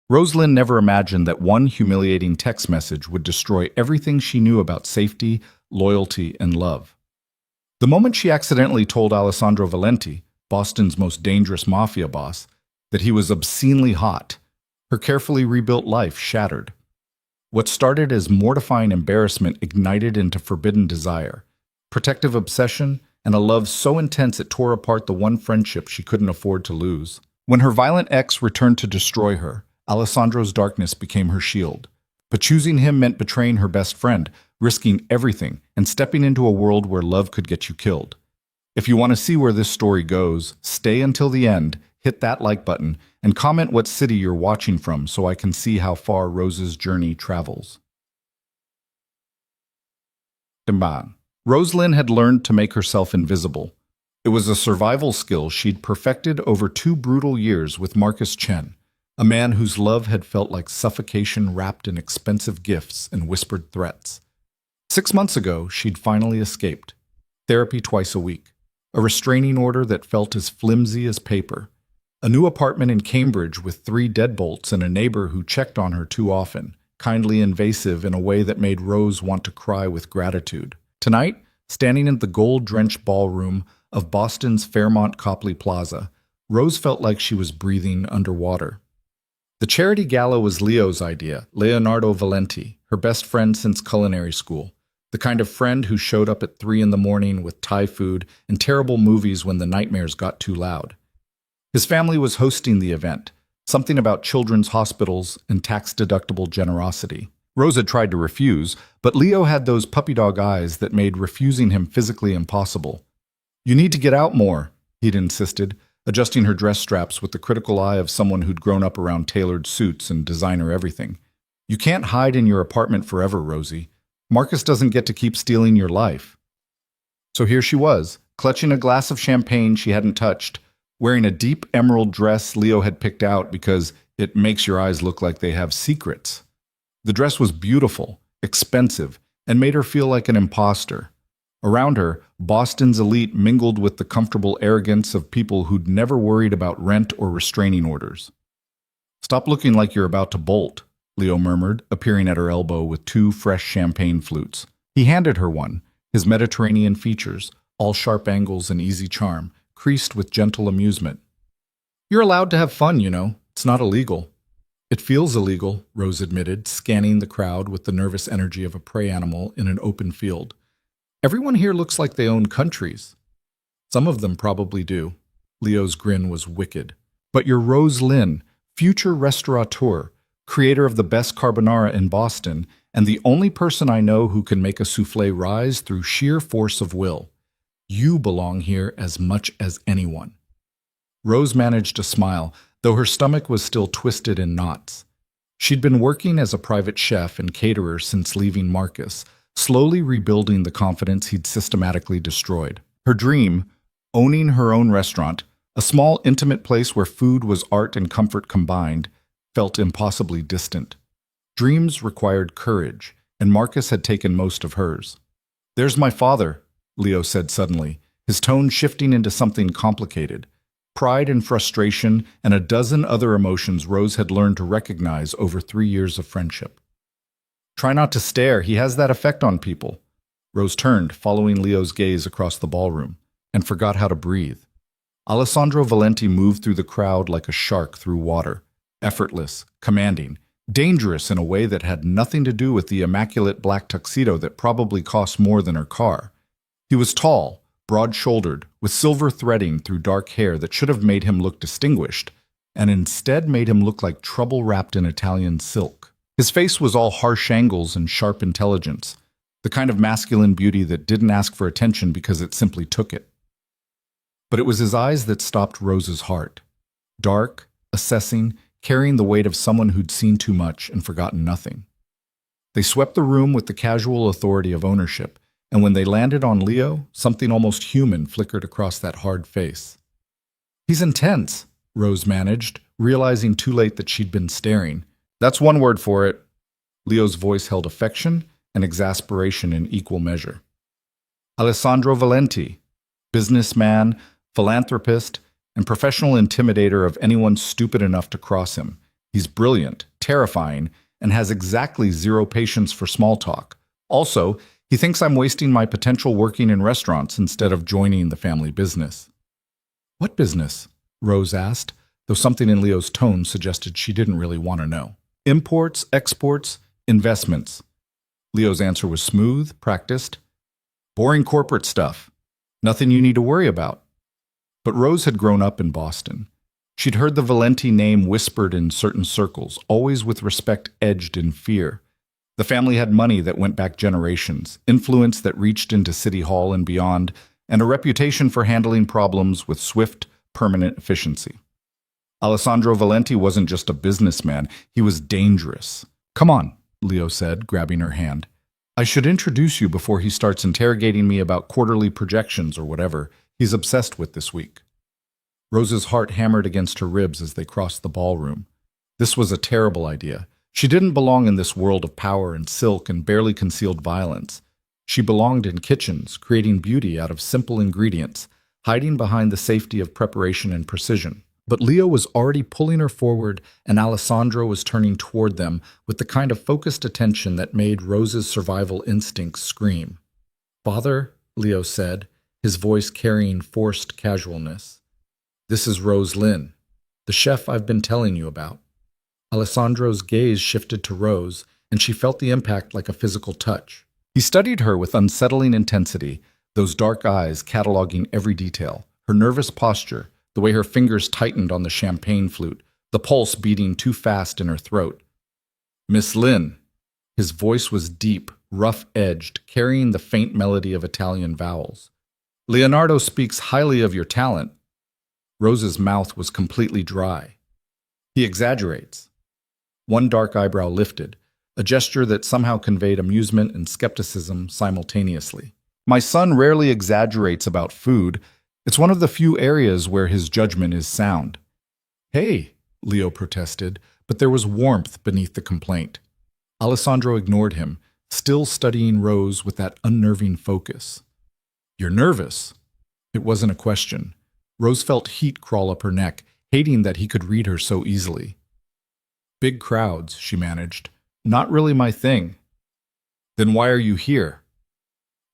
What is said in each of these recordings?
Rosalind never imagined that one humiliating text message would destroy everything she knew about safety, loyalty, and love. The moment she accidentally told Alessandro Valenti, Boston's most dangerous mafia boss, that he was obscenely hot, her carefully rebuilt life shattered. What started as mortifying embarrassment ignited into forbidden desire, protective obsession, and a love so intense it tore apart the one friendship she couldn't afford to lose. When her violent ex returned to destroy her, Alessandro's darkness became her shield. But choosing him meant betraying her best friend, risking everything, and stepping into a world where love could get you killed. If you want to see where this story goes, stay until the end, hit that like button, and comment what city you're watching from so I can see how far Rose's journey travels. Timban. Rosalind had learned to make herself invisible. It was a survival skill she'd perfected over 2 brutal years with Marcus Chen, a man whose love had felt like suffocation wrapped in expensive gifts and whispered threats. 6 months ago, she'd finally escaped. Therapy twice a week, a restraining order that felt as flimsy as paper, a new apartment in Cambridge with 3 deadbolts and a neighbor who checked on her too often, kindly invasive in a way that made Rose want to cry with gratitude. Tonight, standing in the gold-drenched ballroom of Boston's Fairmont Copley Plaza, Rose felt like she was breathing underwater. The charity gala was Leo's idea, Leonardo Valenti, her best friend since culinary school, the kind of friend who showed up at 3 in the morning with Thai food and terrible movies when the nightmares got too loud. His family was hosting the event, something about children's hospitals and tax-deductible generosity. Rose had tried to refuse, but Leo had those puppy dog eyes that made refusing him physically impossible. "You need to get out more," he'd insisted, adjusting her dress straps with the critical eye of someone who'd grown up around tailored suits and designer everything. "You can't hide in your apartment forever, Rosie. Marcus doesn't get to keep stealing your life." So here she was, clutching a glass of champagne she hadn't touched, wearing a deep emerald dress Leo had picked out because it makes your eyes look like they have secrets. The dress was beautiful, expensive, and made her feel like an imposter. Around her, Boston's elite mingled with the comfortable arrogance of people who'd never worried about rent or restraining orders. "Stop looking like you're about to bolt," Leo murmured, appearing at her elbow with 2 fresh champagne flutes. He handed her one, his Mediterranean features, all sharp angles and easy charm, creased with gentle amusement. "You're allowed to have fun, you know. It's not illegal." "It feels illegal," Rose admitted, scanning the crowd with the nervous energy of a prey animal in an open field. "Everyone here looks like they own countries." "Some of them probably do." Leo's grin was wicked. "But you're Rose Lynn, future restaurateur, creator of the best carbonara in Boston, and the only person I know who can make a soufflé rise through sheer force of will. You belong here as much as anyone." Rose managed a smile, though her stomach was still twisted in knots. She'd been working as a private chef and caterer since leaving Marcus, slowly rebuilding the confidence he'd systematically destroyed. Her dream, owning her own restaurant, a small, intimate place where food was art and comfort combined, felt impossibly distant. Dreams required courage, and Marcus had taken most of hers. "There's my father," Leo said suddenly, his tone shifting into something complicated. Pride and frustration and a dozen other emotions Rose had learned to recognize over 3 years of friendship. "Try not to stare, he has that effect on people." Rose turned, following Leo's gaze across the ballroom, and forgot how to breathe. Alessandro Valenti moved through the crowd like a shark through water, effortless, commanding, dangerous in a way that had nothing to do with the immaculate black tuxedo that probably cost more than her car. He was tall, broad-shouldered, with silver threading through dark hair that should have made him look distinguished, and instead made him look like trouble wrapped in Italian silk. His face was all harsh angles and sharp intelligence, the kind of masculine beauty that didn't ask for attention because it simply took it. But it was his eyes that stopped Rose's heart. Dark, assessing, carrying the weight of someone who'd seen too much and forgotten nothing. They swept the room with the casual authority of ownership, and when they landed on Leo, something almost human flickered across that hard face. "He's intense," Rose managed, realizing too late that she'd been staring. "That's one word for it." Leo's voice held affection and exasperation in equal measure. "Alessandro Valenti, businessman, philanthropist, and professional intimidator of anyone stupid enough to cross him. He's brilliant, terrifying, and has exactly zero patience for small talk. Also, he thinks I'm wasting my potential working in restaurants instead of joining the family business. What business? Rose asked, though something in Leo's tone suggested she didn't really want to know. Imports, exports, investments. Leo's answer was smooth, practiced. Boring corporate stuff. Nothing you need to worry about. But Rose had grown up in Boston. She'd heard the Valenti name whispered in certain circles, always with respect edged in fear. The family had money that went back generations, influence that reached into City Hall and beyond, and a reputation for handling problems with swift, permanent efficiency. Alessandro Valenti wasn't just a businessman, he was dangerous. Come on, Leo said, grabbing her hand. I should introduce you before he starts interrogating me about quarterly projections or whatever he's obsessed with this week. Rose's heart hammered against her ribs as they crossed the ballroom. This was a terrible idea. She didn't belong in this world of power and silk and barely concealed violence. She belonged in kitchens, creating beauty out of simple ingredients, hiding behind the safety of preparation and precision. But Leo was already pulling her forward, and Alessandro was turning toward them with the kind of focused attention that made Rose's survival instincts scream. "Father," Leo said, his voice carrying forced casualness. "This is Rose Lynn, the chef I've been telling you about." Alessandro's gaze shifted to Rose, and she felt the impact like a physical touch. He studied her with unsettling intensity, those dark eyes cataloging every detail, her nervous posture, the way her fingers tightened on the champagne flute, the pulse beating too fast in her throat. "Miss Lynn." His voice was deep, rough-edged, carrying the faint melody of Italian vowels. "Leonardo speaks highly of your talent." Rose's mouth was completely dry. "He exaggerates." One dark eyebrow lifted, a gesture that somehow conveyed amusement and skepticism simultaneously. "My son rarely exaggerates about food. It's one of the few areas where his judgment is sound." "Hey," Leo protested, but there was warmth beneath the complaint. Alessandro ignored him, still studying Rose with that unnerving focus. "You're nervous." It wasn't a question. Rose felt heat crawl up her neck, hating that he could read her so easily. "Big crowds," she managed. "Not really my thing." "Then why are you here?"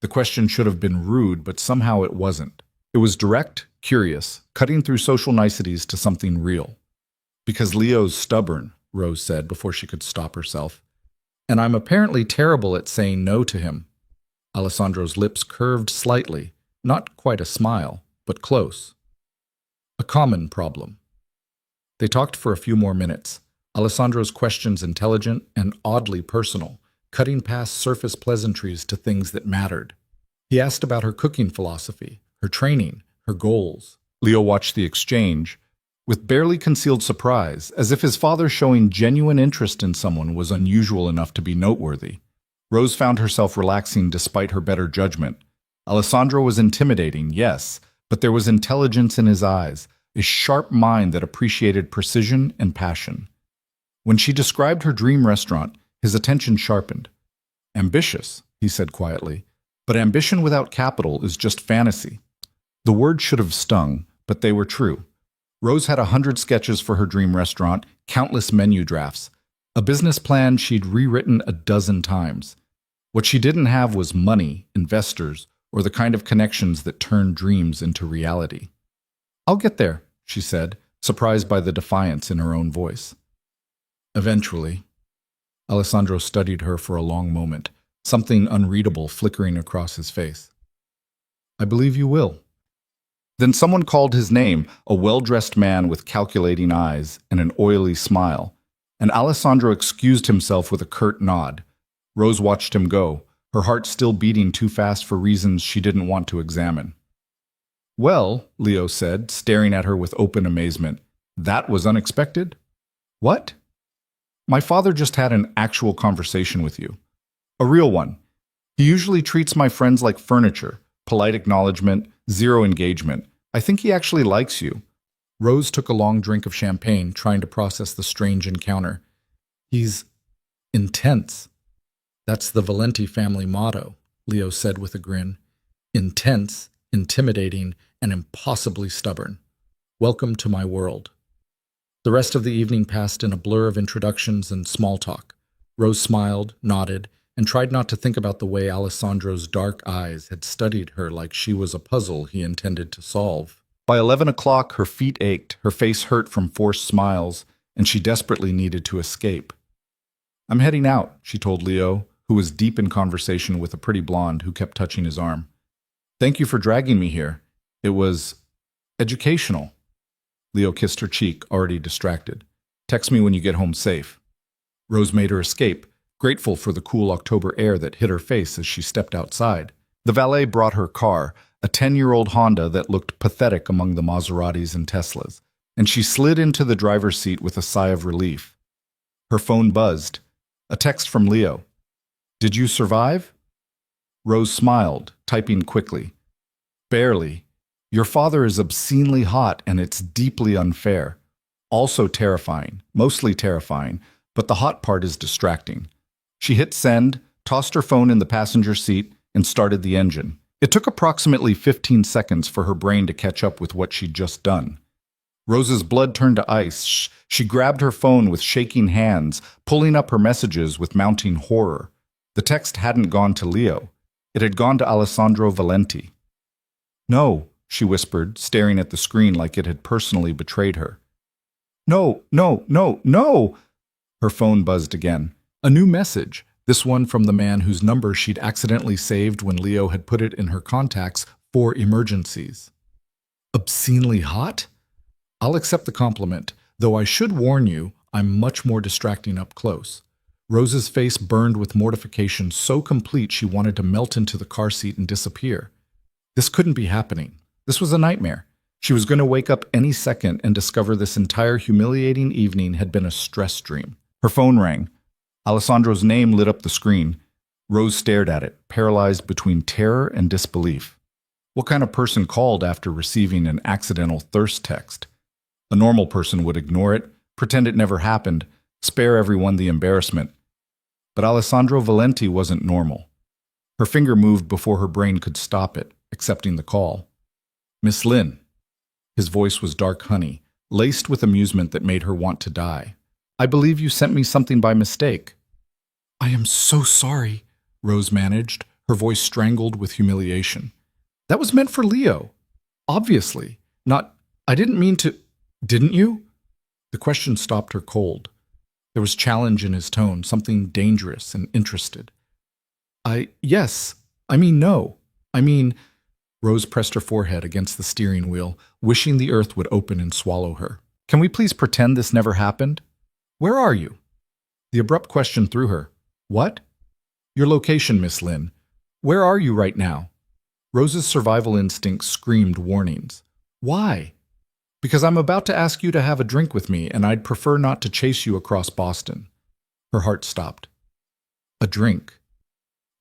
The question should have been rude, but somehow it wasn't. It was direct, curious, cutting through social niceties to something real. "Because Leo's stubborn," Rose said before she could stop herself. "And I'm apparently terrible at saying no to him." Alessandro's lips curved slightly, not quite a smile, but close. "A common problem." They talked for a few more minutes, Alessandro's questions intelligent and oddly personal, cutting past surface pleasantries to things that mattered. He asked about her cooking philosophy, her training, her goals. Leo watched the exchange with barely concealed surprise, as if his father showing genuine interest in someone was unusual enough to be noteworthy. Rose found herself relaxing despite her better judgment. Alessandro was intimidating, yes, but there was intelligence in his eyes, a sharp mind that appreciated precision and passion. When she described her dream restaurant, his attention sharpened. "Ambitious," he said quietly, "but ambition without capital is just fantasy." The words should have stung, but they were true. Rose had 100 sketches for her dream restaurant, countless menu drafts, a business plan she'd rewritten a dozen times. What she didn't have was money, investors, or the kind of connections that turn dreams into reality. "I'll get there," she said, surprised by the defiance in her own voice. "Eventually." Alessandro studied her for a long moment, something unreadable flickering across his face. "I believe you will." Then someone called his name, a well-dressed man with calculating eyes and an oily smile, and Alessandro excused himself with a curt nod. Rose watched him go, her heart still beating too fast for reasons she didn't want to examine. "Well," Leo said, staring at her with open amazement, "that was unexpected?" "What?" "My father just had an actual conversation with you. A real one. He usually treats my friends like furniture, polite acknowledgement, zero engagement. I think he actually likes you." Rose took a long drink of champagne, trying to process the strange encounter. "He's intense." "That's the Valenti family motto," Leo said with a grin. "Intense, intimidating, and impossibly stubborn. Welcome to my world." The rest of the evening passed in a blur of introductions and small talk. Rose smiled, nodded, and tried not to think about the way Alessandro's dark eyes had studied her like she was a puzzle he intended to solve. By 11 o'clock, her feet ached, her face hurt from forced smiles, and she desperately needed to escape. "I'm heading out," she told Leo, who was deep in conversation with a pretty blonde who kept touching his arm. "Thank you for dragging me here. It was educational." Leo kissed her cheek, already distracted. "Text me when you get home safe." Rose made her escape, grateful for the cool October air that hit her face as she stepped outside. The valet brought her car, a 10-year-old Honda that looked pathetic among the Maseratis and Teslas, and she slid into the driver's seat with a sigh of relief. Her phone buzzed. A text from Leo. "Did you survive?" Rose smiled, typing quickly. "Barely. Your father is obscenely hot, and it's deeply unfair. Also terrifying, mostly terrifying, but the hot part is distracting." She hit send, tossed her phone in the passenger seat, and started the engine. It took approximately 15 seconds for her brain to catch up with what she'd just done. Rose's blood turned to ice. She grabbed her phone with shaking hands, pulling up her messages with mounting horror. The text hadn't gone to Leo. It had gone to Alessandro Valenti. "No," she whispered, staring at the screen like it had personally betrayed her. "No, no, no, no!" Her phone buzzed again. A new message, this one from the man whose number she'd accidentally saved when Leo had put it in her contacts for emergencies. "Obscenely hot? I'll accept the compliment, though I should warn you, I'm much more distracting up close." Rose's face burned with mortification so complete she wanted to melt into the car seat and disappear. This couldn't be happening. This was a nightmare. She was going to wake up any second and discover this entire humiliating evening had been a stress dream. Her phone rang. Alessandro's name lit up the screen. Rose stared at it, paralyzed between terror and disbelief. What kind of person called after receiving an accidental thirst text? A normal person would ignore it, pretend it never happened, spare everyone the embarrassment. But Alessandro Valenti wasn't normal. Her finger moved before her brain could stop it, accepting the call. "Miss Lynn." His voice was dark honey, laced with amusement that made her want to die. "I believe you sent me something by mistake." "I am so sorry," Rose managed, her voice strangled with humiliation. "That was meant for Leo. Obviously. I didn't mean to—" "Didn't you?" The question stopped her cold. There was challenge in his tone, something dangerous and interested. Yes. No. Rose pressed her forehead against the steering wheel, wishing the earth would open and swallow her. "Can we please pretend this never happened? Where are you?" The abrupt question threw her. "What?" "Your location, Miss Lynn. Where are you right now?" Rose's survival instinct screamed warnings. "Why?" "Because I'm about to ask you to have a drink with me, and I'd prefer not to chase you across Boston." Her heart stopped. "A drink?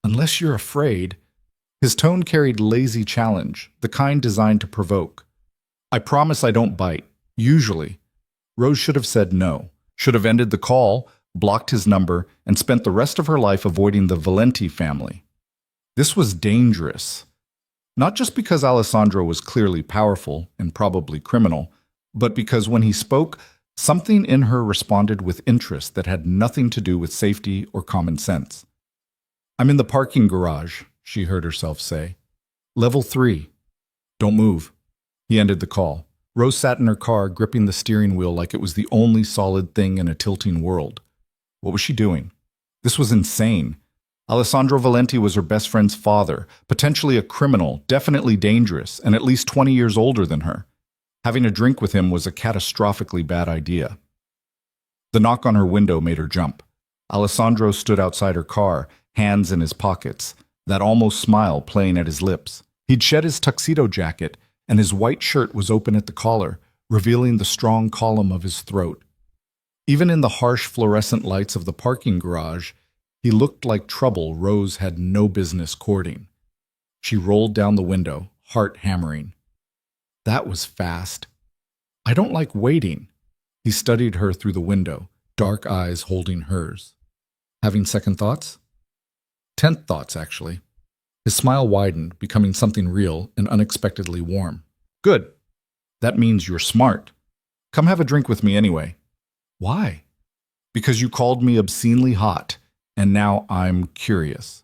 Unless you're afraid." His tone carried lazy challenge, the kind designed to provoke. "I promise I don't bite. Usually." Rose should have said no, should have ended the call, blocked his number, and spent the rest of her life avoiding the Valenti family. This was dangerous. Not just because Alessandro was clearly powerful and probably criminal, but because when he spoke, something in her responded with interest that had nothing to do with safety or common sense. "I'm in the parking garage," she heard herself say. "Level 3. Don't move." He ended the call. Rose sat in her car, gripping the steering wheel like it was the only solid thing in a tilting world. What was she doing? This was insane. Alessandro Valenti was her best friend's father, potentially a criminal, definitely dangerous, and at least 20 years older than her. Having a drink with him was a catastrophically bad idea. The knock on her window made her jump. Alessandro stood outside her car, hands in his pockets, that almost smile playing at his lips. He'd shed his tuxedo jacket, and his white shirt was open at the collar, revealing the strong column of his throat. Even in the harsh fluorescent lights of the parking garage, he looked like trouble Rose had no business courting. She rolled down the window, heart hammering. That was fast. "I don't like waiting." He studied her through the window, dark eyes holding hers. "Having second thoughts?" "Tenth thoughts, actually." His smile widened, becoming something real and unexpectedly warm. "Good. That means you're smart." Come have a drink with me anyway. Why? Because you called me obscenely hot, and now I'm curious.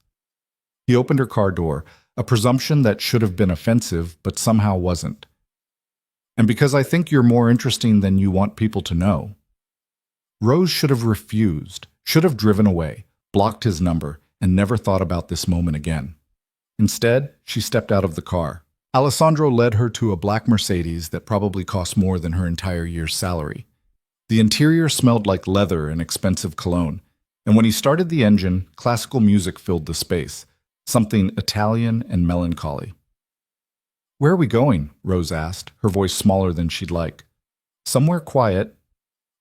He opened her car door, a presumption that should have been offensive, but somehow wasn't. And because I think you're more interesting than you want people to know. Rose should have refused, should have driven away, blocked his number, and never thought about this moment again. Instead, she stepped out of the car. Alessandro led her to a black Mercedes that probably cost more than her entire year's salary. The interior smelled like leather and expensive cologne, and when he started the engine, classical music filled the space, something Italian and melancholy. "Where are we going?" Rose asked, her voice smaller than she'd like. "Somewhere quiet."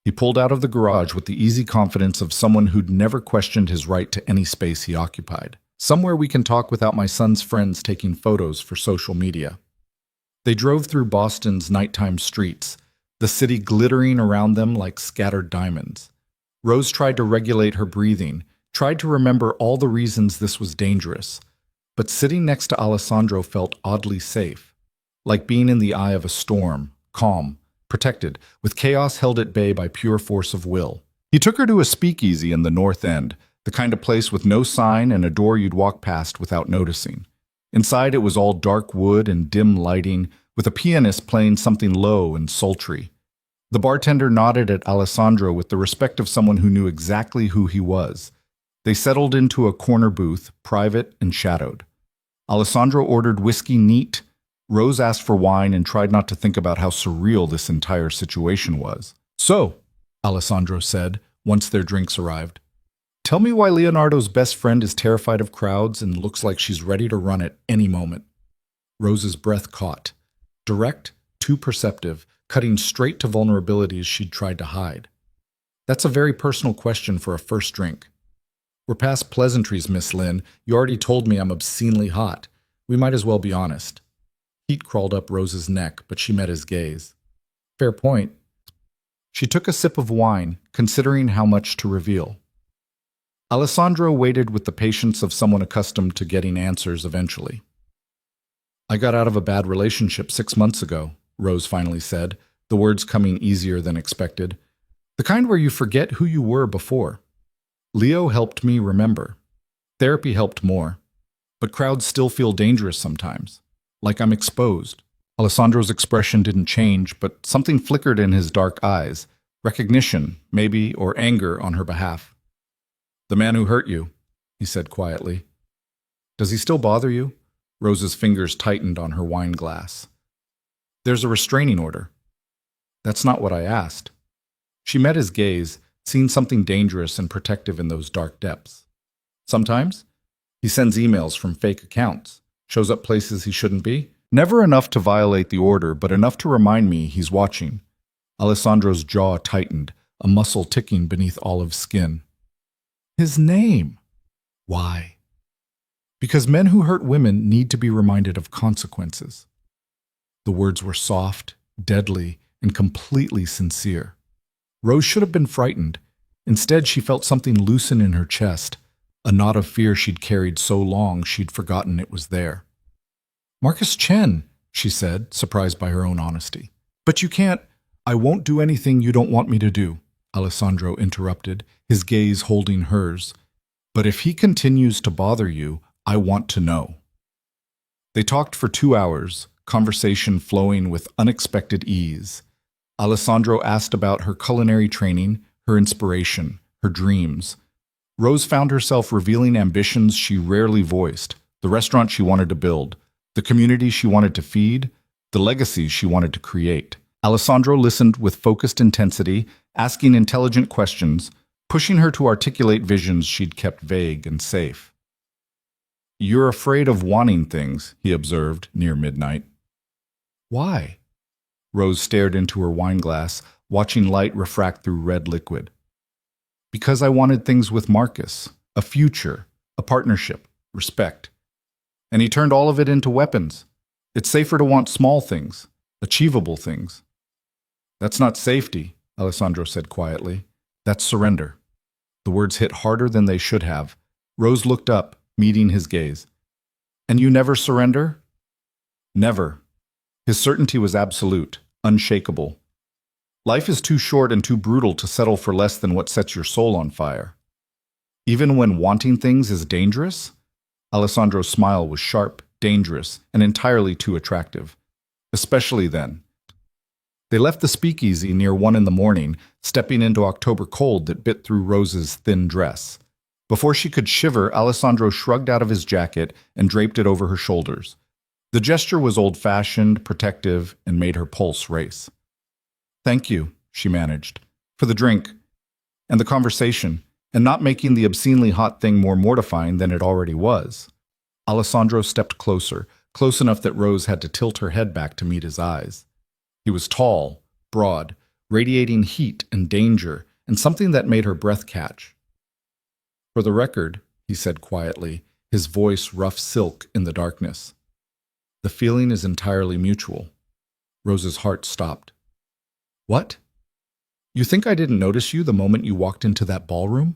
He pulled out of the garage with the easy confidence of someone who'd never questioned his right to any space he occupied. "Somewhere we can talk without my son's friends taking photos for social media." They drove through Boston's nighttime streets, the city glittering around them like scattered diamonds. Rose tried to regulate her breathing, tried to remember all the reasons this was dangerous. But sitting next to Alessandro felt oddly safe, like being in the eye of a storm, calm, protected, with chaos held at bay by pure force of will. He took her to a speakeasy in the North End, the kind of place with no sign and a door you'd walk past without noticing. Inside it was all dark wood and dim lighting, with a pianist playing something low and sultry. The bartender nodded at Alessandro with the respect of someone who knew exactly who he was. They settled into a corner booth, private and shadowed. Alessandro ordered whiskey neat. Rose asked for wine and tried not to think about how surreal this entire situation was. "So," Alessandro said, once their drinks arrived, "tell me why Leonardo's best friend is terrified of crowds and looks like she's ready to run at any moment." Rose's breath caught. Direct, too perceptive, cutting straight to vulnerabilities she'd tried to hide. "That's a very personal question for a first drink." "We're past pleasantries, Miss Lynn. You already told me I'm obscenely hot. We might as well be honest." Heat crawled up Rose's neck, but she met his gaze. "Fair point." She took a sip of wine, considering how much to reveal. Alessandro waited with the patience of someone accustomed to getting answers eventually. "I got out of a bad relationship 6 months ago," Rose finally said, the words coming easier than expected. "The kind where you forget who you were before. Leo helped me remember. Therapy helped more. But crowds still feel dangerous sometimes. Like I'm exposed." Alessandro's expression didn't change, but something flickered in his dark eyes. Recognition, maybe, or anger on her behalf. "The man who hurt you," he said quietly. "Does he still bother you?" Rose's fingers tightened on her wine glass. "There's a restraining order." "That's not what I asked." She met his gaze, seeing something dangerous and protective in those dark depths. "Sometimes he sends emails from fake accounts, shows up places he shouldn't be. Never enough to violate the order, but enough to remind me he's watching." Alessandro's jaw tightened, a muscle ticking beneath Olive's skin. "His name." "Why?" "Because men who hurt women need to be reminded of consequences." The words were soft, deadly, and completely sincere. Rose should have been frightened. Instead, she felt something loosen in her chest, a knot of fear she'd carried so long she'd forgotten it was there. "Marcus Chen," she said, surprised by her own honesty. "But you can't—" "I won't do anything you don't want me to do," Alessandro interrupted, his gaze holding hers. "But if he continues to bother you, I want to know." They talked for 2 hours, conversation flowing with unexpected ease. Alessandro asked about her culinary training, her inspiration, her dreams. Rose found herself revealing ambitions she rarely voiced, the restaurant she wanted to build, the community she wanted to feed, the legacy she wanted to create. Alessandro listened with focused intensity, asking intelligent questions, pushing her to articulate visions she'd kept vague and safe. "You're afraid of wanting things," he observed near midnight. "Why?" Rose stared into her wine glass, watching light refract through red liquid. "Because I wanted things with Marcus, a future, a partnership, respect. And he turned all of it into weapons. It's safer to want small things, achievable things." "That's not safety," Alessandro said quietly. "That's surrender." The words hit harder than they should have. Rose looked up, meeting his gaze. "And you never surrender?" "Never." His certainty was absolute, unshakable. Life is too short and too brutal to settle for less than what sets your soul on fire. Even when wanting things is dangerous? Alessandro's smile was sharp, dangerous, and entirely too attractive. Especially then. They left the speakeasy near 1 in the morning, stepping into October cold that bit through Rose's thin dress. Before she could shiver, Alessandro shrugged out of his jacket and draped it over her shoulders. The gesture was old-fashioned, protective, and made her pulse race. "Thank you," she managed, "for the drink, and the conversation, and not making the obscenely hot thing more mortifying than it already was." Alessandro stepped closer, close enough that Rose had to tilt her head back to meet his eyes. He was tall, broad, radiating heat and danger, and something that made her breath catch. "For the record," he said quietly, his voice rough silk in the darkness, "the feeling is entirely mutual." Rose's heart stopped. "What? You think I didn't notice you the moment you walked into that ballroom?"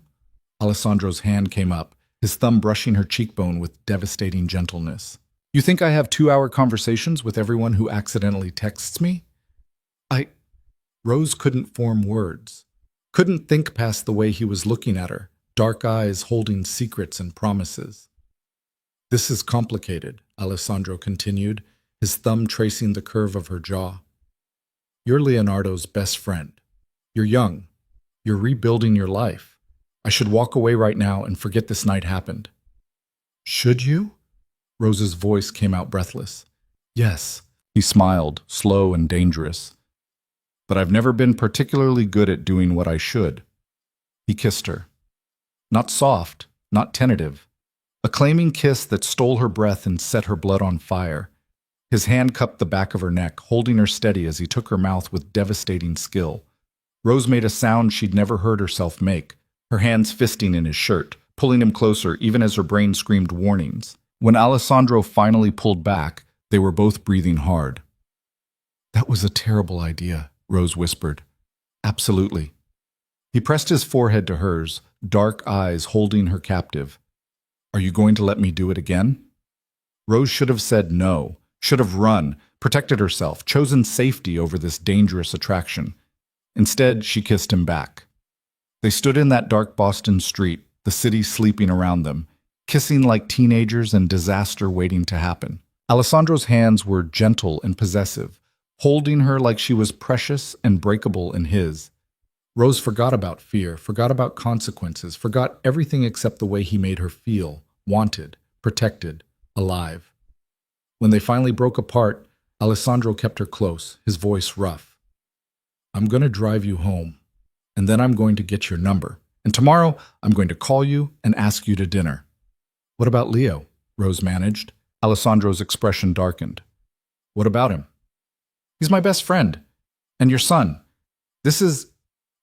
Alessandro's hand came up, his thumb brushing her cheekbone with devastating gentleness. "You think I have 2-hour conversations with everyone who accidentally texts me?" Rose couldn't form words, couldn't think past the way he was looking at her, dark eyes holding secrets and promises. "This is complicated," Alessandro continued, his thumb tracing the curve of her jaw. "You're Leonardo's best friend. You're young. You're rebuilding your life. I should walk away right now and forget this night happened." "Should you?" Rose's voice came out breathless. "Yes," he smiled, slow and dangerous. "But I've never been particularly good at doing what I should." He kissed her. Not soft, not tentative. A claiming kiss that stole her breath and set her blood on fire. His hand cupped the back of her neck, holding her steady as he took her mouth with devastating skill. Rose made a sound she'd never heard herself make, her hands fisting in his shirt, pulling him closer even as her brain screamed warnings. When Alessandro finally pulled back, they were both breathing hard. "That was a terrible idea," Rose whispered. "Absolutely." He pressed his forehead to hers, dark eyes holding her captive. "Are you going to let me do it again?" Rose should have said no, should have run, protected herself, chosen safety over this dangerous attraction. Instead, she kissed him back. They stood in that dark Boston street, the city sleeping around them, kissing like teenagers and disaster waiting to happen. Alessandro's hands were gentle and possessive, holding her like she was precious and breakable in his. Rose forgot about fear, forgot about consequences, forgot everything except the way he made her feel, wanted, protected, alive. When they finally broke apart, Alessandro kept her close, his voice rough. "I'm going to drive you home, and then I'm going to get your number. And tomorrow, I'm going to call you and ask you to dinner." "What about Leo?" Rose managed. Alessandro's expression darkened. "What about him?" "He's my best friend. And your son.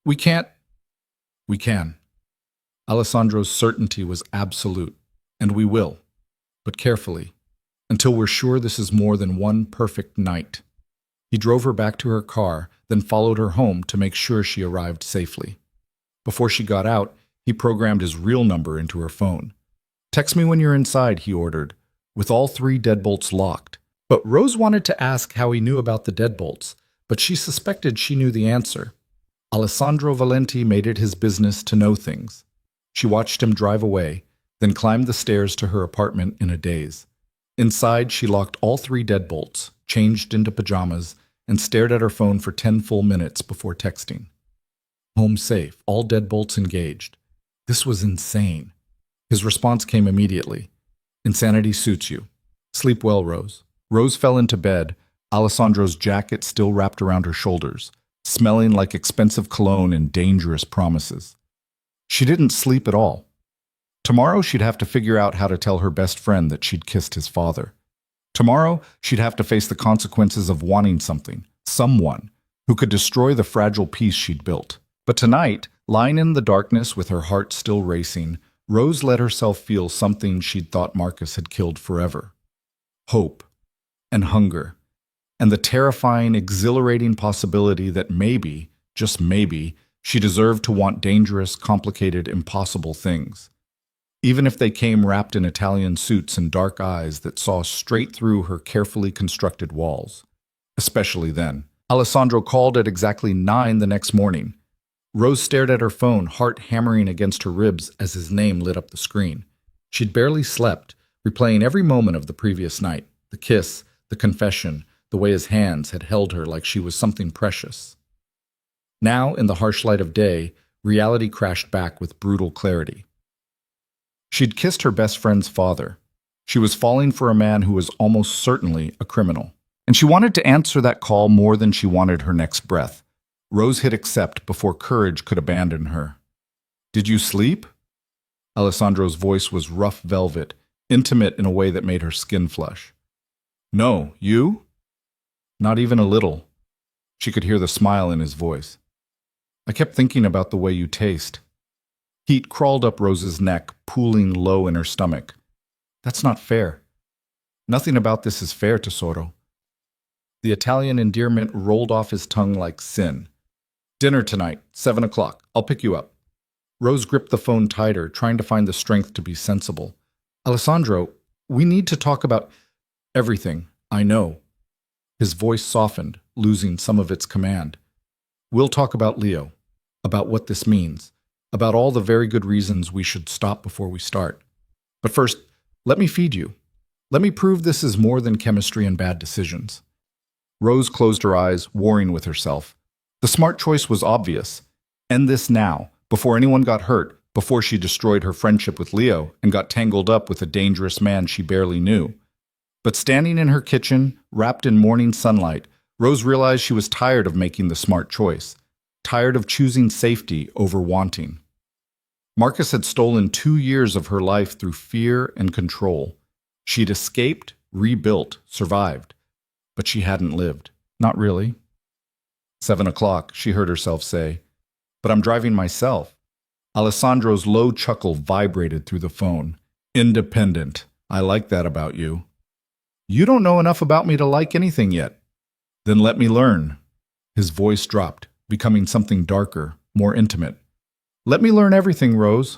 We can't." "We can." Alessandro's certainty was absolute. "And we will. But carefully. Until we're sure this is more than one perfect night." He drove her back to her car, then followed her home to make sure she arrived safely. Before she got out, he programmed his real number into her phone. "Text me when you're inside," he ordered, with all 3 deadbolts locked. But Rose wanted to ask how he knew about the deadbolts, but she suspected she knew the answer. Alessandro Valenti made it his business to know things. She watched him drive away, then climbed the stairs to her apartment in a daze. Inside, she locked all 3 deadbolts, changed into pajamas, and stared at her phone for 10 full minutes before texting. "Home safe, all deadbolts engaged." This was insane. His response came immediately. "Insanity suits you. Sleep well, Rose." Rose fell into bed, Alessandro's jacket still wrapped around her shoulders, smelling like expensive cologne and dangerous promises. She didn't sleep at all. Tomorrow she'd have to figure out how to tell her best friend that she'd kissed his father. Tomorrow she'd have to face the consequences of wanting something, someone, who could destroy the fragile peace she'd built. But tonight, lying in the darkness with her heart still racing, Rose let herself feel something she'd thought Marcus had killed forever. Hope. And hunger, and the terrifying, exhilarating possibility that maybe, just maybe, she deserved to want dangerous, complicated, impossible things. Even if they came wrapped in Italian suits and dark eyes that saw straight through her carefully constructed walls. Especially then. Alessandro called at exactly 9 the next morning. Rose stared at her phone, heart hammering against her ribs as his name lit up the screen. She'd barely slept, replaying every moment of the previous night, the kiss, the confession, the way his hands had held her like she was something precious. Now, in the harsh light of day, reality crashed back with brutal clarity. She'd kissed her best friend's father. She was falling for a man who was almost certainly a criminal. And she wanted to answer that call more than she wanted her next breath. Rose hit accept before courage could abandon her. "Did you sleep?" Alessandro's voice was rough velvet, intimate in a way that made her skin flush. "No, you?" "Not even a little." She could hear the smile in his voice. "I kept thinking about the way you taste." Heat crawled up Rose's neck, pooling low in her stomach. "That's not fair." "Nothing about this is fair, Tesoro." The Italian endearment rolled off his tongue like sin. "Dinner tonight, 7 o'clock. I'll pick you up." Rose gripped the phone tighter, trying to find the strength to be sensible. "Alessandro, we need to talk about everything, I know." His voice softened, losing some of its command. "We'll talk about Leo, about what this means, about all the very good reasons we should stop before we start. But first, let me feed you. Let me prove this is more than chemistry and bad decisions." Rose closed her eyes, warring with herself. The smart choice was obvious. End this now, before anyone got hurt, before she destroyed her friendship with Leo and got tangled up with a dangerous man she barely knew. But standing in her kitchen, wrapped in morning sunlight, Rose realized she was tired of making the smart choice, tired of choosing safety over wanting. Marcus had stolen 2 years of her life through fear and control. She'd escaped, rebuilt, survived. But she hadn't lived. Not really. 7 o'clock, she heard herself say. "But I'm driving myself." Alessandro's low chuckle vibrated through the phone. "Independent. I like that about you." "You don't know enough about me to like anything yet." "Then let me learn." His voice dropped, becoming something darker, more intimate. "Let me learn everything, Rose."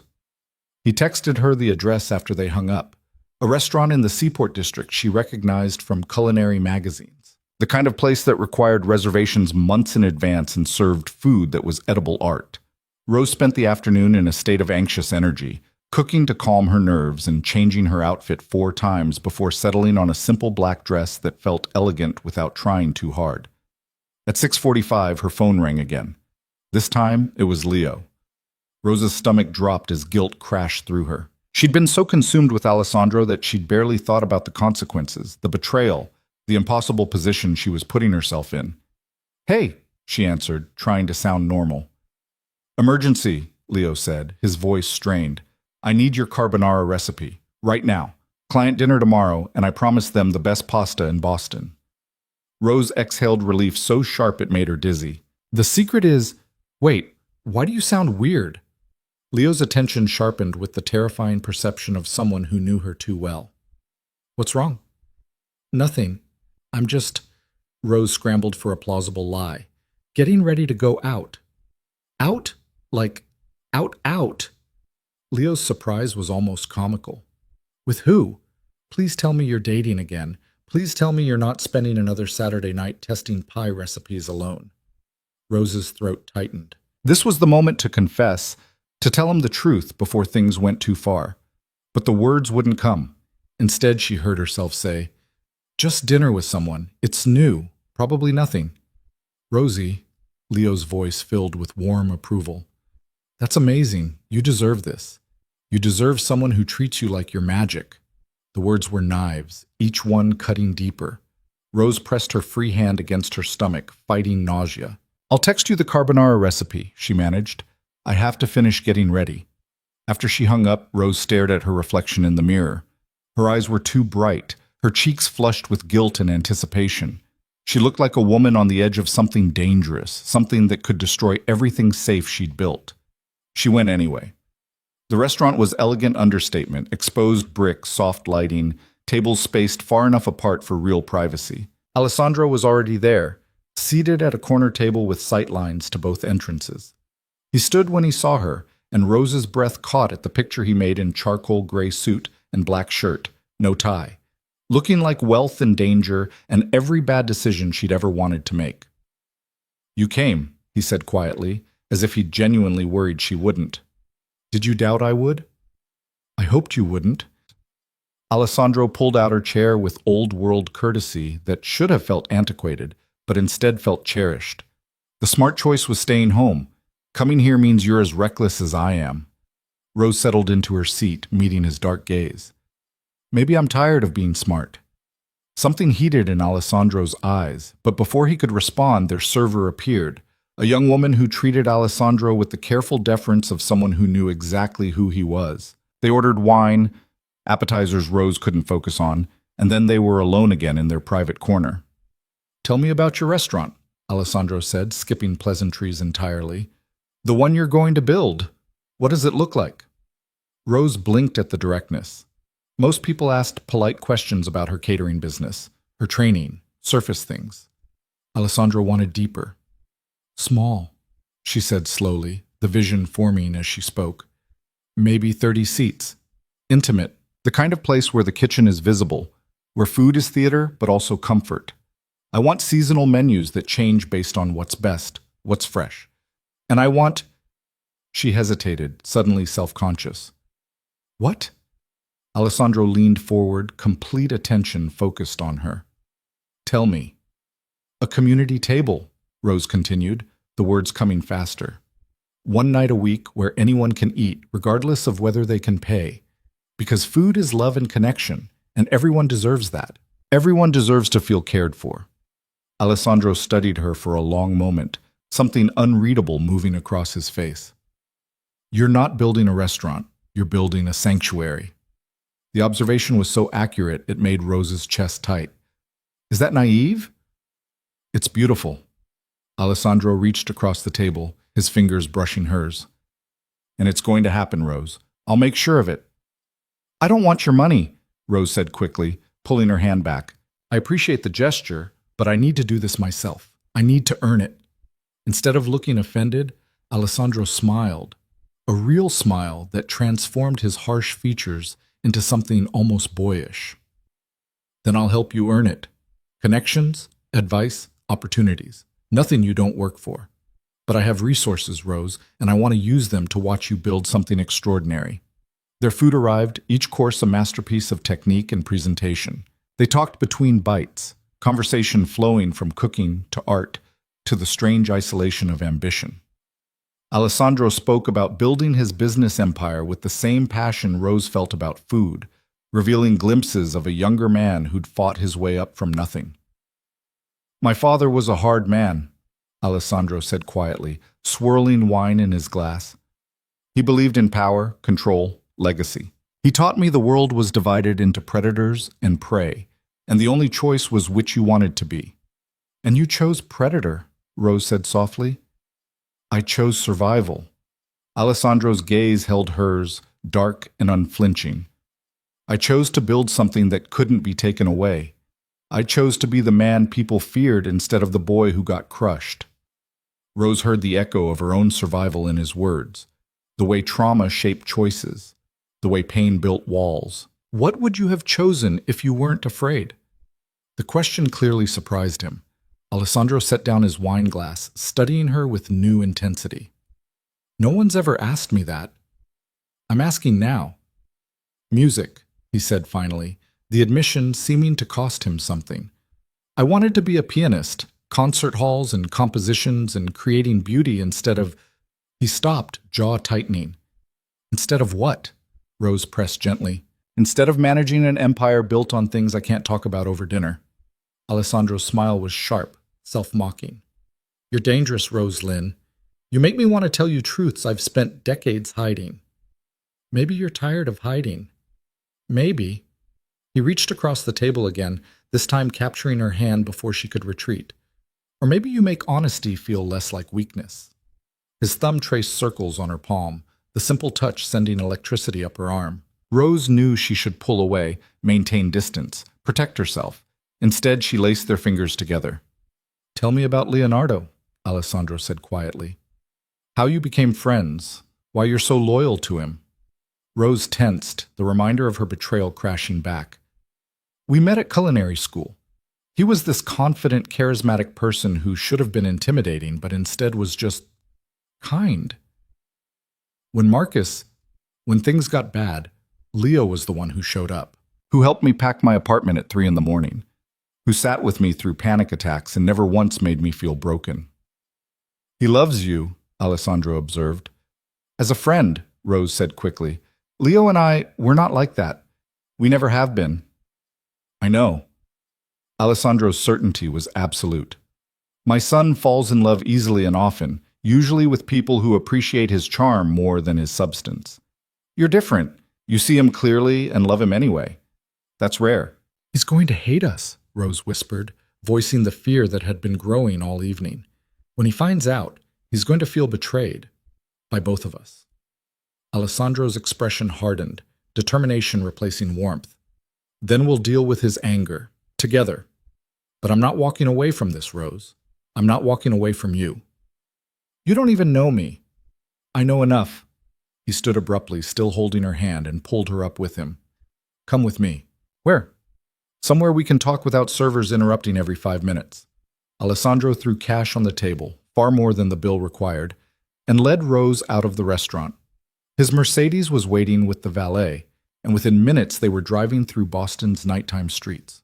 He texted her the address after they hung up. A restaurant in the Seaport district she recognized from culinary magazines. The kind of place that required reservations months in advance and served food that was edible art. Rose spent the afternoon in a state of anxious energy, cooking to calm her nerves and changing her outfit 4 times before settling on a simple black dress that felt elegant without trying too hard. At 6:45, her phone rang again. This time, it was Leo. Rose's stomach dropped as guilt crashed through her. She'd been so consumed with Alessandro that she'd barely thought about the consequences, the betrayal, the impossible position she was putting herself in. "Hey," she answered, trying to sound normal. "Emergency," Leo said, his voice strained. "I need your carbonara recipe, right now. Client dinner tomorrow, and I promised them the best pasta in Boston." Rose exhaled relief so sharp it made her dizzy. "The secret is... Wait, why do you sound weird?" Leo's attention sharpened with the terrifying perception of someone who knew her too well. "What's wrong?" "Nothing. I'm just..." Rose scrambled for a plausible lie. "Getting ready to go out." "Out? Like, out? Leo's surprise was almost comical. "With who? Please tell me you're dating again. Please tell me you're not spending another Saturday night testing pie recipes alone." Rose's throat tightened. This was the moment to confess, to tell him the truth before things went too far. But the words wouldn't come. Instead, she heard herself say, "Just dinner with someone. It's new. Probably nothing." "Rosie," Leo's voice filled with warm approval. "That's amazing. You deserve this. You deserve someone who treats you like you're magic." The words were knives, each one cutting deeper. Rose pressed her free hand against her stomach, fighting nausea. "I'll text you the carbonara recipe," she managed. "I have to finish getting ready." After she hung up, Rose stared at her reflection in the mirror. Her eyes were too bright, her cheeks flushed with guilt and anticipation. She looked like a woman on the edge of something dangerous, something that could destroy everything safe she'd built. She went anyway. The restaurant was elegant understatement, exposed brick, soft lighting, tables spaced far enough apart for real privacy. Alessandro was already there, seated at a corner table with sight lines to both entrances. He stood when he saw her, and Rose's breath caught at the picture he made in charcoal gray suit and black shirt, no tie, looking like wealth and danger and every bad decision she'd ever wanted to make. You came, he said quietly, as if he'd genuinely worried she wouldn't. Did you doubt I would? I hoped you wouldn't. Alessandro pulled out her chair with old-world courtesy that should have felt antiquated, but instead felt cherished. The smart choice was staying home. Coming here means you're as reckless as I am. Rose settled into her seat, meeting his dark gaze. Maybe I'm tired of being smart. Something heated in Alessandro's eyes, but before he could respond, their server appeared, a young woman who treated Alessandro with the careful deference of someone who knew exactly who he was. They ordered wine, appetizers Rose couldn't focus on, and then they were alone again in their private corner. Tell me about your restaurant, Alessandro said, skipping pleasantries entirely. The one you're going to build. What does it look like? Rose blinked at the directness. Most people asked polite questions about her catering business, her training, surface things. Alessandro wanted deeper. Small, she said slowly, the vision forming as she spoke. Maybe 30 seats. Intimate, the kind of place where the kitchen is visible, where food is theater but also comfort. I want seasonal menus that change based on what's best, what's fresh. And I want... She hesitated, suddenly self-conscious. What? Alessandro leaned forward, complete attention focused on her. Tell me. A community table, Rose continued, the words coming faster. One night a week where anyone can eat, regardless of whether they can pay. Because food is love and connection, and everyone deserves that. Everyone deserves to feel cared for. Alessandro studied her for a long moment, something unreadable moving across his face. You're not building a restaurant, you're building a sanctuary. The observation was so accurate it made Rose's chest tight. Is that naive? It's beautiful. Alessandro reached across the table, his fingers brushing hers. And it's going to happen, Rose. I'll make sure of it. I don't want your money, Rose said quickly, pulling her hand back. I appreciate the gesture, but I need to do this myself. I need to earn it. Instead of looking offended, Alessandro smiled. A real smile that transformed his harsh features into something almost boyish. Then I'll help you earn it. Connections, advice, opportunities. Nothing you don't work for. But I have resources, Rose, and I want to use them to watch you build something extraordinary. Their food arrived, each course a masterpiece of technique and presentation. They talked between bites, conversation flowing from cooking to art to the strange isolation of ambition. Alessandro spoke about building his business empire with the same passion Rose felt about food, revealing glimpses of a younger man who'd fought his way up from nothing. My father was a hard man, Alessandro said quietly, swirling wine in his glass. He believed in power, control, legacy. He taught me the world was divided into predators and prey, and the only choice was which you wanted to be. And you chose predator, Rose said softly. I chose survival. Alessandro's gaze held hers, dark and unflinching. I chose to build something that couldn't be taken away. I chose to be the man people feared instead of the boy who got crushed. Rose heard the echo of her own survival in his words, the way trauma shaped choices, the way pain built walls. What would you have chosen if you weren't afraid? The question clearly surprised him. Alessandro set down his wine glass, studying her with new intensity. No one's ever asked me that. I'm asking now. Music, he said finally, the admission seeming to cost him something. I wanted to be a pianist, concert halls and compositions and creating beauty instead of... He stopped, jaw tightening. Instead of what? Rose pressed gently. Instead of managing an empire built on things I can't talk about over dinner. Alessandro's smile was sharp, self-mocking. You're dangerous, Rose Lynn. You make me want to tell you truths I've spent decades hiding. Maybe you're tired of hiding. Maybe. He reached across the table again, this time capturing her hand before she could retreat. Or maybe you make honesty feel less like weakness. His thumb traced circles on her palm, the simple touch sending electricity up her arm. Rose knew she should pull away, maintain distance, protect herself. Instead, she laced their fingers together. Tell me about Leonardo, Alessandro said quietly. How you became friends, why you're so loyal to him. Rose tensed, the reminder of her betrayal crashing back. We met at culinary school. He was this confident, charismatic person who should have been intimidating, but instead was just kind. When Marcus, when things got bad, Leo was the one who showed up, who helped me pack my apartment at 3 in the morning, who sat with me through panic attacks and never once made me feel broken. He loves you, Alessandro observed. As a friend, Rose said quickly. Leo and we're not like that. We never have been. I know. Alessandro's certainty was absolute. My son falls in love easily and often, usually with people who appreciate his charm more than his substance. You're different. You see him clearly and love him anyway. That's rare. He's going to hate us, Rose whispered, voicing the fear that had been growing all evening. When he finds out, he's going to feel betrayed by both of us. Alessandro's expression hardened, determination replacing warmth. Then we'll deal with his anger, together. But I'm not walking away from this, Rose. I'm not walking away from you. You don't even know me. I know enough. He stood abruptly, still holding her hand, and pulled her up with him. Come with me. Where? Somewhere we can talk without servers interrupting every 5 minutes. Alessandro threw cash on the table, far more than the bill required, and led Rose out of the restaurant. His Mercedes was waiting with the valet, and within minutes they were driving through Boston's nighttime streets.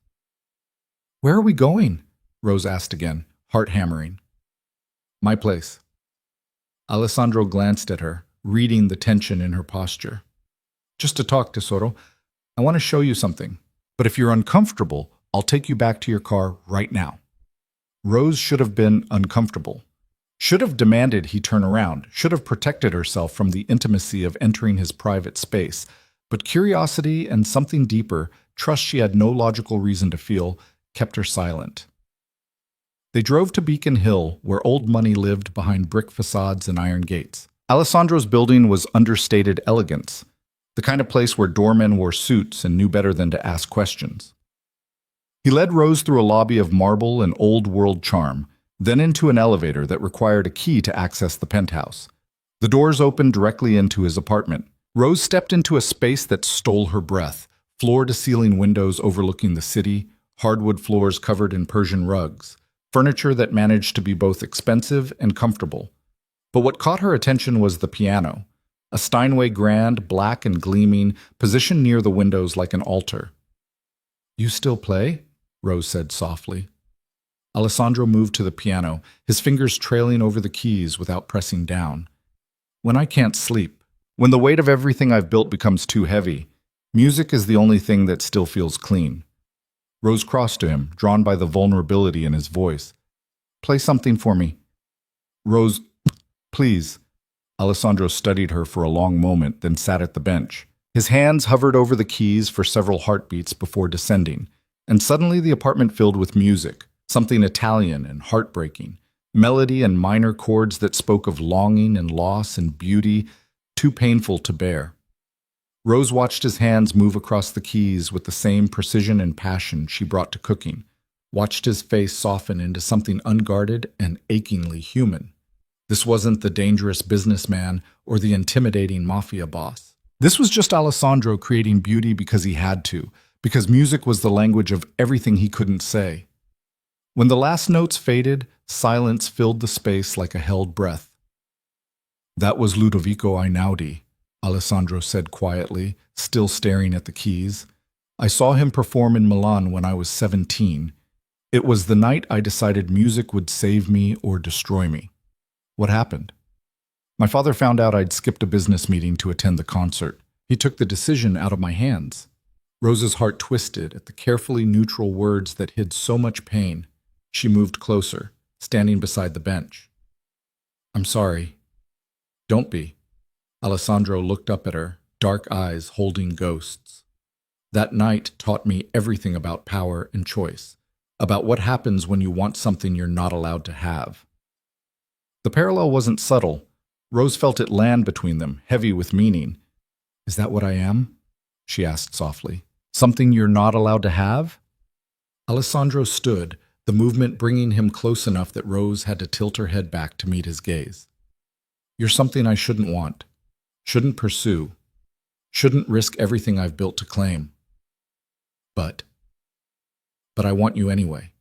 Where are we going? Rose asked again, heart hammering. My place. Alessandro glanced at her, reading the tension in her posture. Just to talk, Tesoro. I want to show you something. But if you're uncomfortable, I'll take you back to your car right now. Rose should have been uncomfortable. Should have demanded he turn around, should have protected herself from the intimacy of entering his private space. But curiosity and something deeper, trust she had no logical reason to feel, kept her silent. They drove to Beacon Hill, where old money lived behind brick facades and iron gates. Alessandro's building was understated elegance, the kind of place where doormen wore suits and knew better than to ask questions. He led Rose through a lobby of marble and old-world charm, then into an elevator that required a key to access the penthouse. The doors opened directly into his apartment. Rose stepped into a space that stole her breath, floor-to-ceiling windows overlooking the city, hardwood floors covered in Persian rugs, furniture that managed to be both expensive and comfortable. But what caught her attention was the piano, a Steinway grand, black and gleaming, positioned near the windows like an altar. You still play? Rose said softly. Alessandro moved to the piano, his fingers trailing over the keys without pressing down. When I can't sleep, when the weight of everything I've built becomes too heavy, music is the only thing that still feels clean. Rose crossed to him, drawn by the vulnerability in his voice. Play something for me. Rose, please. Alessandro studied her for a long moment, then sat at the bench. His hands hovered over the keys for several heartbeats before descending, and suddenly the apartment filled with music, something Italian and heartbreaking, melody and minor chords that spoke of longing and loss and beauty, too painful to bear. Rose watched his hands move across the keys with the same precision and passion she brought to cooking, watched his face soften into something unguarded and achingly human. This wasn't the dangerous businessman or the intimidating mafia boss. This was just Alessandro creating beauty because he had to, because music was the language of everything he couldn't say. When the last notes faded, silence filled the space like a held breath. That was Ludovico Einaudi, Alessandro said quietly, still staring at the keys. I saw him perform in Milan when I was 17. It was the night I decided music would save me or destroy me. What happened? My father found out I'd skipped a business meeting to attend the concert. He took the decision out of my hands. Rose's heart twisted at the carefully neutral words that hid so much pain. She moved closer, standing beside the bench. I'm sorry. Don't be. Alessandro looked up at her, dark eyes holding ghosts. That night taught me everything about power and choice, about what happens when you want something you're not allowed to have. The parallel wasn't subtle. Rose felt it land between them, heavy with meaning. Is that what I am? She asked softly. Something you're not allowed to have? Alessandro stood, the movement bringing him close enough that Rose had to tilt her head back to meet his gaze. You're something I shouldn't want, shouldn't pursue, shouldn't risk everything I've built to claim. But I want you anyway.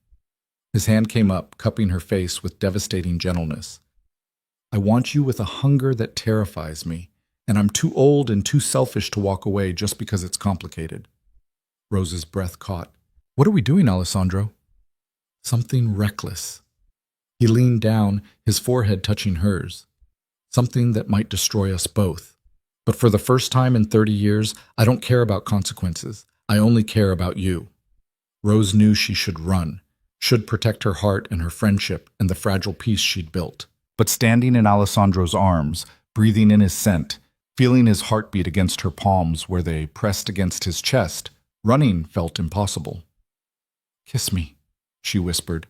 His hand came up, cupping her face with devastating gentleness. I want you with a hunger that terrifies me, and I'm too old and too selfish to walk away just because it's complicated. Rose's breath caught. What are we doing, Alessandro? Something reckless. He leaned down, his forehead touching hers. Something that might destroy us both. But for the first time in 30 years, I don't care about consequences. I only care about you. Rose knew she should run, should protect her heart and her friendship and the fragile peace she'd built. But standing in Alessandro's arms, breathing in his scent, feeling his heartbeat against her palms where they pressed against his chest, running felt impossible. Kiss me, she whispered.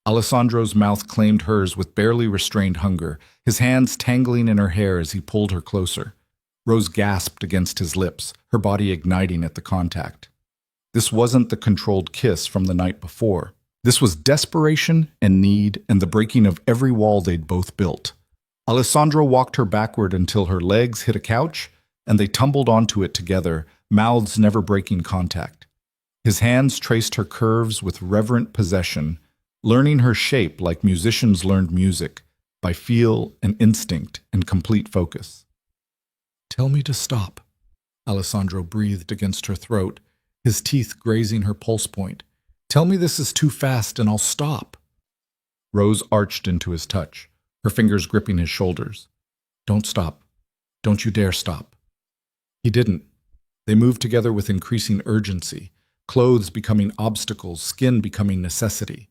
Alessandro's mouth claimed hers with barely restrained hunger, his hands tangling in her hair as he pulled her closer. Rose gasped against his lips, her body igniting at the contact. This wasn't the controlled kiss from the night before. This was desperation and need and the breaking of every wall they'd both built. Alessandro walked her backward until her legs hit a couch, and they tumbled onto it together, mouths never breaking contact. His hands traced her curves with reverent possession, learning her shape like musicians learned music, by feel and instinct and complete focus. Tell me to stop, Alessandro breathed against her throat, his teeth grazing her pulse point. Tell me this is too fast and I'll stop. Rose arched into his touch, her fingers gripping his shoulders. Don't stop. Don't you dare stop. He didn't. They moved together with increasing urgency, clothes becoming obstacles, skin becoming necessity.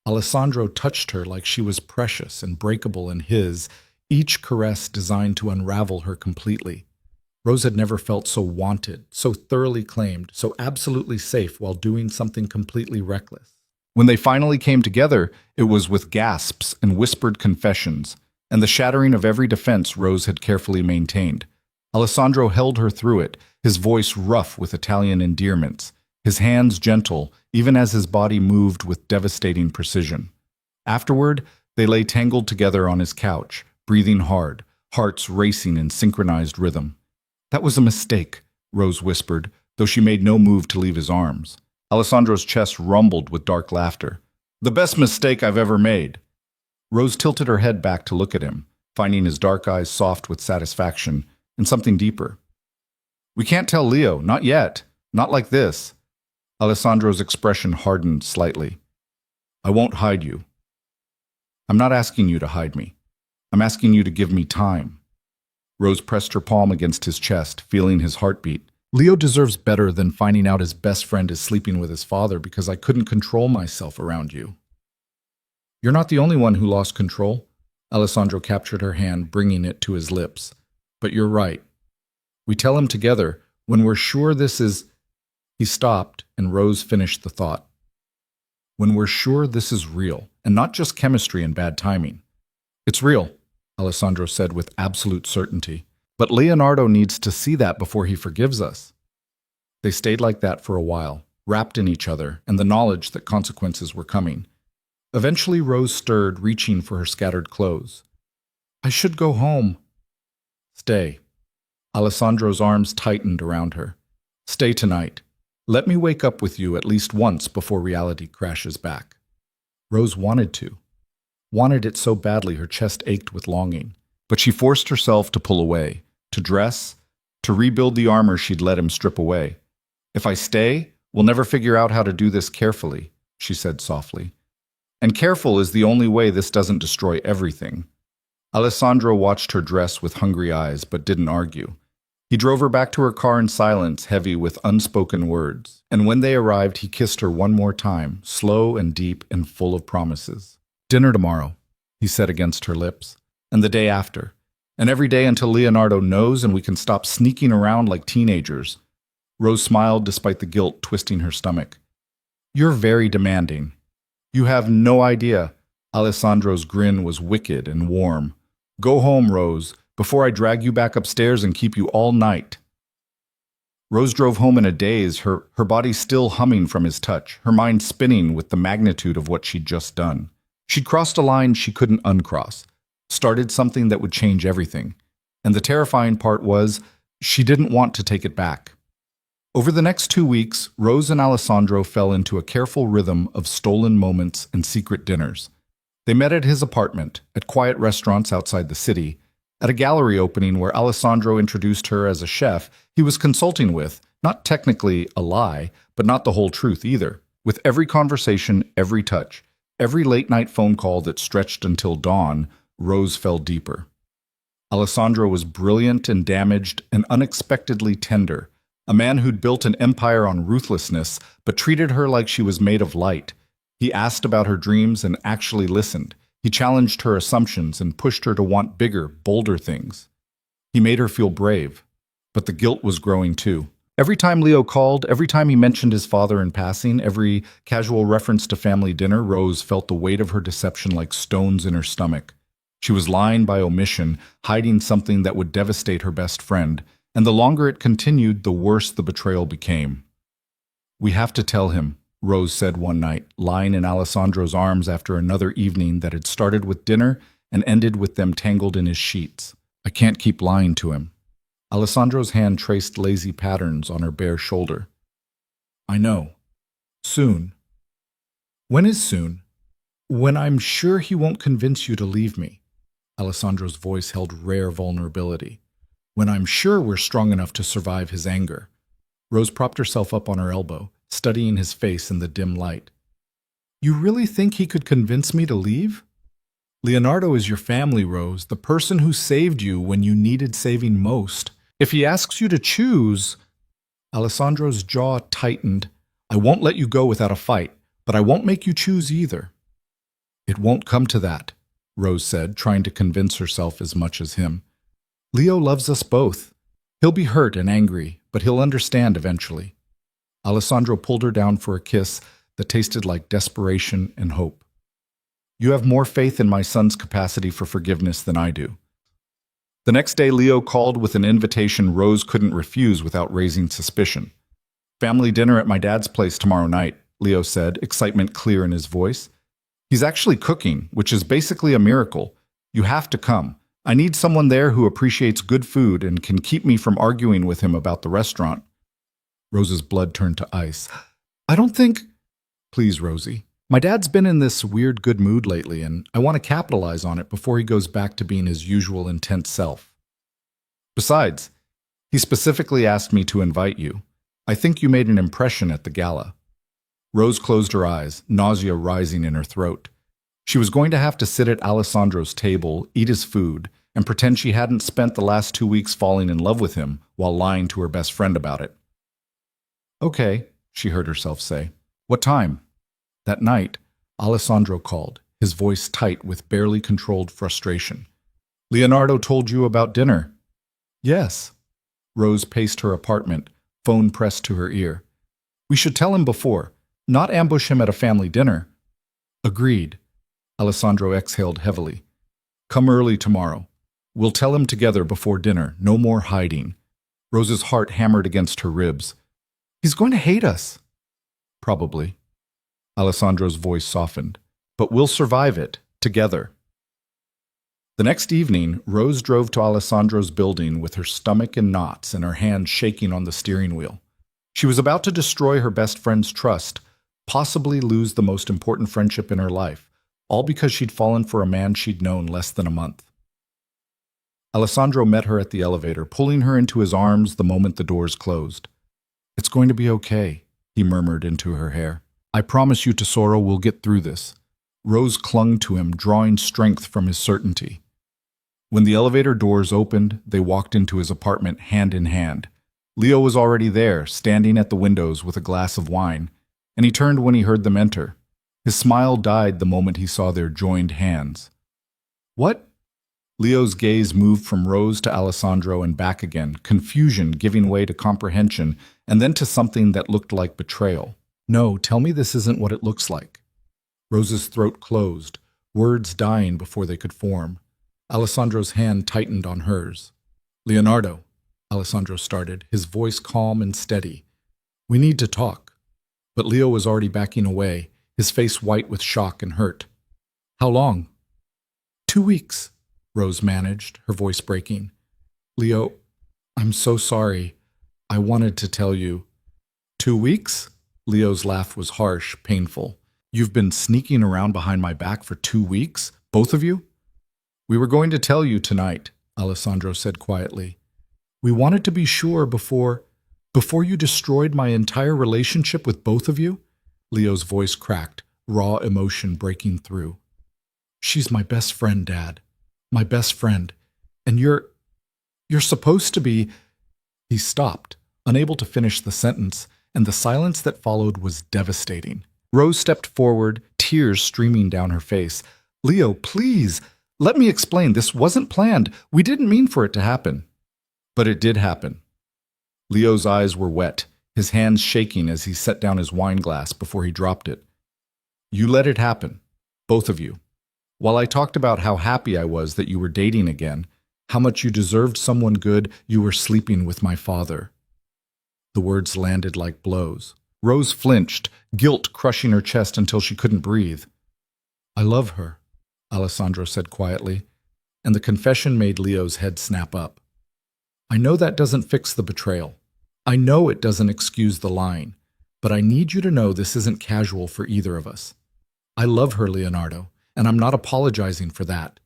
Alessandro touched her like she was precious and breakable in his, each caress designed to unravel her completely. Rose had never felt so wanted, so thoroughly claimed, so absolutely safe while doing something completely reckless. When they finally came together, it was with gasps and whispered confessions, and the shattering of every defense Rose had carefully maintained. Alessandro held her through it, his voice rough with Italian endearments, his hands gentle, even as his body moved with devastating precision. Afterward, they lay tangled together on his couch, breathing hard, hearts racing in synchronized rhythm. That was a mistake, Rose whispered, though she made no move to leave his arms. Alessandro's chest rumbled with dark laughter. The best mistake I've ever made. Rose tilted her head back to look at him, finding his dark eyes soft with satisfaction and something deeper. We can't tell Leo, not yet, not like this. Alessandro's expression hardened slightly. I won't hide you. I'm not asking you to hide me. I'm asking you to give me time. Rose pressed her palm against his chest, feeling his heartbeat. Leo deserves better than finding out his best friend is sleeping with his father because I couldn't control myself around you. You're not the only one who lost control. Alessandro captured her hand, bringing it to his lips. But you're right. We tell him together, when we're sure this is... He stopped, and Rose finished the thought. When we're sure this is real, and not just chemistry and bad timing. It's real, Alessandro said with absolute certainty. But Leonardo needs to see that before he forgives us. They stayed like that for a while, wrapped in each other and the knowledge that consequences were coming. Eventually Rose stirred, reaching for her scattered clothes. I should go home. Stay. Alessandro's arms tightened around her. Stay tonight. Let me wake up with you at least once before reality crashes back. Rose wanted to. Wanted it so badly her chest ached with longing. But she forced herself to pull away, to dress, to rebuild the armor she'd let him strip away. If I stay, we'll never figure out how to do this carefully, she said softly. And careful is the only way this doesn't destroy everything. Alessandro watched her dress with hungry eyes, but didn't argue. He drove her back to her car in silence, heavy with unspoken words. And when they arrived, he kissed her one more time, slow and deep and full of promises. Dinner tomorrow, he said against her lips. And the day after, and every day until Leonardo knows and we can stop sneaking around like teenagers. Rose smiled despite the guilt twisting her stomach. You're very demanding. You have no idea. Alessandro's grin was wicked and warm. Go home, Rose, before I drag you back upstairs and keep you all night. Rose drove home in a daze, her body still humming from his touch, her mind spinning with the magnitude of what she'd just done. She'd crossed a line she couldn't uncross. Started something that would change everything. And the terrifying part was, she didn't want to take it back. Over the next 2 weeks, Rose and Alessandro fell into a careful rhythm of stolen moments and secret dinners. They met at his apartment, at quiet restaurants outside the city, at a gallery opening where Alessandro introduced her as a chef he was consulting with, not technically a lie, but not the whole truth either. With every conversation, every touch, every late-night phone call that stretched until dawn, Rose fell deeper. Alessandro was brilliant and damaged and unexpectedly tender, a man who'd built an empire on ruthlessness but treated her like she was made of light. He asked about her dreams and actually listened. He challenged her assumptions and pushed her to want bigger, bolder things. He made her feel brave, but the guilt was growing too. Every time Leo called, every time he mentioned his father in passing, every casual reference to family dinner, Rose felt the weight of her deception like stones in her stomach. She was lying by omission, hiding something that would devastate her best friend, and the longer it continued, the worse the betrayal became. "We have to tell him," Rose said one night, lying in Alessandro's arms after another evening that had started with dinner and ended with them tangled in his sheets. "I can't keep lying to him." Alessandro's hand traced lazy patterns on her bare shoulder. "I know. Soon." "When is soon?" "When I'm sure he won't convince you to leave me." Alessandro's voice held rare vulnerability. "When I'm sure we're strong enough to survive his anger." Rose propped herself up on her elbow, studying his face in the dim light. "You really think he could convince me to leave?" "Leonardo is your family, Rose, the person who saved you when you needed saving most. If he asks you to choose—" Alessandro's jaw tightened. "I won't let you go without a fight, but I won't make you choose either." "It won't come to that," Rose said, trying to convince herself as much as him. "Leo loves us both. He'll be hurt and angry, but he'll understand eventually." Alessandro pulled her down for a kiss that tasted like desperation and hope. "You have more faith in my son's capacity for forgiveness than I do." The next day, Leo called with an invitation Rose couldn't refuse without raising suspicion. "Family dinner at my dad's place tomorrow night," Leo said, excitement clear in his voice. "He's actually cooking, which is basically a miracle. You have to come. I need someone there who appreciates good food and can keep me from arguing with him about the restaurant." Rose's blood turned to ice. "I don't think—" "Please, Rosie. My dad's been in this weird good mood lately, and I want to capitalize on it before he goes back to being his usual intense self. Besides, he specifically asked me to invite you. I think you made an impression at the gala." Rose closed her eyes, nausea rising in her throat. She was going to have to sit at Alessandro's table, eat his food, and pretend she hadn't spent the last 2 weeks falling in love with him while lying to her best friend about it. "Okay," she heard herself say. "What time?" That night, Alessandro called, his voice tight with barely controlled frustration. "Leonardo told you about dinner?" "Yes." Rose paced her apartment, phone pressed to her ear. "We should tell him before, not ambush him at a family dinner." "Agreed." Alessandro exhaled heavily. "Come early tomorrow. We'll tell him together before dinner, no more hiding." Rose's heart hammered against her ribs. "He's going to hate us." "Probably." Alessandro's voice softened. "But we'll survive it, together." The next evening, Rose drove to Alessandro's building with her stomach in knots and her hands shaking on the steering wheel. She was about to destroy her best friend's trust, possibly lose the most important friendship in her life, all because she'd fallen for a man she'd known less than a month. Alessandro met her at the elevator, pulling her into his arms the moment the doors closed. "It's going to be okay," he murmured into her hair. "I promise you, Tesoro, we'll get through this." Rose clung to him, drawing strength from his certainty. When the elevator doors opened, they walked into his apartment hand in hand. Leo was already there, standing at the windows with a glass of wine, and he turned when he heard them enter. His smile died the moment he saw their joined hands. "What?" Leo's gaze moved from Rose to Alessandro and back again, confusion giving way to comprehension, and then to something that looked like betrayal. "No, tell me this isn't what it looks like." Rose's throat closed, words dying before they could form. Alessandro's hand tightened on hers. "Leonardo," Alessandro started, his voice calm and steady. "We need to talk." But Leo was already backing away, his face white with shock and hurt. "How long?" 2 weeks, Rose managed, her voice breaking. "Leo, I'm so sorry. I wanted to tell you." 2 weeks? Leo's laugh was harsh, painful. You've been sneaking around behind my back for 2 weeks? Both of you? We were going to tell you tonight, Alessandro said quietly. We wanted to be sure before you destroyed my entire relationship with both of you? Leo's voice cracked, raw emotion breaking through. She's my best friend, Dad. My best friend. And you're supposed to be... He stopped, unable to finish the sentence, and the silence that followed was devastating. Rose stepped forward, tears streaming down her face. Leo, please, let me explain. This wasn't planned. We didn't mean for it to happen. But it did happen. Leo's eyes were wet, his hands shaking as he set down his wine glass before he dropped it. You let it happen, both of you. While I talked about how happy I was that you were dating again, how much you deserved someone good, you were sleeping with my father. The words landed like blows. Rose flinched, guilt crushing her chest until she couldn't breathe. I love her, Alessandro said quietly, and the confession made Leo's head snap up. I know that doesn't fix the betrayal. I know it doesn't excuse the lying, but I need you to know this isn't casual for either of us. I love her, Leonardo, and I'm not apologizing for that.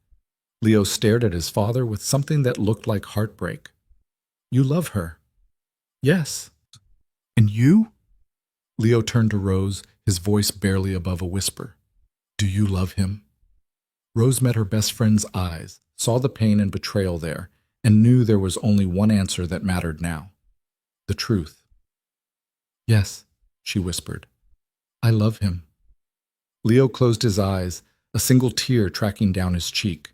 Leo stared at his father with something that looked like heartbreak. You love her? Yes. And you? Leo turned to Rose, his voice barely above a whisper. Do you love him? Rose met her best friend's eyes, saw the pain and betrayal there, and knew there was only one answer that mattered now. The truth. Yes, she whispered. I love him. Leo closed his eyes, a single tear tracking down his cheek.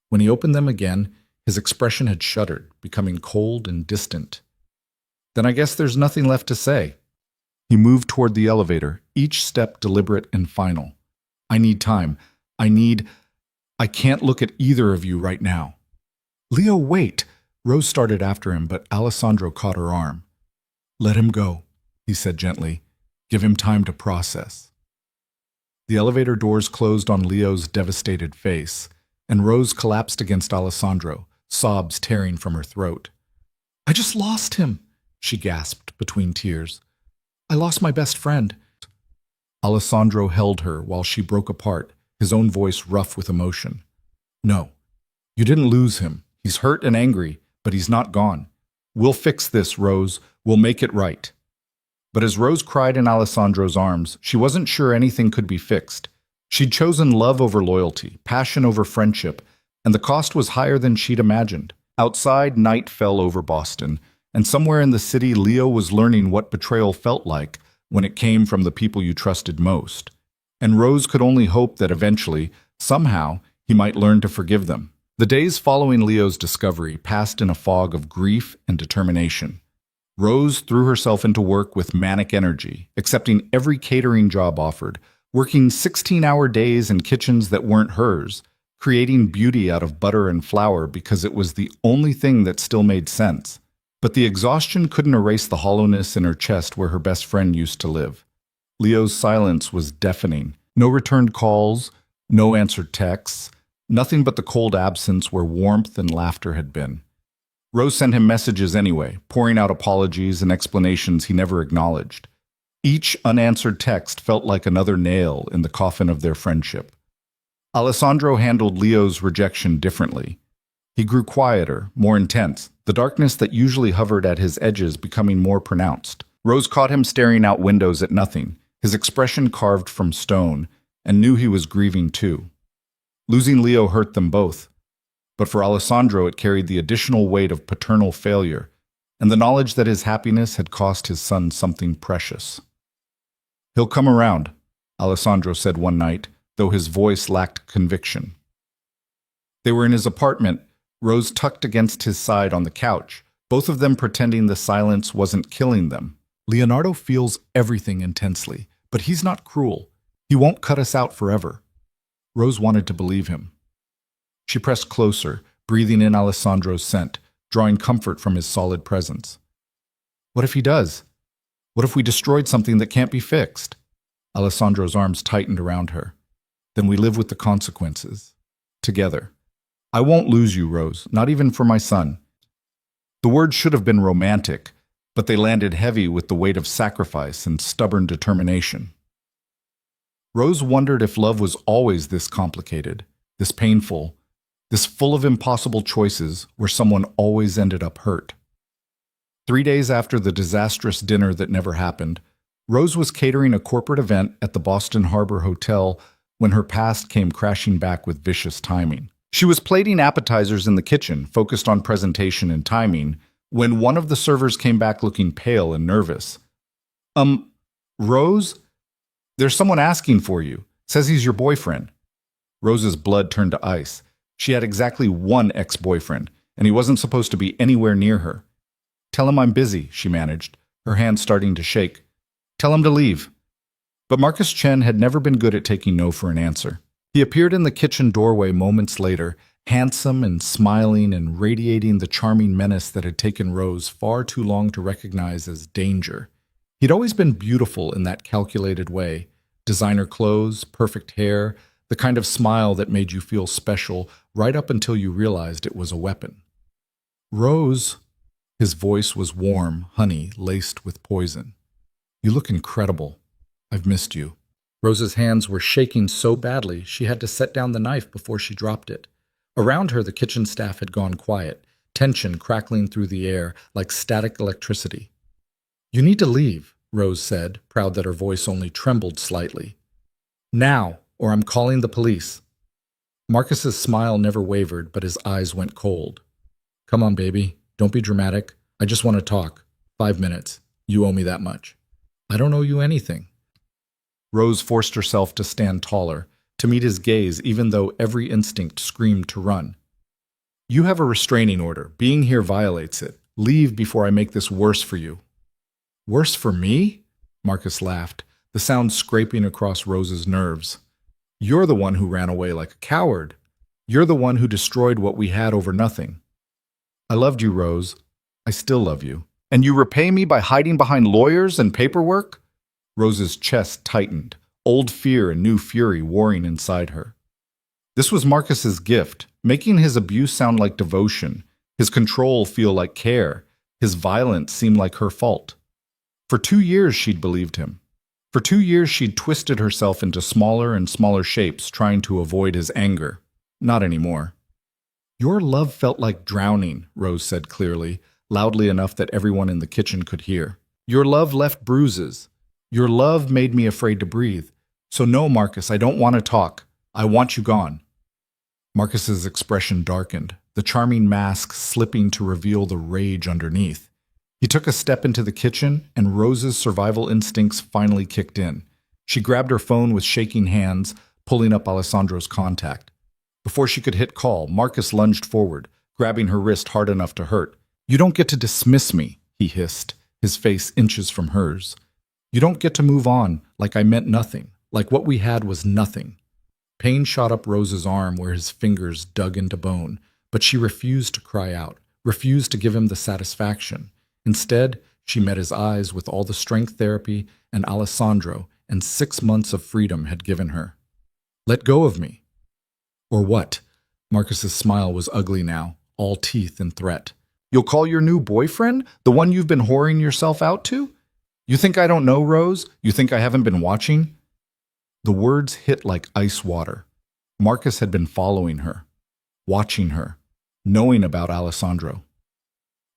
When he opened them again, his expression had shuddered, becoming cold and distant. Then I guess there's nothing left to say. He moved toward the elevator, each step deliberate and final. I need time. I can't look at either of you right now. Leo, wait! Rose started after him, but Alessandro caught her arm. Let him go, he said gently. Give him time to process. The elevator doors closed on Leo's devastated face, and Rose collapsed against Alessandro, sobs tearing from her throat. I just lost him, she gasped between tears. I lost my best friend. Alessandro held her while she broke apart, his own voice rough with emotion. No, you didn't lose him. He's hurt and angry, but he's not gone. We'll fix this, Rose. We'll make it right. But as Rose cried in Alessandro's arms, she wasn't sure anything could be fixed. She'd chosen love over loyalty, passion over friendship, and the cost was higher than she'd imagined. Outside, night fell over Boston, and somewhere in the city, Leo was learning what betrayal felt like when it came from the people you trusted most. And Rose could only hope that eventually, somehow, he might learn to forgive them. The days following Leo's discovery passed in a fog of grief and determination. Rose threw herself into work with manic energy, accepting every catering job offered, working 16-hour days in kitchens that weren't hers, creating beauty out of butter and flour because it was the only thing that still made sense. But the exhaustion couldn't erase the hollowness in her chest where her best friend used to live. Leo's silence was deafening. No returned calls, no answered texts, nothing but the cold absence where warmth and laughter had been. Rose sent him messages anyway, pouring out apologies and explanations he never acknowledged. Each unanswered text felt like another nail in the coffin of their friendship. Alessandro handled Leo's rejection differently. He grew quieter, more intense, the darkness that usually hovered at his edges becoming more pronounced. Rose caught him staring out windows at nothing, his expression carved from stone, and knew he was grieving too. Losing Leo hurt them both, but for Alessandro it carried the additional weight of paternal failure and the knowledge that his happiness had cost his son something precious. He'll come around, Alessandro said one night, though his voice lacked conviction. They were in his apartment, Rose tucked against his side on the couch, both of them pretending the silence wasn't killing them. Leonardo feels everything intensely, but he's not cruel. He won't cut us out forever. Rose wanted to believe him. She pressed closer, breathing in Alessandro's scent, drawing comfort from his solid presence. What if he does? What if we destroyed something that can't be fixed? Alessandro's arms tightened around her. Then we live with the consequences. Together. I won't lose you, Rose, not even for my son. The word should have been romantic, but they landed heavy with the weight of sacrifice and stubborn determination. Rose wondered if love was always this complicated, this painful, this full of impossible choices where someone always ended up hurt. 3 days after the disastrous dinner that never happened, Rose was catering a corporate event at the Boston Harbor Hotel when her past came crashing back with vicious timing. She was plating appetizers in the kitchen, focused on presentation and timing, when one of the servers came back looking pale and nervous. Rose? There's someone asking for you. Says he's your boyfriend." Rose's blood turned to ice. She had exactly one ex-boyfriend, and he wasn't supposed to be anywhere near her. "Tell him I'm busy," she managed, her hands starting to shake. "Tell him to leave." But Marcus Chen had never been good at taking no for an answer. He appeared in the kitchen doorway moments later, handsome and smiling and radiating the charming menace that had taken Rose far too long to recognize as danger. He'd always been beautiful in that calculated way. Designer clothes, perfect hair, the kind of smile that made you feel special right up until you realized it was a weapon. "Rose," his voice was warm, honey, laced with poison. "You look incredible. I've missed you." Rose's hands were shaking so badly she had to set down the knife before she dropped it. Around her, the kitchen staff had gone quiet, tension crackling through the air like static electricity. "You need to leave," Rose said, proud that her voice only trembled slightly. "Now, or I'm calling the police." Marcus's smile never wavered, but his eyes went cold. "Come on, baby. Don't be dramatic. I just want to talk. 5 minutes. You owe me that much." "I don't owe you anything." Rose forced herself to stand taller, to meet his gaze even though every instinct screamed to run. "You have a restraining order. Being here violates it. Leave before I make this worse for you." "Worse for me?" Marcus laughed, the sound scraping across Rose's nerves. "You're the one who ran away like a coward. You're the one who destroyed what we had over nothing. I loved you, Rose. I still love you. And you repay me by hiding behind lawyers and paperwork?" Rose's chest tightened, old fear and new fury warring inside her. This was Marcus's gift, making his abuse sound like devotion, his control feel like care, his violence seem like her fault. For 2 years she'd believed him. For 2 years she'd twisted herself into smaller and smaller shapes, trying to avoid his anger. Not anymore. "Your love felt like drowning," Rose said clearly, loudly enough that everyone in the kitchen could hear. "Your love left bruises. Your love made me afraid to breathe. So no, Marcus, I don't want to talk. I want you gone." Marcus's expression darkened, the charming mask slipping to reveal the rage underneath. He took a step into the kitchen, and Rose's survival instincts finally kicked in. She grabbed her phone with shaking hands, pulling up Alessandro's contact. Before she could hit call, Marcus lunged forward, grabbing her wrist hard enough to hurt. "You don't get to dismiss me," he hissed, his face inches from hers. "You don't get to move on like I meant nothing, like what we had was nothing." Pain shot up Rose's arm where his fingers dug into bone, but she refused to cry out, refused to give him the satisfaction. Instead, she met his eyes with all the strength therapy and Alessandro and 6 months of freedom had given her. "Let go of me." "Or what?" Marcus's smile was ugly now, all teeth and threat. "You'll call your new boyfriend, the one you've been whoring yourself out to? You think I don't know, Rose? You think I haven't been watching?" The words hit like ice water. Marcus had been following her, watching her, knowing about Alessandro.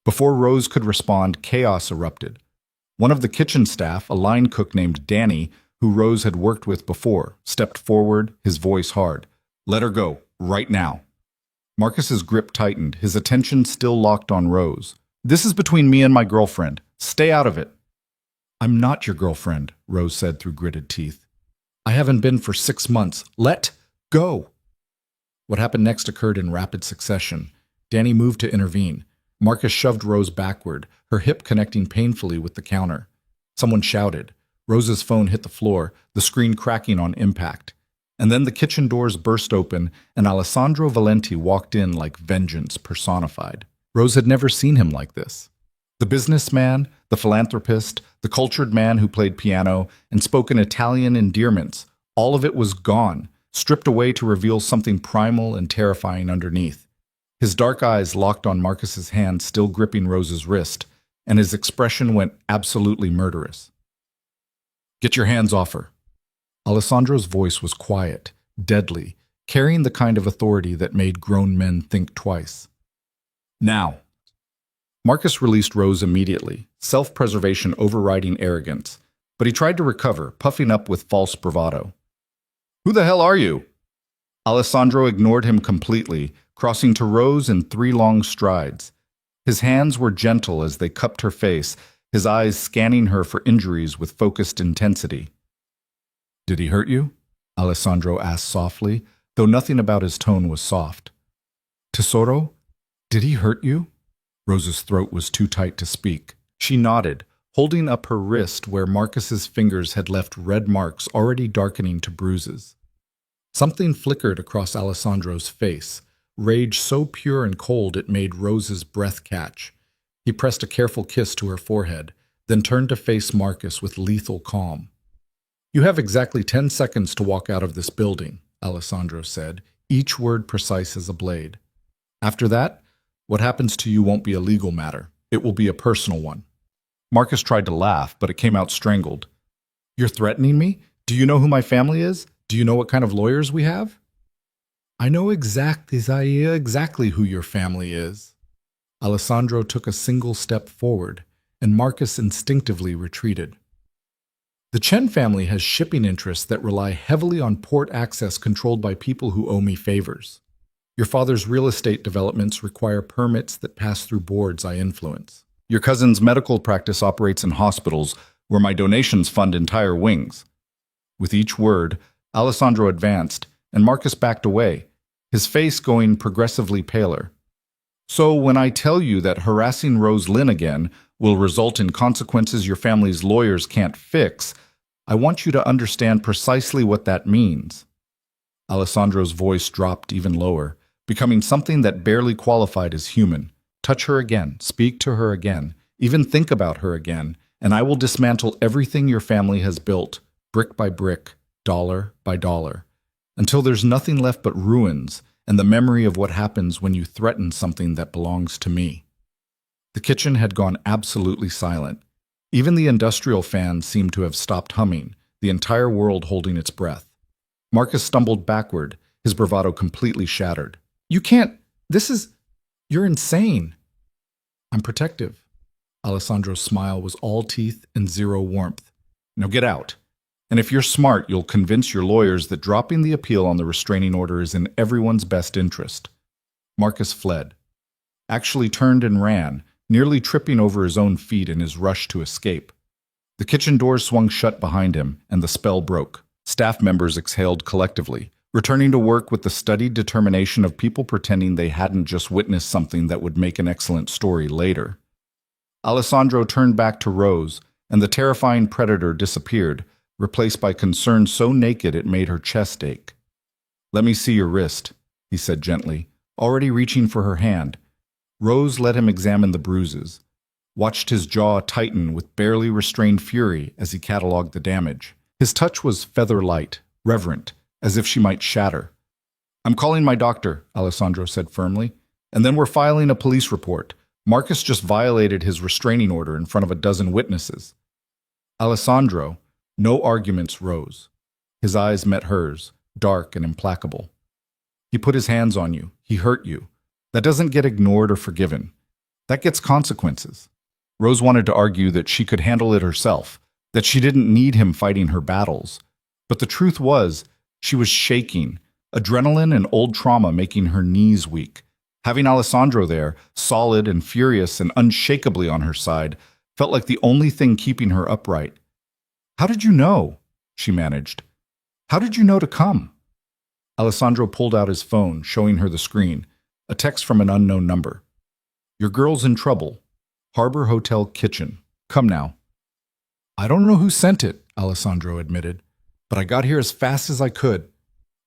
Before Rose could respond, chaos erupted. One of the kitchen staff, a line cook named Danny, who Rose had worked with before, stepped forward, his voice hard. "Let her go, right now." Marcus's grip tightened, his attention still locked on Rose. "This is between me and my girlfriend. Stay out of it." "I'm not your girlfriend," Rose said through gritted teeth. "I haven't been for 6 months. Let go." What happened next occurred in rapid succession. Danny moved to intervene. Marcus shoved Rose backward, her hip connecting painfully with the counter. Someone shouted. Rose's phone hit the floor, the screen cracking on impact. And then the kitchen doors burst open, and Alessandro Valenti walked in like vengeance personified. Rose had never seen him like this. The businessman, the philanthropist, the cultured man who played piano and spoke in Italian endearments, all of it was gone, stripped away to reveal something primal and terrifying underneath. His dark eyes locked on Marcus's hand still gripping Rose's wrist, and his expression went absolutely murderous. "Get your hands off her." Alessandro's voice was quiet, deadly, carrying the kind of authority that made grown men think twice. "Now." Marcus released Rose immediately, self-preservation overriding arrogance, but he tried to recover, puffing up with false bravado. "Who the hell are you?" Alessandro ignored him completely, crossing to Rose in 3 long strides. His hands were gentle as they cupped her face, his eyes scanning her for injuries with focused intensity. "Did he hurt you?" Alessandro asked softly, though nothing about his tone was soft. "Tesoro, did he hurt you?" Rose's throat was too tight to speak. She nodded, holding up her wrist where Marcus's fingers had left red marks already darkening to bruises. Something flickered across Alessandro's face, rage so pure and cold it made Rose's breath catch. He pressed a careful kiss to her forehead, then turned to face Marcus with lethal calm. "You have exactly 10 seconds to walk out of this building," Alessandro said, each word precise as a blade. "After that, what happens to you won't be a legal matter. It will be a personal one." Marcus tried to laugh, but it came out strangled. "You're threatening me? Do you know who my family is? Do you know what kind of lawyers we have?" "I know exactly who your family is." Alessandro took a single step forward, and Marcus instinctively retreated. "The Chen family has shipping interests that rely heavily on port access controlled by people who owe me favors. Your father's real estate developments require permits that pass through boards I influence. Your cousin's medical practice operates in hospitals where my donations fund entire wings." With each word, Alessandro advanced, and Marcus backed away, his face going progressively paler. "So when I tell you that harassing Rose Lynn again will result in consequences your family's lawyers can't fix, I want you to understand precisely what that means." Alessandro's voice dropped even lower, becoming something that barely qualified as human. "Touch her again, speak to her again, even think about her again, and I will dismantle everything your family has built, brick by brick, dollar by dollar, until there's nothing left but ruins and the memory of what happens when you threaten something that belongs to me." The kitchen had gone absolutely silent. Even the industrial fan seemed to have stopped humming, the entire world holding its breath. Marcus stumbled backward, his bravado completely shattered. "You can't. You're insane." "I'm protective." Alessandro's smile was all teeth and zero warmth. "Now get out. And if you're smart, you'll convince your lawyers that dropping the appeal on the restraining order is in everyone's best interest." Marcus fled. Actually turned and ran, nearly tripping over his own feet in his rush to escape. The kitchen doors swung shut behind him, and the spell broke. Staff members exhaled collectively, returning to work with the studied determination of people pretending they hadn't just witnessed something that would make an excellent story later. Alessandro turned back to Rose, and the terrifying predator disappeared, replaced by concern so naked it made her chest ache. "Let me see your wrist," he said gently, already reaching for her hand. Rose let him examine the bruises, watched his jaw tighten with barely restrained fury as he catalogued the damage. His touch was feather-light, reverent, as if she might shatter. "I'm calling my doctor," Alessandro said firmly, "and then we're filing a police report. Marcus just violated his restraining order in front of a dozen witnesses." Alessandro, no arguments rose. His eyes met hers, dark and implacable. "He put his hands on you. He hurt you. That doesn't get ignored or forgiven. That gets consequences." Rose wanted to argue that she could handle it herself, that she didn't need him fighting her battles. But the truth was, she was shaking, adrenaline and old trauma making her knees weak. Having Alessandro there, solid and furious and unshakably on her side, felt like the only thing keeping her upright. "How did you know?" she managed. "How did you know to come?" Alessandro pulled out his phone, showing her the screen, a text from an unknown number. "Your girl's in trouble. Harbor Hotel kitchen. Come now." "I don't know who sent it," Alessandro admitted, "but I got here as fast as I could."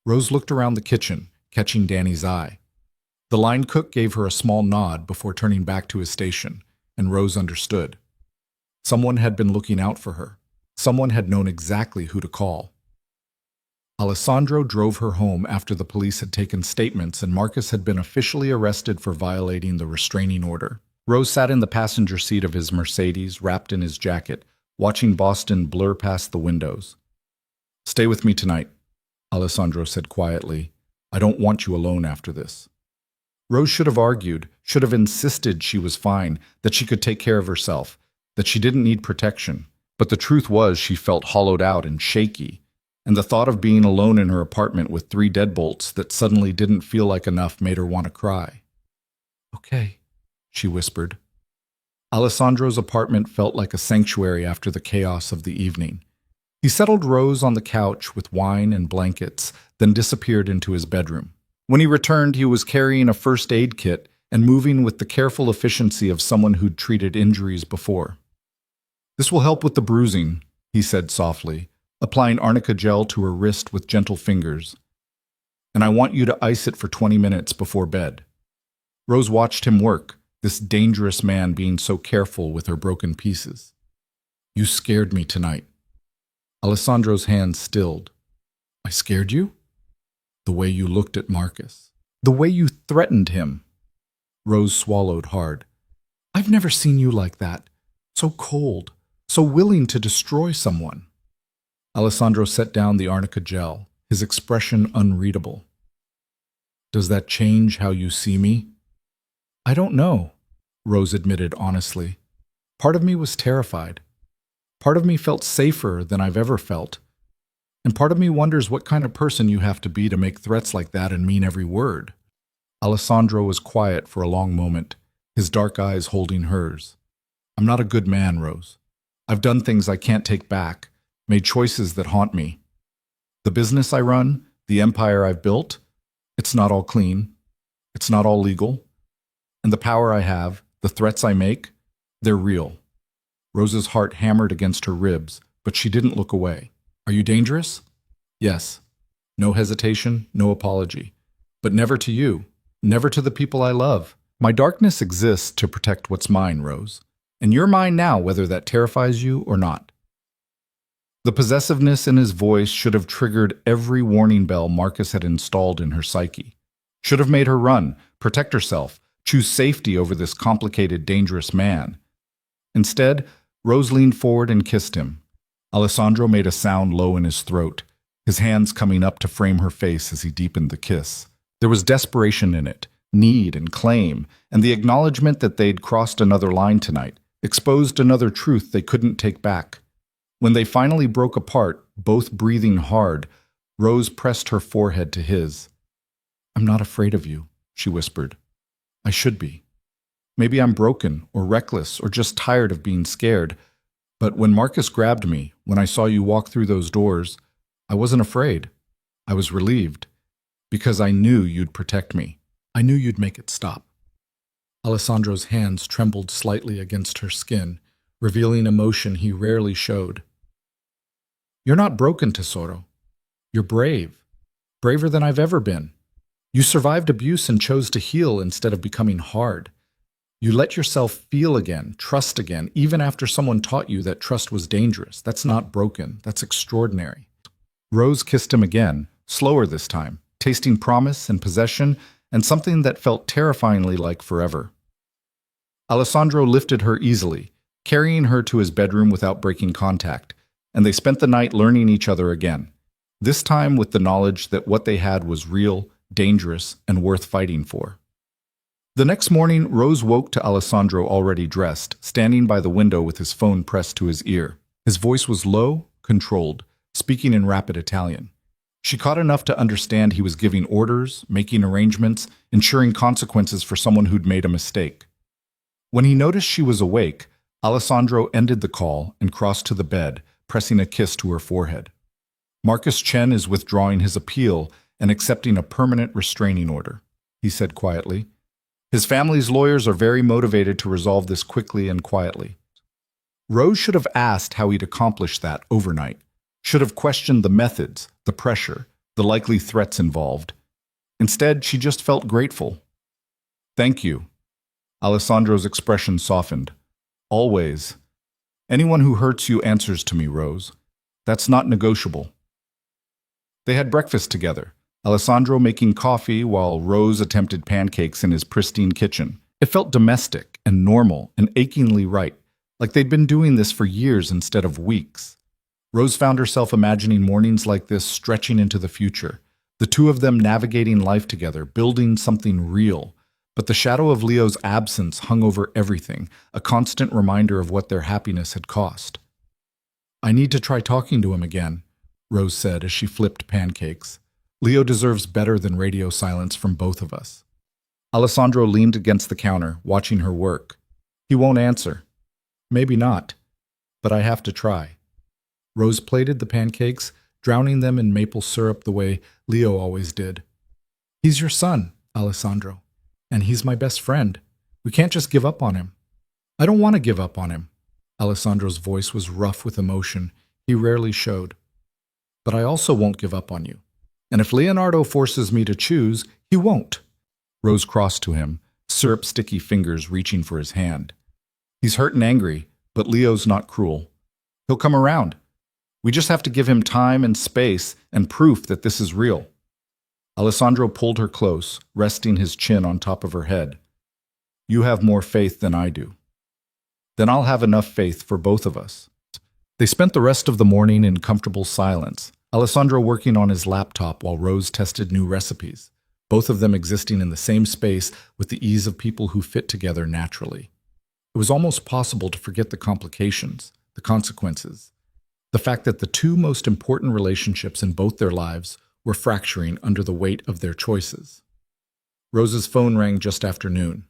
Rose looked around the kitchen, catching Danny's eye. The line cook gave her a small nod before turning back to his station, and Rose understood. Someone had been looking out for her. Someone had known exactly who to call. Alessandro drove her home after the police had taken statements and Marcus had been officially arrested for violating the restraining order. Rose sat in the passenger seat of his Mercedes, wrapped in his jacket, watching Boston blur past the windows. "Stay with me tonight," Alessandro said quietly. "I don't want you alone after this." Rose should have argued, should have insisted she was fine, that she could take care of herself, that she didn't need protection. But the truth was she felt hollowed out and shaky, and the thought of being alone in her apartment with 3 deadbolts that suddenly didn't feel like enough made her want to cry. "Okay," she whispered. Alessandro's apartment felt like a sanctuary after the chaos of the evening. He settled Rose on the couch with wine and blankets, then disappeared into his bedroom. When he returned, he was carrying a first aid kit and moving with the careful efficiency of someone who'd treated injuries before. "This will help with the bruising," he said softly, applying arnica gel to her wrist with gentle fingers. "And I want you to ice it for 20 minutes before bed." Rose watched him work, this dangerous man being so careful with her broken pieces. "You scared me tonight." Alessandro's hands stilled. "I scared you?" "The way you looked at Marcus. The way you threatened him." Rose swallowed hard. "I've never seen you like that. So cold, so willing to destroy someone." Alessandro set down the arnica gel, his expression unreadable. "Does that change how you see me?" "I don't know," Rose admitted honestly. "Part of me was terrified. Part of me felt safer than I've ever felt. And part of me wonders what kind of person you have to be to make threats like that and mean every word." Alessandro was quiet for a long moment, his dark eyes holding hers. "I'm not a good man, Rose. I've done things I can't take back, made choices that haunt me. The business I run, the empire I've built, it's not all clean. It's not all legal. And the power I have, the threats I make, they're real." Rose's heart hammered against her ribs, but she didn't look away. "Are you dangerous?" "Yes." No hesitation, no apology. "But never to you. Never to the people I love. My darkness exists to protect what's mine, Rose. And you're mine now, whether that terrifies you or not." The possessiveness in his voice should have triggered every warning bell Marcus had installed in her psyche. Should have made her run, protect herself, choose safety over this complicated, dangerous man. Instead, Rose leaned forward and kissed him. Alessandro made a sound low in his throat, his hands coming up to frame her face as he deepened the kiss. There was desperation in it, need and claim, and the acknowledgement that they'd crossed another line tonight, exposed another truth they couldn't take back. When they finally broke apart, both breathing hard, Rose pressed her forehead to his. "I'm not afraid of you," she whispered. "I should be. Maybe I'm broken or reckless or just tired of being scared. But when Marcus grabbed me, when I saw you walk through those doors, I wasn't afraid. I was relieved. Because I knew you'd protect me. I knew you'd make it stop." Alessandro's hands trembled slightly against her skin, revealing emotion he rarely showed. "You're not broken, Tesoro. You're brave. Braver than I've ever been. You survived abuse and chose to heal instead of becoming hard. You let yourself feel again, trust again, even after someone taught you that trust was dangerous. That's not broken. That's extraordinary." Rose kissed him again, slower this time, tasting promise and possession and something that felt terrifyingly like forever. Alessandro lifted her easily, carrying her to his bedroom without breaking contact, and they spent the night learning each other again, this time with the knowledge that what they had was real, dangerous, and worth fighting for. The next morning, Rose woke to Alessandro already dressed, standing by the window with his phone pressed to his ear. His voice was low, controlled, speaking in rapid Italian. She caught enough to understand he was giving orders, making arrangements, ensuring consequences for someone who'd made a mistake. When he noticed she was awake, Alessandro ended the call and crossed to the bed, pressing a kiss to her forehead. "Marcus Chen is withdrawing his appeal and accepting a permanent restraining order," he said quietly. "His family's lawyers are very motivated to resolve this quickly and quietly." Rose should have asked how he'd accomplish that overnight, should have questioned the methods, the pressure, the likely threats involved. Instead, she just felt grateful. "Thank you." Alessandro's expression softened. "Always. Anyone who hurts you answers to me, Rose. That's not negotiable." They had breakfast together, Alessandro making coffee while Rose attempted pancakes in his pristine kitchen, It felt domestic and normal and achingly right, like they'd been doing this for years instead of weeks. Rose found herself imagining mornings like this stretching into the future, the two of them navigating life together, building something real. But the shadow of Leo's absence hung over everything, a constant reminder of what their happiness had cost. "I need to try talking to him again," Rose said as she flipped pancakes. "Leo deserves better than radio silence from both of us." Alessandro leaned against the counter, watching her work. "He won't answer." "Maybe not, but I have to try." Rose plated the pancakes, drowning them in maple syrup the way Leo always did. "He's your son, Alessandro, and he's my best friend. We can't just give up on him." "I don't want to give up on him." Alessandro's voice was rough with emotion he rarely showed. "But I also won't give up on you. And if Leonardo forces me to choose, he won't." Rose crossed to him, syrup-sticky fingers reaching for his hand. "He's hurt and angry, but Leo's not cruel. He'll come around. We just have to give him time and space and proof that this is real." Alessandro pulled her close, resting his chin on top of her head. "You have more faith than I do. Then I'll have enough faith for both of us." They spent the rest of the morning in comfortable silence, Alessandro working on his laptop while Rose tested new recipes, both of them existing in the same space with the ease of people who fit together naturally. It was almost possible to forget the complications, the consequences, the fact that the two most important relationships in both their lives were fracturing under the weight of their choices. Rose's phone rang just after noon,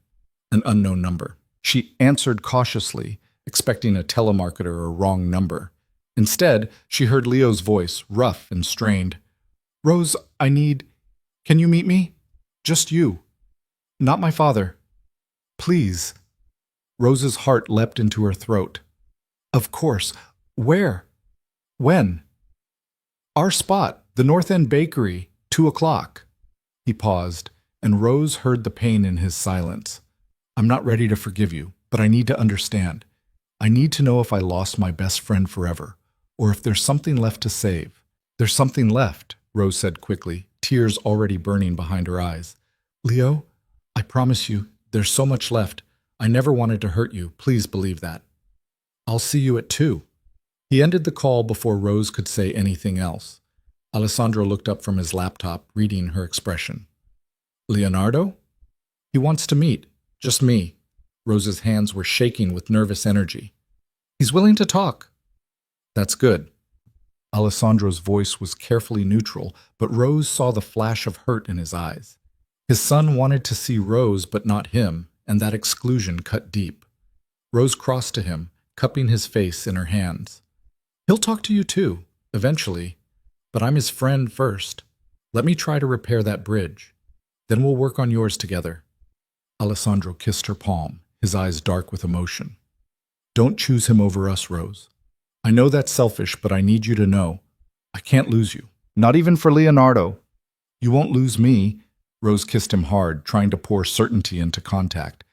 an unknown number. She answered cautiously, expecting a telemarketer or wrong number. Instead, she heard Leo's voice, rough and strained. "Rose, can you meet me? Just you. Not my father. Please." Rose's heart leapt into her throat. "Of course. Where? When?" "Our spot, the North End Bakery, 2 o'clock. He paused, and Rose heard the pain in his silence. "I'm not ready to forgive you, but I need to understand. I need to know if I lost my best friend forever, or if there's something left to save." "There's something left," Rose said quickly, tears already burning behind her eyes. "Leo, I promise you, there's so much left. I never wanted to hurt you. Please believe that. I'll see you at 2. He ended the call before Rose could say anything else. Alessandro looked up from his laptop, reading her expression. "Leonardo? He wants to meet. Just me." Rose's hands were shaking with nervous energy. "He's willing to talk." "That's good." Alessandro's voice was carefully neutral, but Rose saw the flash of hurt in his eyes. His son wanted to see Rose, but not him, and that exclusion cut deep. Rose crossed to him, cupping his face in her hands. "He'll talk to you too, eventually, but I'm his friend first. Let me try to repair that bridge. Then we'll work on yours together." Alessandro kissed her palm, his eyes dark with emotion. "Don't choose him over us, Rose. I know that's selfish, but I need you to know. I can't lose you. Not even for Leonardo." "You won't lose me." Rose kissed him hard, trying to pour certainty into contact.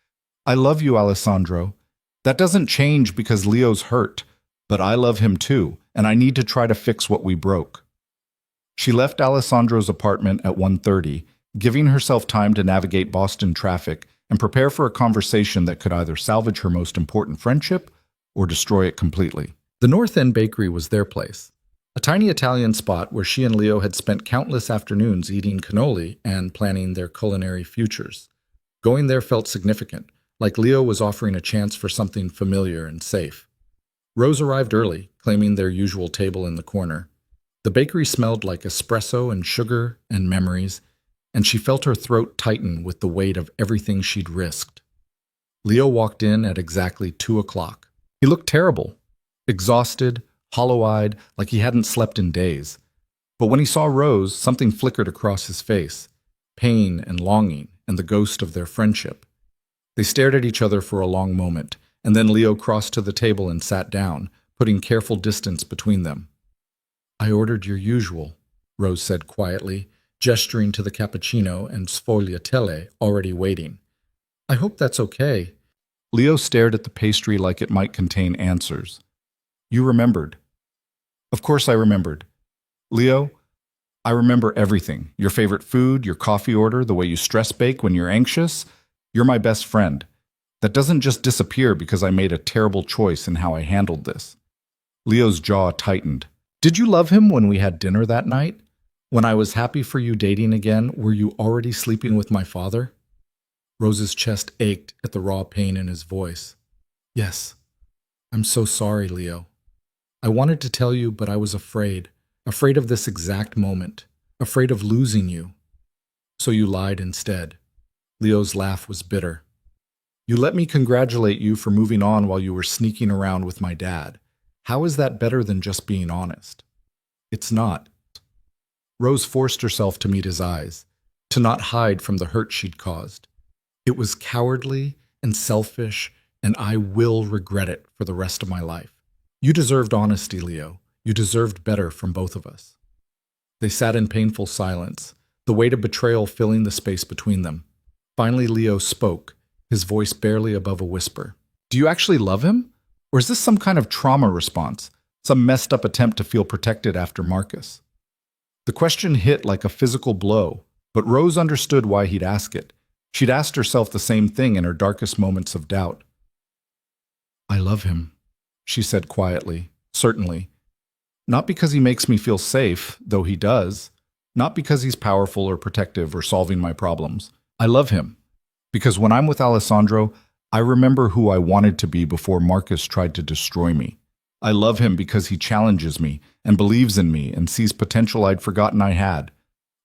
"I love you, Alessandro. That doesn't change because Leo's hurt, but I love him too, and I need to try to fix what we broke." She left Alessandro's apartment at 1:30, giving herself time to navigate Boston traffic and prepare for a conversation that could either salvage her most important friendship or destroy it completely. The North End Bakery was their place, a tiny Italian spot where she and Leo had spent countless afternoons eating cannoli and planning their culinary futures. Going there felt significant, like Leo was offering a chance for something familiar and safe. Rose arrived early, claiming their usual table in the corner. The bakery smelled like espresso and sugar and memories, and she felt her throat tighten with the weight of everything she'd risked. Leo walked in at exactly 2 o'clock. He looked terrible, exhausted, hollow-eyed, like he hadn't slept in days. But when he saw Rose, something flickered across his face, pain and longing and the ghost of their friendship. They stared at each other for a long moment, and then Leo crossed to the table and sat down, putting careful distance between them. "I ordered your usual," Rose said quietly, gesturing to the cappuccino and sfogliatelle already waiting. "I hope that's okay." Leo stared at the pastry like it might contain answers. "You remembered." "Of course I remembered. Leo, I remember everything. Your favorite food, your coffee order, the way you stress bake when you're anxious. You're my best friend. That doesn't just disappear because I made a terrible choice in how I handled this. Leo's jaw tightened. Did you love him when we had dinner that night? When I was happy for you dating again, were you already sleeping with my father? Rose's chest ached at the raw pain in his voice. Yes. I'm so sorry, Leo. I wanted to tell you, but I was afraid. Afraid of this exact moment. Afraid of losing you. So you lied instead. Leo's laugh was bitter. You let me congratulate you for moving on while you were sneaking around with my dad. How is that better than just being honest? It's not. Rose forced herself to meet his eyes, to not hide from the hurt she'd caused. It was cowardly and selfish, and I will regret it for the rest of my life. You deserved honesty, Leo. You deserved better from both of us. They sat in painful silence, the weight of betrayal filling the space between them. Finally, Leo spoke, his voice barely above a whisper. Do you actually love him? Or is this some kind of trauma response, some messed up attempt to feel protected after Marcus? The question hit like a physical blow, but Rose understood why he'd ask it. She'd asked herself the same thing in her darkest moments of doubt. I love him, she said quietly, certainly. Not because he makes me feel safe, though he does. Not because he's powerful or protective or solving my problems. I love him because when I'm with Alessandro, I remember who I wanted to be before Marcus tried to destroy me. I love him because he challenges me and believes in me and sees potential I'd forgotten I had.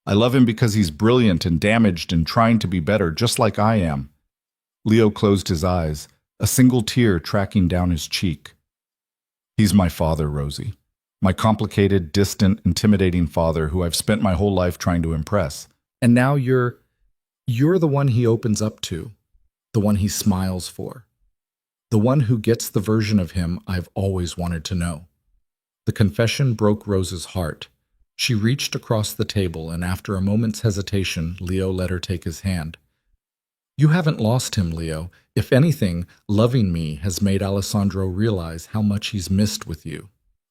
I love him because he's brilliant and damaged and trying to be better, just like I am. Leo closed his eyes, a single tear tracking down his cheek. He's my father, Rosie. My complicated, distant, intimidating father who I've spent my whole life trying to impress. And now you're the one he opens up to, the one he smiles for, the one who gets the version of him I've always wanted to know. The confession broke Rose's heart. She reached across the table, and after a moment's hesitation, Leo let her take his hand. You haven't lost him, Leo. If anything, loving me has made Alessandro realize how much he's missed with you.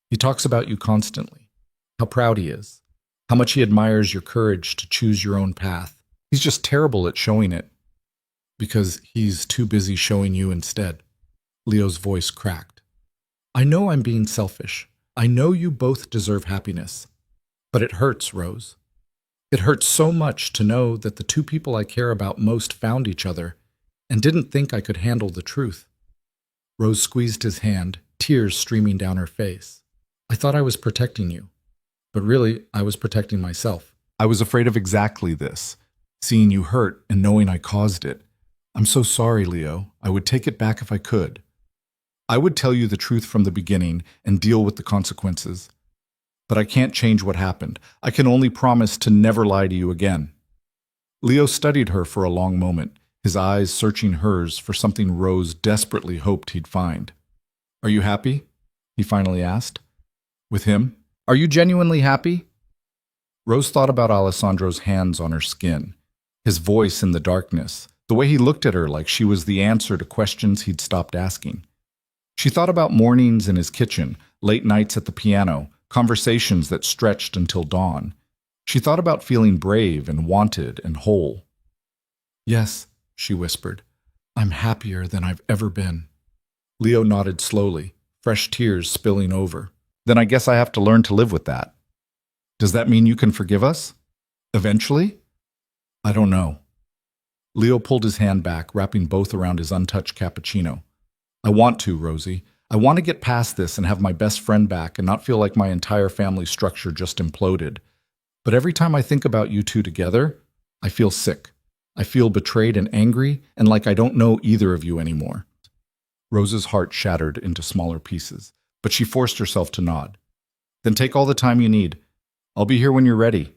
He talks about you constantly, how proud he is, how much he admires your courage to choose your own path. He's just terrible at showing it, because he's too busy showing you instead. Leo's voice cracked. I know I'm being selfish. I know you both deserve happiness. But it hurts, Rose. It hurts so much to know that the two people I care about most found each other and didn't think I could handle the truth. Rose squeezed his hand, tears streaming down her face. I thought I was protecting you, but really I was protecting myself. I was afraid of exactly this, seeing you hurt and knowing I caused it. I'm so sorry, Leo. I would take it back if I could. I would tell you the truth from the beginning and deal with the consequences. But I can't change what happened. I can only promise to never lie to you again. Leo studied her for a long moment, his eyes searching hers for something Rose desperately hoped he'd find. Are you happy? He finally asked. With him? Are you genuinely happy? Rose thought about Alessandro's hands on her skin, his voice in the darkness, the way he looked at her like she was the answer to questions he'd stopped asking. She thought about mornings in his kitchen, late nights at the piano, conversations that stretched until dawn. She thought about feeling brave and wanted and whole. Yes, she whispered, I'm happier than I've ever been. Leo nodded slowly, fresh tears spilling over. Then I guess I have to learn to live with that. Does that mean you can forgive us? Eventually? I don't know. Leo pulled his hand back, wrapping both around his untouched cappuccino. I want to, Rosie. I want to get past this and have my best friend back and not feel like my entire family structure just imploded. But every time I think about you two together, I feel sick. I feel betrayed and angry and like I don't know either of you anymore. Rose's heart shattered into smaller pieces, but she forced herself to nod. Then take all the time you need. I'll be here when you're ready.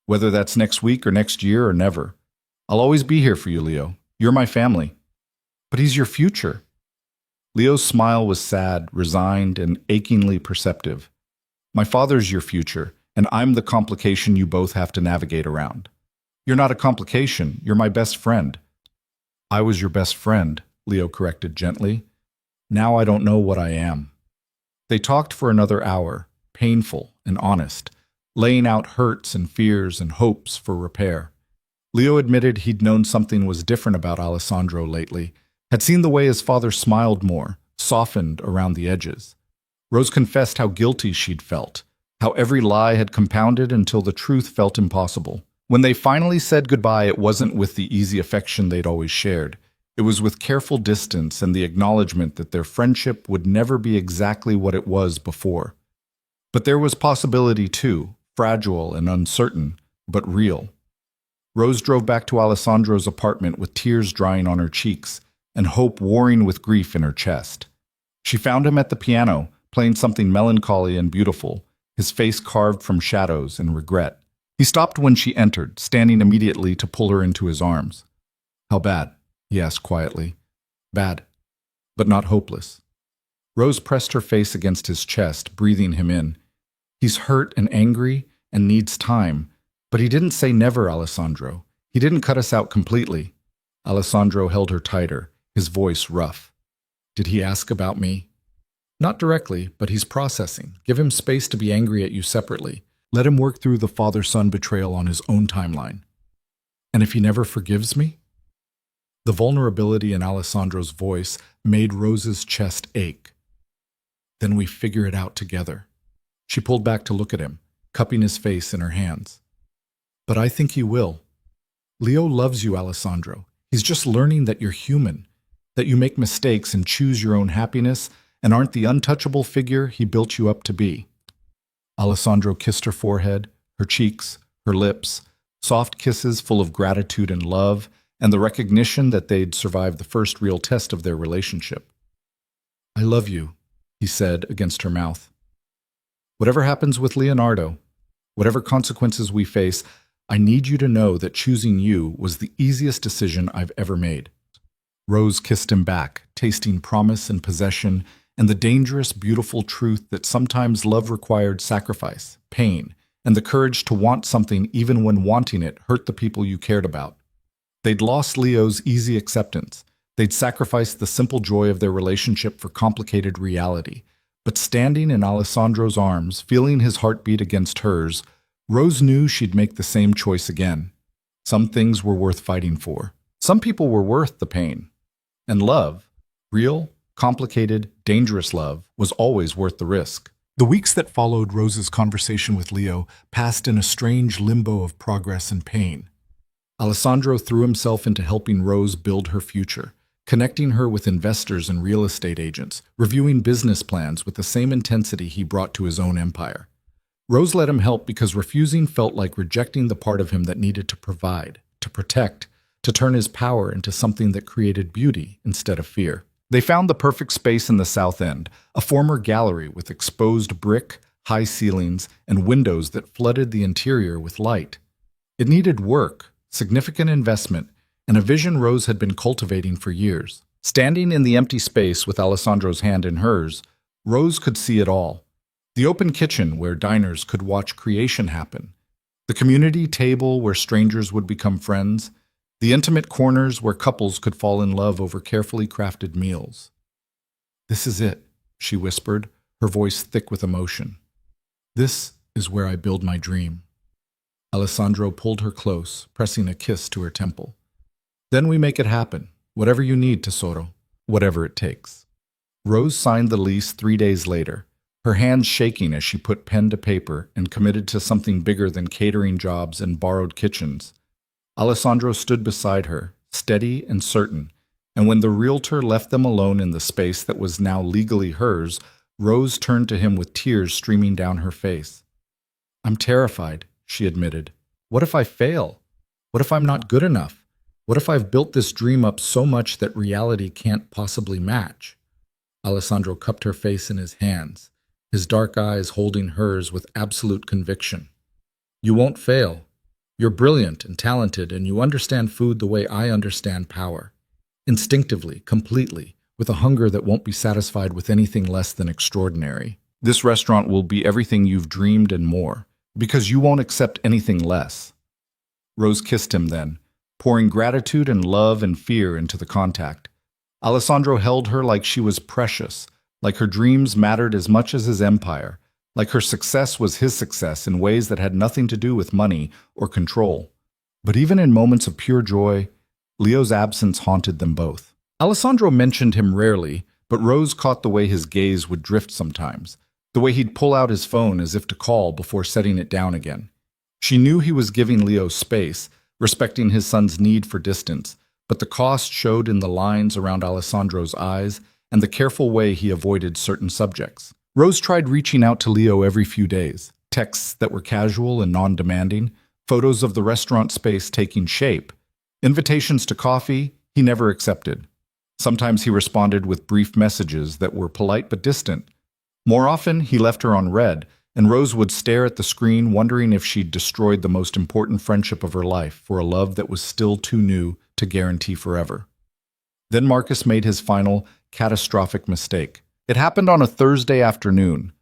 Whether that's next week or next year or never. I'll always be here for you, Leo. You're my family. But he's your future. Leo's smile was sad, resigned, and achingly perceptive. My father's your future, and I'm the complication you both have to navigate around. You're not a complication, you're my best friend. I was your best friend, Leo corrected gently. Now I don't know what I am. They talked for another hour, painful and honest, laying out hurts and fears and hopes for repair. Leo admitted he'd known something was different about Alessandro lately, had seen the way his father smiled more, softened around the edges. Rose confessed how guilty she'd felt, how every lie had compounded until the truth felt impossible. When they finally said goodbye, it wasn't with the easy affection they'd always shared. It was with careful distance and the acknowledgement that their friendship would never be exactly what it was before. But there was possibility too, fragile and uncertain, but real. Rose drove back to Alessandro's apartment with tears drying on her cheeks and hope warring with grief in her chest. She found him at the piano, playing something melancholy and beautiful, his face carved from shadows and regret. He stopped when she entered, standing immediately to pull her into his arms. "How bad?" he asked quietly. "Bad, but not hopeless." Rose pressed her face against his chest, breathing him in. "He's hurt and angry and needs time, but he didn't say never, Alessandro. He didn't cut us out completely." Alessandro held her tighter, his voice rough. "Did he ask about me?" "Not directly, but he's processing. Give him space to be angry at you separately. Let him work through the father-son betrayal on his own timeline." "And if he never forgives me?" The vulnerability in Alessandro's voice made Rose's chest ache. "Then we figure it out together." She pulled back to look at him, cupping his face in her hands. "But I think he will. Leo loves you, Alessandro. He's just learning that you're human, that you make mistakes and choose your own happiness and aren't the untouchable figure he built you up to be." Alessandro kissed her forehead, her cheeks, her lips, soft kisses full of gratitude and love, and the recognition that they'd survived the first real test of their relationship. "I love you," he said against her mouth. "Whatever happens with Leonardo, whatever consequences we face, I need you to know that choosing you was the easiest decision I've ever made." Rose kissed him back, tasting promise and possession, and the dangerous, beautiful truth that sometimes love required sacrifice, pain, and the courage to want something even when wanting it hurt the people you cared about. They'd lost Leo's easy acceptance. They'd sacrificed the simple joy of their relationship for complicated reality. But standing in Alessandro's arms, feeling his heartbeat against hers, Rose knew she'd make the same choice again. Some things were worth fighting for. Some people were worth the pain. And love, real, complicated, dangerous love, was always worth the risk. The weeks that followed Rose's conversation with Leo passed in a strange limbo of progress and pain. Alessandro threw himself into helping Rose build her future, connecting her with investors and real estate agents, reviewing business plans with the same intensity he brought to his own empire. Rose let him help because refusing felt like rejecting the part of him that needed to provide, to protect, to turn his power into something that created beauty instead of fear. They found the perfect space in the South End, a former gallery with exposed brick, high ceilings, and windows that flooded the interior with light. It needed work, significant investment, and a vision Rose had been cultivating for years. Standing in the empty space with Alessandro's hand in hers, Rose could see it all. The open kitchen where diners could watch creation happen. The community table where strangers would become friends. The intimate corners where couples could fall in love over carefully crafted meals. "This is it," she whispered, her voice thick with emotion. "This is where I build my dream." Alessandro pulled her close, pressing a kiss to her temple. "Then we make it happen, whatever you need, Tesoro, whatever it takes." Rose signed the lease 3 days later, her hands shaking as she put pen to paper and committed to something bigger than catering jobs and borrowed kitchens. Alessandro stood beside her, steady and certain, and when the realtor left them alone in the space that was now legally hers, Rose turned to him with tears streaming down her face. "I'm terrified," she admitted. "What if I fail? What if I'm not good enough? What if I've built this dream up so much that reality can't possibly match?" Alessandro cupped her face in his hands, his dark eyes holding hers with absolute conviction. "You won't fail. You're brilliant and talented, and you understand food the way I understand power. Instinctively, completely, with a hunger that won't be satisfied with anything less than extraordinary. This restaurant will be everything you've dreamed and more, because you won't accept anything less." Rose kissed him then, pouring gratitude and love and fear into the contact. Alessandro held her like she was precious, like her dreams mattered as much as his empire, like her success was his success in ways that had nothing to do with money or control. But even in moments of pure joy, Leo's absence haunted them both. Alessandro mentioned him rarely, but Rose caught the way his gaze would drift sometimes, the way he'd pull out his phone as if to call before setting it down again. She knew he was giving Leo space, respecting his son's need for distance, but the cost showed in the lines around Alessandro's eyes and the careful way he avoided certain subjects. Rose tried reaching out to Leo every few days, texts that were casual and non-demanding, photos of the restaurant space taking shape, invitations to coffee he never accepted. Sometimes he responded with brief messages that were polite but distant. More often, he left her on read, and Rose would stare at the screen wondering if she'd destroyed the most important friendship of her life for a love that was still too new to guarantee forever. Then Marcus made his final, catastrophic mistake. It happened on a Thursday afternoon.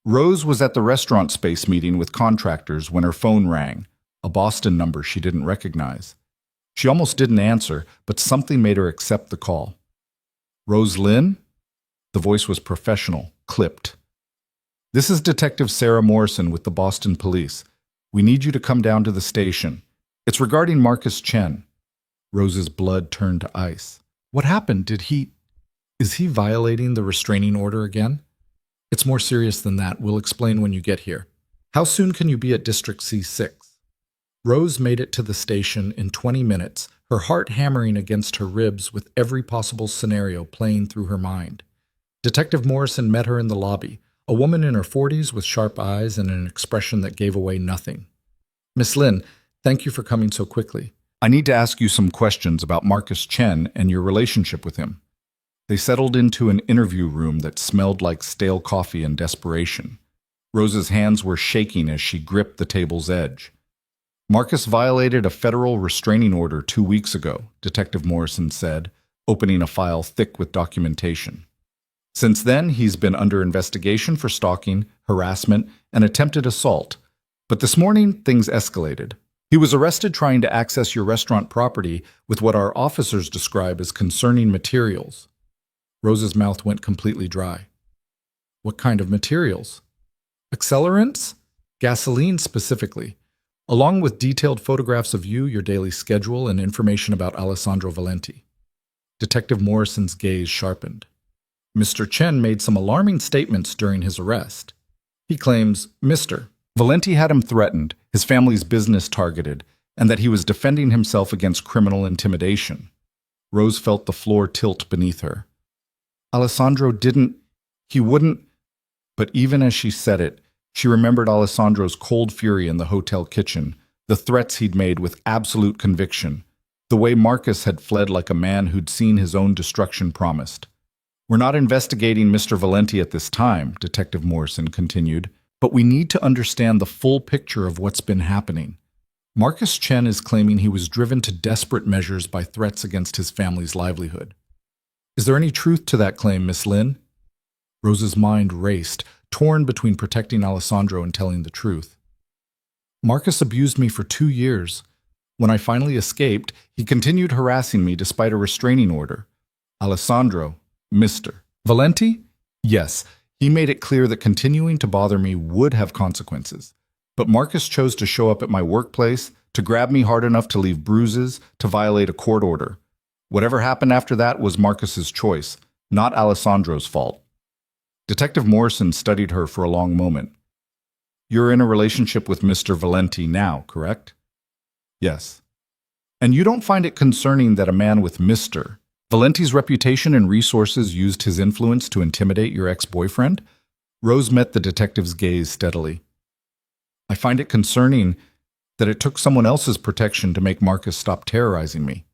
Rose was at the restaurant space meeting with contractors when her phone rang, a Boston number she didn't recognize. She almost didn't answer, but something made her accept the call. Rose Lynn? The voice was professional, clipped. This is Detective Sarah Morrison with the Boston Police. We need you to come down to the station. It's regarding Marcus Chen. Rose's blood turned to ice. What happened? Is he violating the restraining order again? It's more serious than that. We'll explain when you get here. How soon can you be at District C6? Rose made it to the station in 20 minutes, her heart hammering against her ribs with every possible scenario playing through her mind. Detective Morrison met her in the lobby, a woman in her 40s with sharp eyes and an expression that gave away nothing. Miss Lynn, thank you for coming so quickly. I need to ask you some questions about Marcus Chen and your relationship with him. They settled into an interview room that smelled like stale coffee and desperation. Rose's hands were shaking as she gripped the table's edge. Marcus violated a federal restraining order 2 weeks ago, Detective Morrison said, opening a file thick with documentation. Since then, he's been under investigation for stalking, harassment, and attempted assault. But this morning, things escalated. He was arrested trying to access your restaurant property with what our officers describe as concerning materials. Rose's mouth went completely dry. What kind of materials? Accelerants? Gasoline specifically, along with detailed photographs of you, your daily schedule, and information about Alessandro Valenti. Detective Morrison's gaze sharpened. Mr. Chen made some alarming statements during his arrest. He claims Mr. Valenti had him threatened, his family's business targeted, and that he was defending himself against criminal intimidation. Rose felt the floor tilt beneath her. Alessandro wouldn't, but even as she said it, she remembered Alessandro's cold fury in the hotel kitchen, the threats he'd made with absolute conviction, the way Marcus had fled like a man who'd seen his own destruction promised. We're not investigating Mr. Valenti at this time, Detective Morrison continued, but we need to understand the full picture of what's been happening. Marcus Chen is claiming he was driven to desperate measures by threats against his family's livelihood. Is there any truth to that claim, Miss Lynn? Rose's mind raced, torn between protecting Alessandro and telling the truth. Marcus abused me for 2 years. When I finally escaped, he continued harassing me despite a restraining order. Alessandro, Mr. Valenti? Yes, he made it clear that continuing to bother me would have consequences. But Marcus chose to show up at my workplace, to grab me hard enough to leave bruises, to violate a court order. Whatever happened after that was Marcus's choice, not Alessandro's fault. Detective Morrison studied her for a long moment. You're in a relationship with Mr. Valenti now, correct? Yes. And you don't find it concerning that a man with Mr. Valenti's reputation and resources used his influence to intimidate your ex-boyfriend? Rose met the detective's gaze steadily. I find it concerning that it took someone else's protection to make Marcus stop terrorizing me.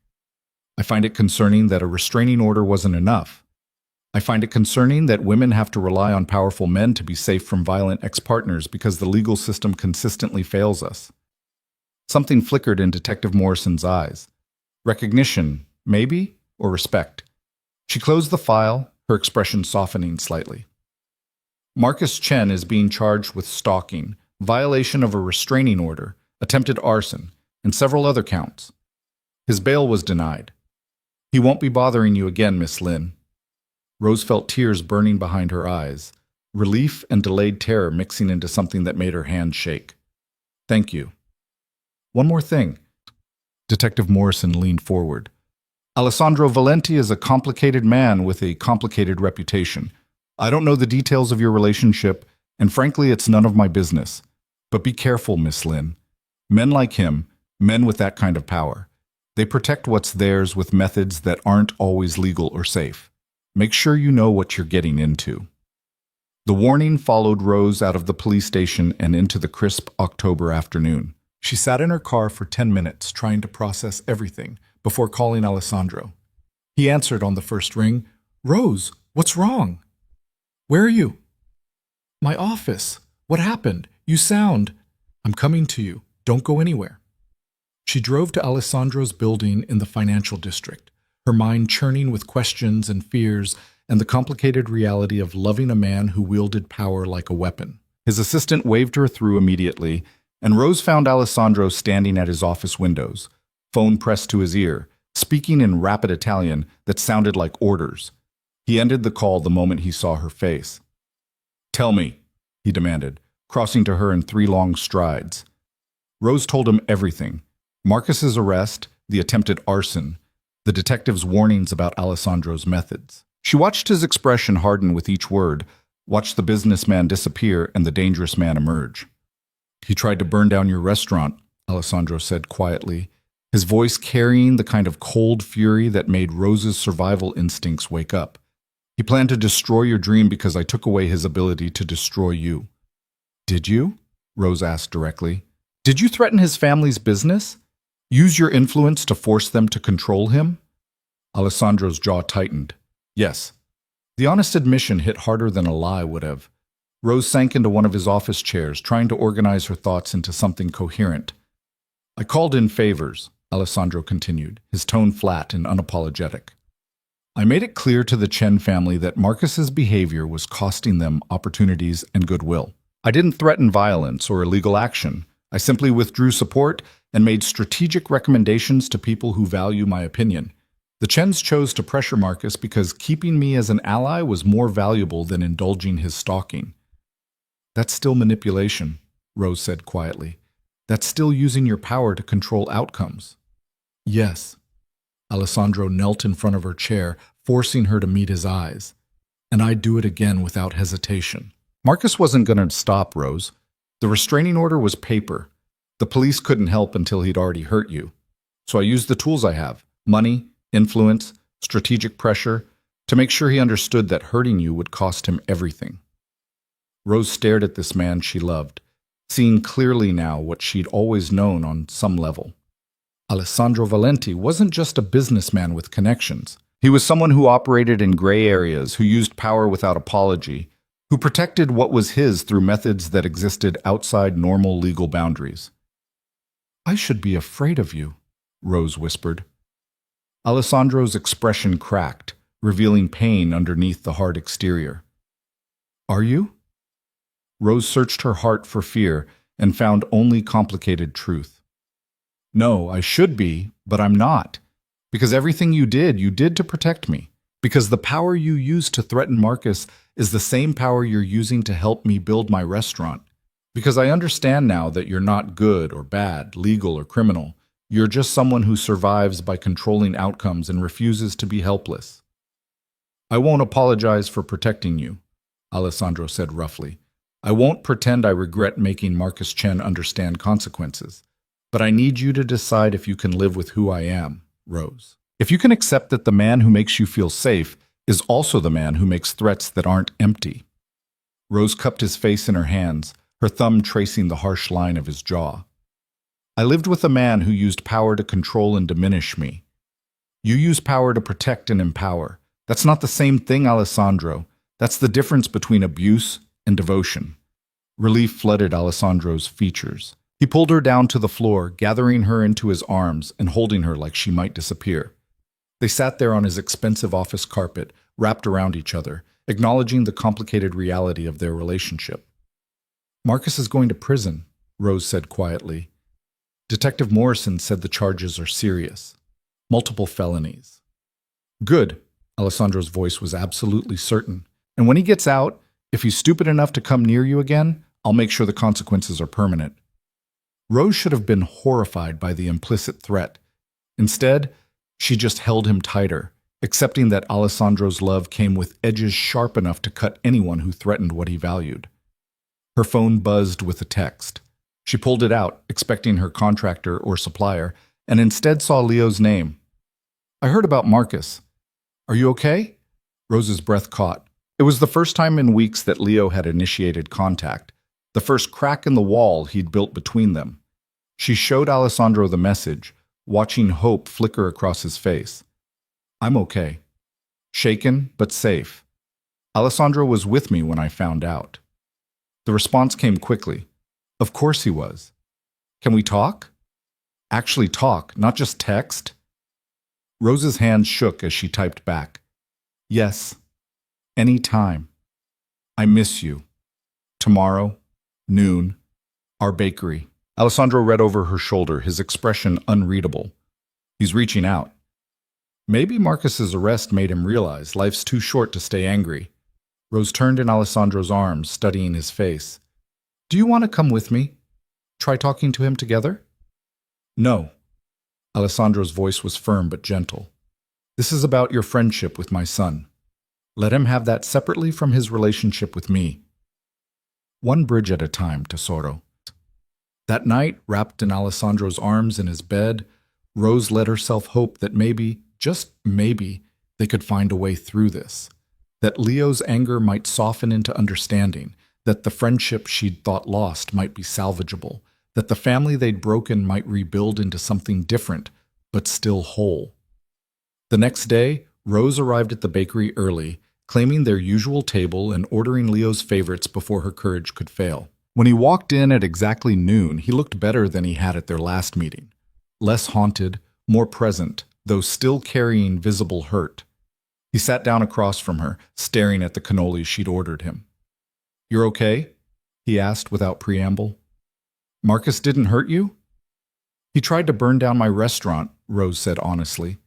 I find it concerning that a restraining order wasn't enough. I find it concerning that women have to rely on powerful men to be safe from violent ex-partners because the legal system consistently fails us. Something flickered in Detective Morrison's eyes. Recognition, maybe, or respect. She closed the file, her expression softening slightly. Marcus Chen is being charged with stalking, violation of a restraining order, attempted arson, and several other counts. His bail was denied. He won't be bothering you again, Miss Lynn. Rose felt tears burning behind her eyes, relief and delayed terror mixing into something that made her hand shake. Thank you. One more thing. Detective Morrison leaned forward. Alessandro Valenti is a complicated man with a complicated reputation. I don't know the details of your relationship, and frankly, it's none of my business. But be careful, Miss Lynn. Men like him, men with that kind of power, they protect what's theirs with methods that aren't always legal or safe. Make sure you know what you're getting into. The warning followed Rose out of the police station and into the crisp October afternoon. She sat in her car for 10 minutes trying to process everything before calling Alessandro. He answered on the first ring. "Rose, what's wrong?" "Where are you?" "My office. What happened? You sound—" "I'm coming to you. Don't go anywhere." She drove to Alessandro's building in the financial district, her mind churning with questions and fears and the complicated reality of loving a man who wielded power like a weapon. His assistant waved her through immediately, and Rose found Alessandro standing at his office windows, phone pressed to his ear, speaking in rapid Italian that sounded like orders. He ended the call the moment he saw her face. "Tell me," he demanded, crossing to her in 3 long strides. Rose told him everything. Marcus's arrest, the attempted arson, the detective's warnings about Alessandro's methods. She watched his expression harden with each word, watched the businessman disappear and the dangerous man emerge. "He tried to burn down your restaurant," Alessandro said quietly, his voice carrying the kind of cold fury that made Rose's survival instincts wake up. "He planned to destroy your dream because I took away his ability to destroy you." "Did you?" Rose asked directly. "Did you threaten his family's business? Use your influence to force them to control him?" Alessandro's jaw tightened. Yes. The honest admission hit harder than a lie would have. Rose sank into one of his office chairs, trying to organize her thoughts into something coherent. "I called in favors," Alessandro continued, his tone flat and unapologetic. "I made it clear to the Chen family that Marcus's behavior was costing them opportunities and goodwill. I didn't threaten violence or illegal action. I simply withdrew support and made strategic recommendations to people who value my opinion. The Chens chose to pressure Marcus because keeping me as an ally was more valuable than indulging his stalking." "That's still manipulation," Rose said quietly. "That's still using your power to control outcomes." "Yes." Alessandro knelt in front of her chair, forcing her to meet his eyes. "And I'd do it again without hesitation." Marcus wasn't going to stop, Rose. The restraining order was paper. The police couldn't help until he'd already hurt you. So I used the tools I have, money, influence, strategic pressure, to make sure he understood that hurting you would cost him everything. Rose stared at this man she loved, seeing clearly now what she'd always known on some level. Alessandro Valenti wasn't just a businessman with connections. He was someone who operated in gray areas, who used power without apology, who protected what was his through methods that existed outside normal legal boundaries. "I should be afraid of you," Rose whispered. Alessandro's expression cracked, revealing pain underneath the hard exterior. "Are you?" Rose searched her heart for fear and found only complicated truth. "No, I should be, but I'm not. Because everything you did to protect me. Because the power you used to threaten Marcus is the same power you're using to help me build my restaurant. Because I understand now that you're not good or bad, legal or criminal. You're just someone who survives by controlling outcomes and refuses to be helpless." "I won't apologize for protecting you," Alessandro said roughly. "I won't pretend I regret making Marcus Chen understand consequences. But I need you to decide if you can live with who I am, Rose. If you can accept that the man who makes you feel safe is also the man who makes threats that aren't empty." Rose cupped his face in her hands, her thumb tracing the harsh line of his jaw. "I lived with a man who used power to control and diminish me. You use power to protect and empower. That's not the same thing, Alessandro. That's the difference between abuse and devotion." Relief flooded Alessandro's features. He pulled her down to the floor, gathering her into his arms and holding her like she might disappear. They sat there on his expensive office carpet, wrapped around each other, acknowledging the complicated reality of their relationship. "Marcus is going to prison," Rose said quietly. "Detective Morrison said the charges are serious. Multiple felonies." "Good." Alessandro's voice was absolutely certain. "And when he gets out, if he's stupid enough to come near you again, I'll make sure the consequences are permanent." Rose should have been horrified by the implicit threat. Instead, She just held him tighter, accepting that Alessandro's love came with edges sharp enough to cut anyone who threatened what he valued. Her phone buzzed with a text. She pulled it out, expecting her contractor or supplier, and instead saw Leo's name. "I heard about Marcus. Are you okay?" Rose's breath caught. It was the first time in weeks that Leo had initiated contact, the first crack in the wall he'd built between them. She showed Alessandro the message, watching hope flicker across his face. "I'm okay. Shaken, but safe. Alessandro was with me when I found out." The response came quickly. Of course he was. "Can we talk?" Actually talk, not just text? Rose's hands shook as she typed back. "Yes. Any time. I miss you. Tomorrow, noon, our bakery." Alessandro read over her shoulder, his expression unreadable. He's reaching out. Maybe Marcus's arrest made him realize life's too short to stay angry. Rose turned in Alessandro's arms, studying his face. "Do you want to come with me? Try talking to him together?" "No." Alessandro's voice was firm but gentle. "This is about your friendship with my son. Let him have that separately from his relationship with me. One bridge at a time, tesoro." That night, wrapped in Alessandro's arms in his bed, Rose let herself hope that maybe, just maybe, they could find a way through this. That Leo's anger might soften into understanding, that the friendship she'd thought lost might be salvageable, that the family they'd broken might rebuild into something different, but still whole. The next day, Rose arrived at the bakery early, claiming their usual table and ordering Leo's favorites before her courage could fail. When he walked in at exactly noon, he looked better than he had at their last meeting. Less haunted, more present, though still carrying visible hurt. He sat down across from her, staring at the cannoli she'd ordered him. "You're okay?" he asked without preamble. "Marcus didn't hurt you?" "He tried to burn down my restaurant," Rose said honestly.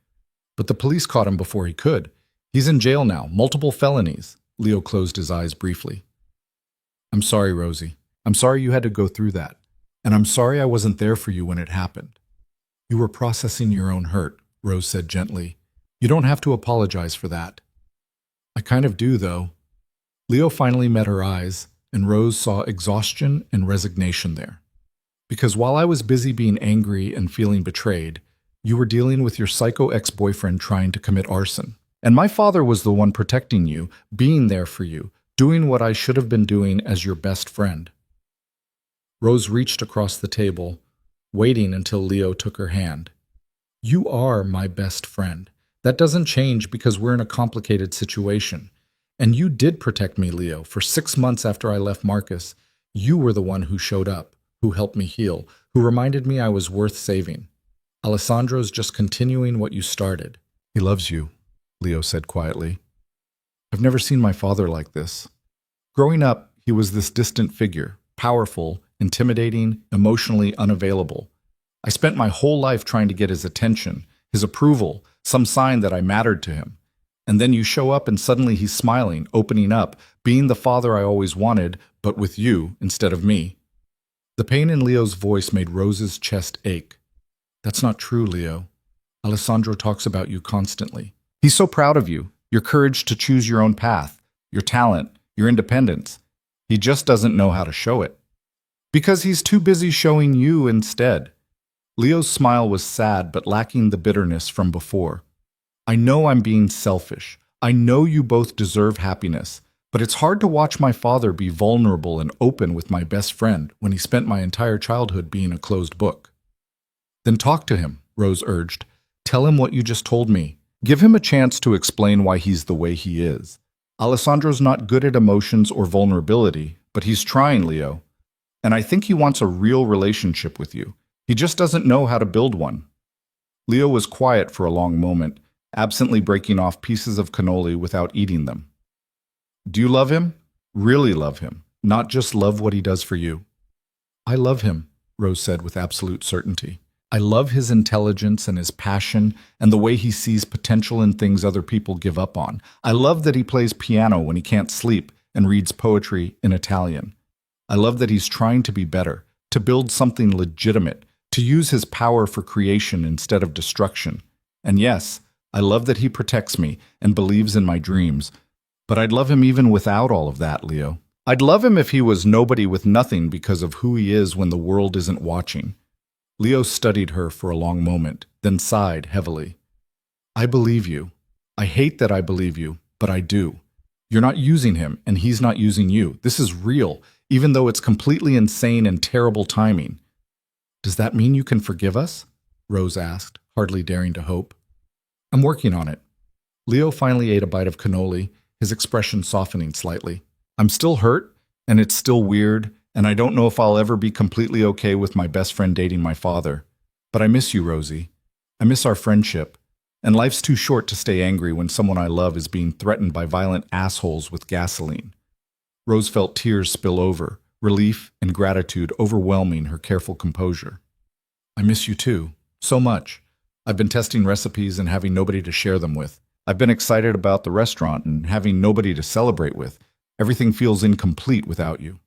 "But the police caught him before he could. He's in jail now, multiple felonies." Leo closed his eyes briefly. "I'm sorry, Rosie. I'm sorry you had to go through that. And I'm sorry I wasn't there for you when it happened." "You were processing your own hurt," Rose said gently. "You don't have to apologize for that." "I kind of do, though." Leo finally met her eyes, and Rose saw exhaustion and resignation there. "Because while I was busy being angry and feeling betrayed, you were dealing with your psycho ex-boyfriend trying to commit arson. And my father was the one protecting you, being there for you, doing what I should have been doing as your best friend." Rose reached across the table, waiting until Leo took her hand. "You are my best friend. That doesn't change because we're in a complicated situation. And you did protect me, Leo. For 6 months after I left Marcus, you were the one who showed up, who helped me heal, who reminded me I was worth saving. Alessandro's just continuing what you started." "He loves you," Leo said quietly. "I've never seen my father like this. Growing up, he was this distant figure, powerful, intimidating, emotionally unavailable. I spent my whole life trying to get his attention, his approval, some sign that I mattered to him. And then you show up and suddenly he's smiling, opening up, being the father I always wanted, but with you instead of me." The pain in Leo's voice made Rose's chest ache. "That's not true, Leo. Alessandro talks about you constantly. He's so proud of you, your courage to choose your own path, your talent, your independence. He just doesn't know how to show it. Because he's too busy showing you instead." Leo's smile was sad but lacking the bitterness from before. "I know I'm being selfish. I know you both deserve happiness. But it's hard to watch my father be vulnerable and open with my best friend when he spent my entire childhood being a closed book." "Then talk to him," Rose urged. "Tell him what you just told me. Give him a chance to explain why he's the way he is. Alessandro's not good at emotions or vulnerability, but he's trying, Leo. And I think he wants a real relationship with you. He just doesn't know how to build one." Leo was quiet for a long moment, absently breaking off pieces of cannoli without eating them. "Do you love him? Really love him? Not just love what he does for you?" "I love him," Rose said with absolute certainty. "I love his intelligence and his passion and the way he sees potential in things other people give up on. I love that he plays piano when he can't sleep and reads poetry in Italian. I love that he's trying to be better, to build something legitimate, to use his power for creation instead of destruction. And yes, I love that he protects me and believes in my dreams. But I'd love him even without all of that, Leo. I'd love him if he was nobody with nothing because of who he is when the world isn't watching. Leo studied her for a long moment, then sighed heavily. I believe you. I hate that I believe you, but I do. You're not using him, and he's not using you. This is real, even though it's completely insane and terrible timing. Does that mean you can forgive us? Rose asked, hardly daring to hope. I'm working on it. Leo finally ate a bite of cannoli, his expression softening slightly. I'm still hurt, and it's still weird, and I don't know if I'll ever be completely okay with my best friend dating my father. But I miss you, Rosie. I miss our friendship. And life's too short to stay angry when someone I love is being threatened by violent assholes with gasoline. Rose felt tears spill over, relief and gratitude overwhelming her careful composure. I miss you too, so much. I've been testing recipes and having nobody to share them with. I've been excited about the restaurant and having nobody to celebrate with. Everything feels incomplete without you.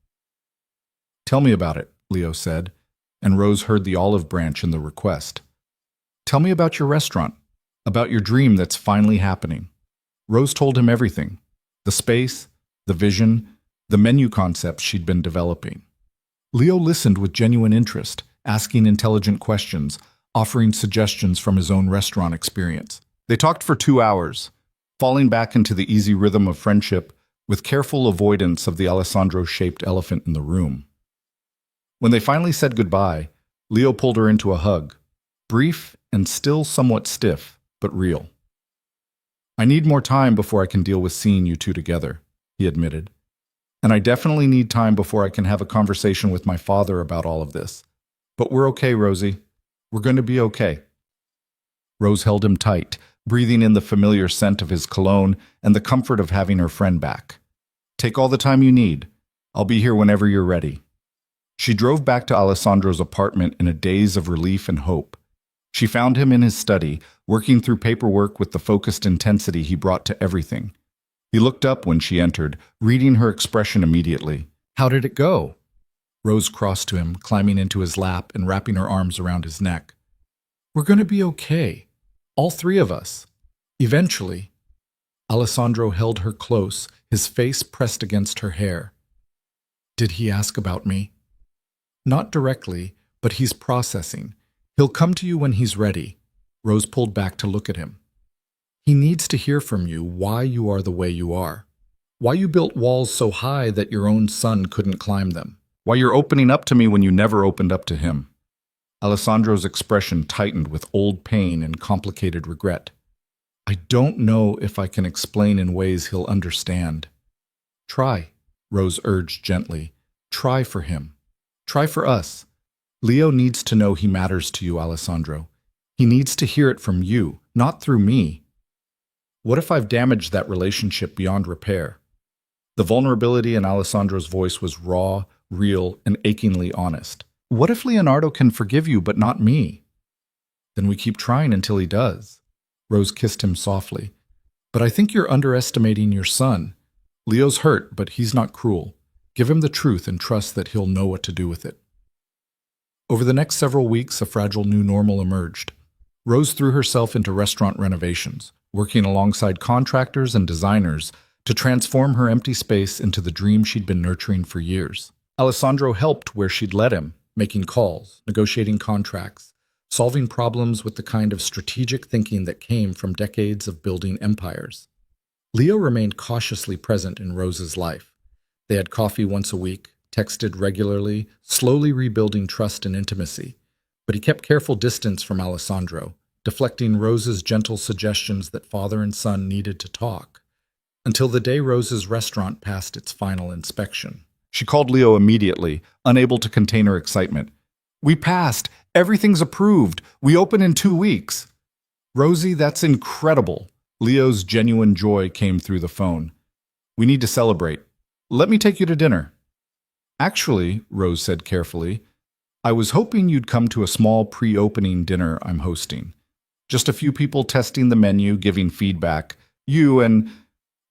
Tell me about it, Leo said, and Rose heard the olive branch in the request. Tell me about your restaurant. About your dream that's finally happening. Rose told him everything. The space, the vision, the menu concepts she'd been developing. Leo listened with genuine interest, asking intelligent questions, offering suggestions from his own restaurant experience. They talked for 2 hours, falling back into the easy rhythm of friendship with careful avoidance of the Alessandro-shaped elephant in the room. When they finally said goodbye, Leo pulled her into a hug, brief and still somewhat stiff, but real. I need more time before I can deal with seeing you two together, he admitted. And I definitely need time before I can have a conversation with my father about all of this. But we're okay, Rosie. We're going to be okay. Rose held him tight, breathing in the familiar scent of his cologne and the comfort of having her friend back. Take all the time you need. I'll be here whenever you're ready. She drove back to Alessandro's apartment in a daze of relief and hope. She found him in his study, working through paperwork with the focused intensity he brought to everything. He looked up when she entered, reading her expression immediately. How did it go? Rose crossed to him, climbing into his lap and wrapping her arms around his neck. We're going to be okay. All three of us. Eventually. Alessandro held her close, his face pressed against her hair. Did he ask about me? Not directly, but he's processing. He'll come to you when he's ready. Rose pulled back to look at him. He needs to hear from you why you are the way you are. Why you built walls so high that your own son couldn't climb them. Why you're opening up to me when you never opened up to him. Alessandro's expression tightened with old pain and complicated regret. I don't know if I can explain in ways he'll understand. Try, Rose urged gently. Try for him. Try for us. Leo needs to know he matters to you, Alessandro. He needs to hear it from you, not through me. What if I've damaged that relationship beyond repair? The vulnerability in Alessandro's voice was raw, real, and achingly honest. What if Leonardo can forgive you but not me? Then we keep trying until he does. Rose kissed him softly. But I think you're underestimating your son. Leo's hurt, but he's not cruel. Give him the truth and trust that he'll know what to do with it. Over the next several weeks, a fragile new normal emerged. Rose threw herself into restaurant renovations, working alongside contractors and designers to transform her empty space into the dream she'd been nurturing for years. Alessandro helped where she'd let him, making calls, negotiating contracts, solving problems with the kind of strategic thinking that came from decades of building empires. Leo remained cautiously present in Rose's life. They had coffee once a week, texted regularly, slowly rebuilding trust and intimacy. But he kept careful distance from Alessandro, deflecting Rose's gentle suggestions that father and son needed to talk, until the day Rose's restaurant passed its final inspection. She called Leo immediately, unable to contain her excitement. We passed! Everything's approved! We open in 2 weeks! Rosie, that's incredible! Leo's genuine joy came through the phone. We need to celebrate. Let me take you to dinner. Actually, Rose said carefully, I was hoping you'd come to a small pre-opening dinner I'm hosting. Just a few people testing the menu, giving feedback. You and...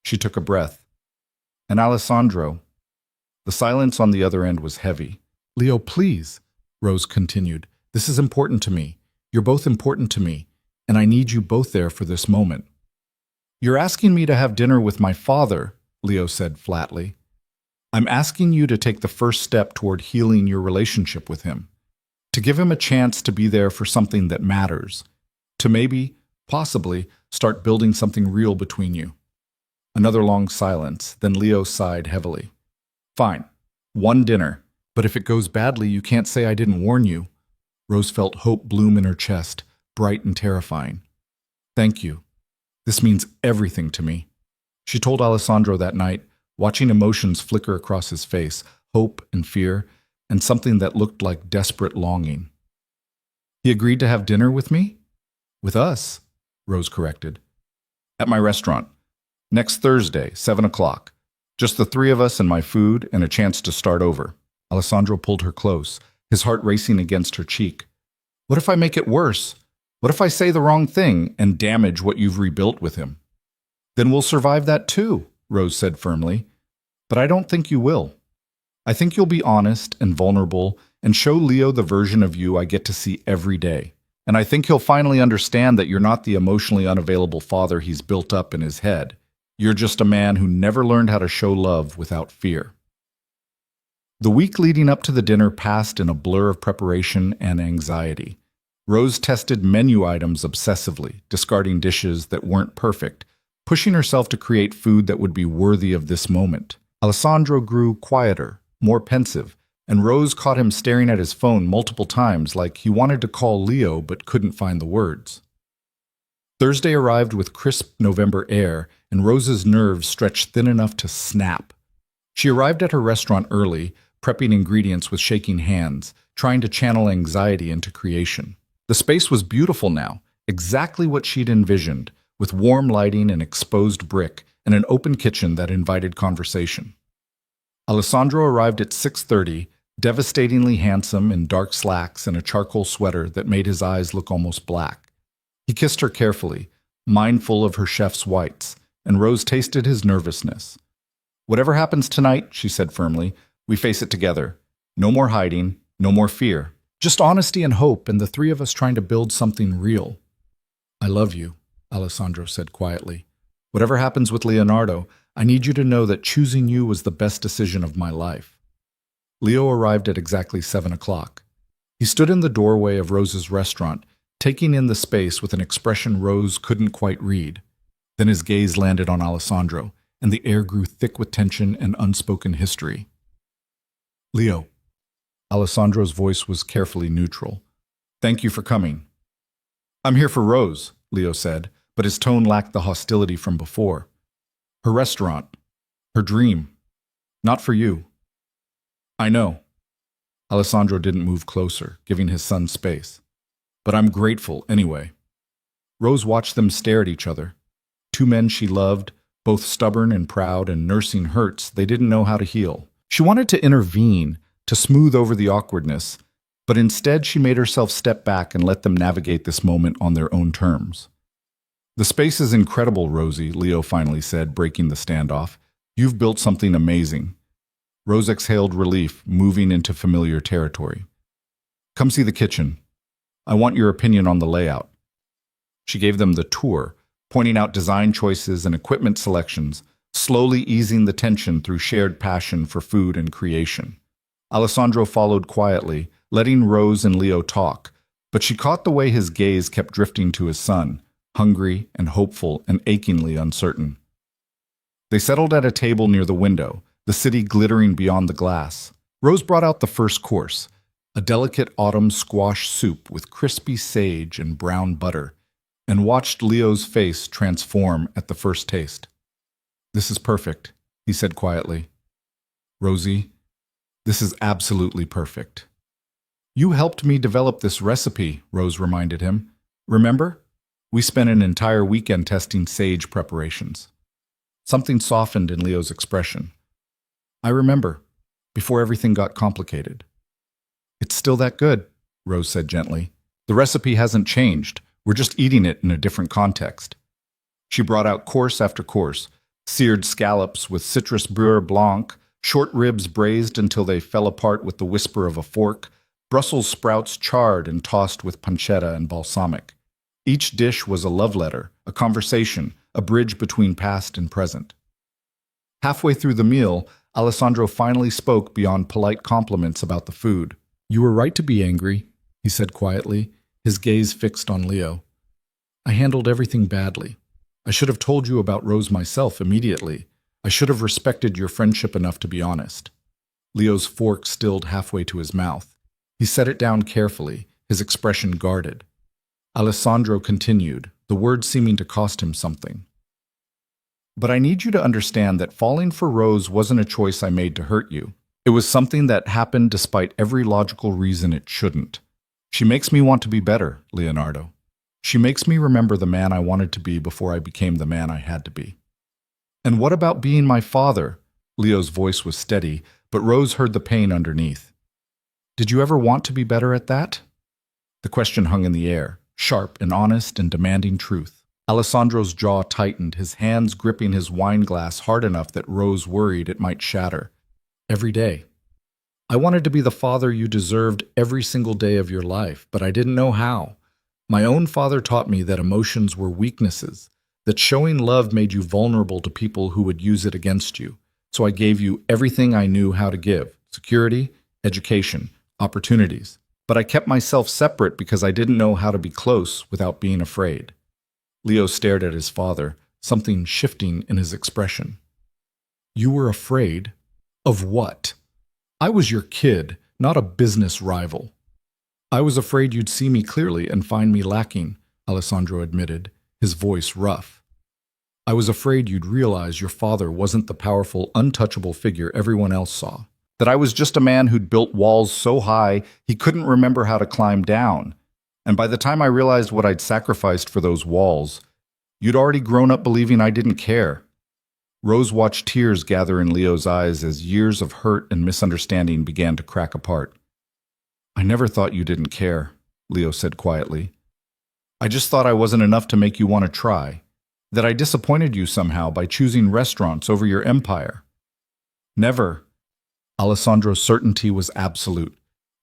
She took a breath. And Alessandro. The silence on the other end was heavy. Leo, please, Rose continued. This is important to me. You're both important to me. and I need you both there for this moment. You're asking me to have dinner with my father, Leo said flatly. I'm asking you to take the first step toward healing your relationship with him, to give him a chance to be there for something that matters, to maybe, possibly, start building something real between you. Another long silence, then Leo sighed heavily. Fine, one dinner, but if it goes badly, you can't say I didn't warn you. Rose felt hope bloom in her chest, bright and terrifying. Thank you. This means everything to me. She told Alessandro that night, watching emotions flicker across his face, hope and fear, and something that looked like desperate longing. He agreed to have dinner with me? With us, Rose corrected. At my restaurant. Next Thursday, 7 o'clock. Just the three of us and my food and a chance to start over. Alessandro pulled her close, his heart racing against her cheek. What if I make it worse? What if I say the wrong thing and damage what you've rebuilt with him? Then we'll survive that too, Rose said firmly. But I don't think you will. I think you'll be honest and vulnerable and show Leo the version of you I get to see every day. And I think he'll finally understand that you're not the emotionally unavailable father he's built up in his head. You're just a man who never learned how to show love without fear. The week leading up to the dinner passed in a blur of preparation and anxiety. Rose tested menu items obsessively, discarding dishes that weren't perfect, pushing herself to create food that would be worthy of this moment. Alessandro grew quieter, more pensive, and Rose caught him staring at his phone multiple times like he wanted to call Leo but couldn't find the words. Thursday arrived with crisp November air, and Rose's nerves stretched thin enough to snap. She arrived at her restaurant early, prepping ingredients with shaking hands, trying to channel anxiety into creation. The space was beautiful now, exactly what she'd envisioned, with warm lighting and exposed brick, and an open kitchen that invited conversation. Alessandro arrived at 6:30, devastatingly handsome in dark slacks and a charcoal sweater that made his eyes look almost black. He kissed her carefully, mindful of her chef's whites, and Rose tasted his nervousness. Whatever happens tonight, she said firmly, we face it together. No more hiding, no more fear. Just honesty and hope, and the three of us trying to build something real. I love you, Alessandro said quietly. Whatever happens with Leonardo, I need you to know that choosing you was the best decision of my life. Leo arrived at exactly 7 o'clock. He stood in the doorway of Rose's restaurant, taking in the space with an expression Rose couldn't quite read. Then his gaze landed on Alessandro, and the air grew thick with tension and unspoken history. Leo. Alessandro's voice was carefully neutral. Thank you for coming. I'm here for Rose, Leo said, but his tone lacked the hostility from before. Her restaurant. Her dream. Not for you. I know. Alessandro didn't move closer, giving his son space. But I'm grateful anyway. Rose watched them stare at each other. Two men she loved, both stubborn and proud and nursing hurts they didn't know how to heal. She wanted to intervene, to smooth over the awkwardness, but instead she made herself step back and let them navigate this moment on their own terms. The space is incredible, Rosie, Leo finally said, breaking the standoff. You've built something amazing. Rose exhaled relief, moving into familiar territory. Come see the kitchen. I want your opinion on the layout. She gave them the tour, pointing out design choices and equipment selections, slowly easing the tension through shared passion for food and creation. Alessandro followed quietly, letting Rose and Leo talk, but she caught the way his gaze kept drifting to his son, hungry and hopeful and achingly uncertain. They settled at a table near the window, the city glittering beyond the glass. Rose brought out the first course, a delicate autumn squash soup with crispy sage and brown butter, and watched Leo's face transform at the first taste. This is perfect, he said quietly. Rosie, this is absolutely perfect. You helped me develop this recipe, Rose reminded him. Remember? We spent an entire weekend testing sage preparations. Something softened in Leo's expression. I remember, before everything got complicated. It's still that good, Rose said gently. The recipe hasn't changed. We're just eating it in a different context. She brought out course after course, seared scallops with citrus beurre blanc, short ribs braised until they fell apart with the whisper of a fork, Brussels sprouts charred and tossed with pancetta and balsamic. Each dish was a love letter, a conversation, a bridge between past and present. Halfway through the meal, Alessandro finally spoke beyond polite compliments about the food. "You were right to be angry," he said quietly, his gaze fixed on Leo. "I handled everything badly. I should have told you about Rose myself immediately. I should have respected your friendship enough to be honest." Leo's fork stilled halfway to his mouth. He set it down carefully, his expression guarded. Alessandro continued, the words seeming to cost him something. "But I need you to understand that falling for Rose wasn't a choice I made to hurt you. It was something that happened despite every logical reason it shouldn't. She makes me want to be better, Leonardo. She makes me remember the man I wanted to be before I became the man I had to be." "And what about being my father?" Leo's voice was steady, but Rose heard the pain underneath. "Did you ever want to be better at that?" The question hung in the air, sharp and honest and demanding truth. Alessandro's jaw tightened, his hands gripping his wine glass hard enough that Rose worried it might shatter. "Every day. I wanted to be the father you deserved every single day of your life, but I didn't know how. My own father taught me that emotions were weaknesses, that showing love made you vulnerable to people who would use it against you. So I gave you everything I knew how to give: security, education, opportunities. But I kept myself separate because I didn't know how to be close without being afraid." Leo stared at his father, something shifting in his expression. "You were afraid? Of what?" "I was your kid, not a business rival." "I was afraid you'd see me clearly and find me lacking," Alessandro admitted, his voice rough. "I was afraid you'd realize your father wasn't the powerful, untouchable figure everyone else saw. That I was just a man who'd built walls so high he couldn't remember how to climb down. And by the time I realized what I'd sacrificed for those walls, you'd already grown up believing I didn't care." Rose watched tears gather in Leo's eyes as years of hurt and misunderstanding began to crack apart. "I never thought you didn't care," Leo said quietly. "I just thought I wasn't enough to make you want to try. That I disappointed you somehow by choosing restaurants over your empire." "Never." Alessandro's certainty was absolute.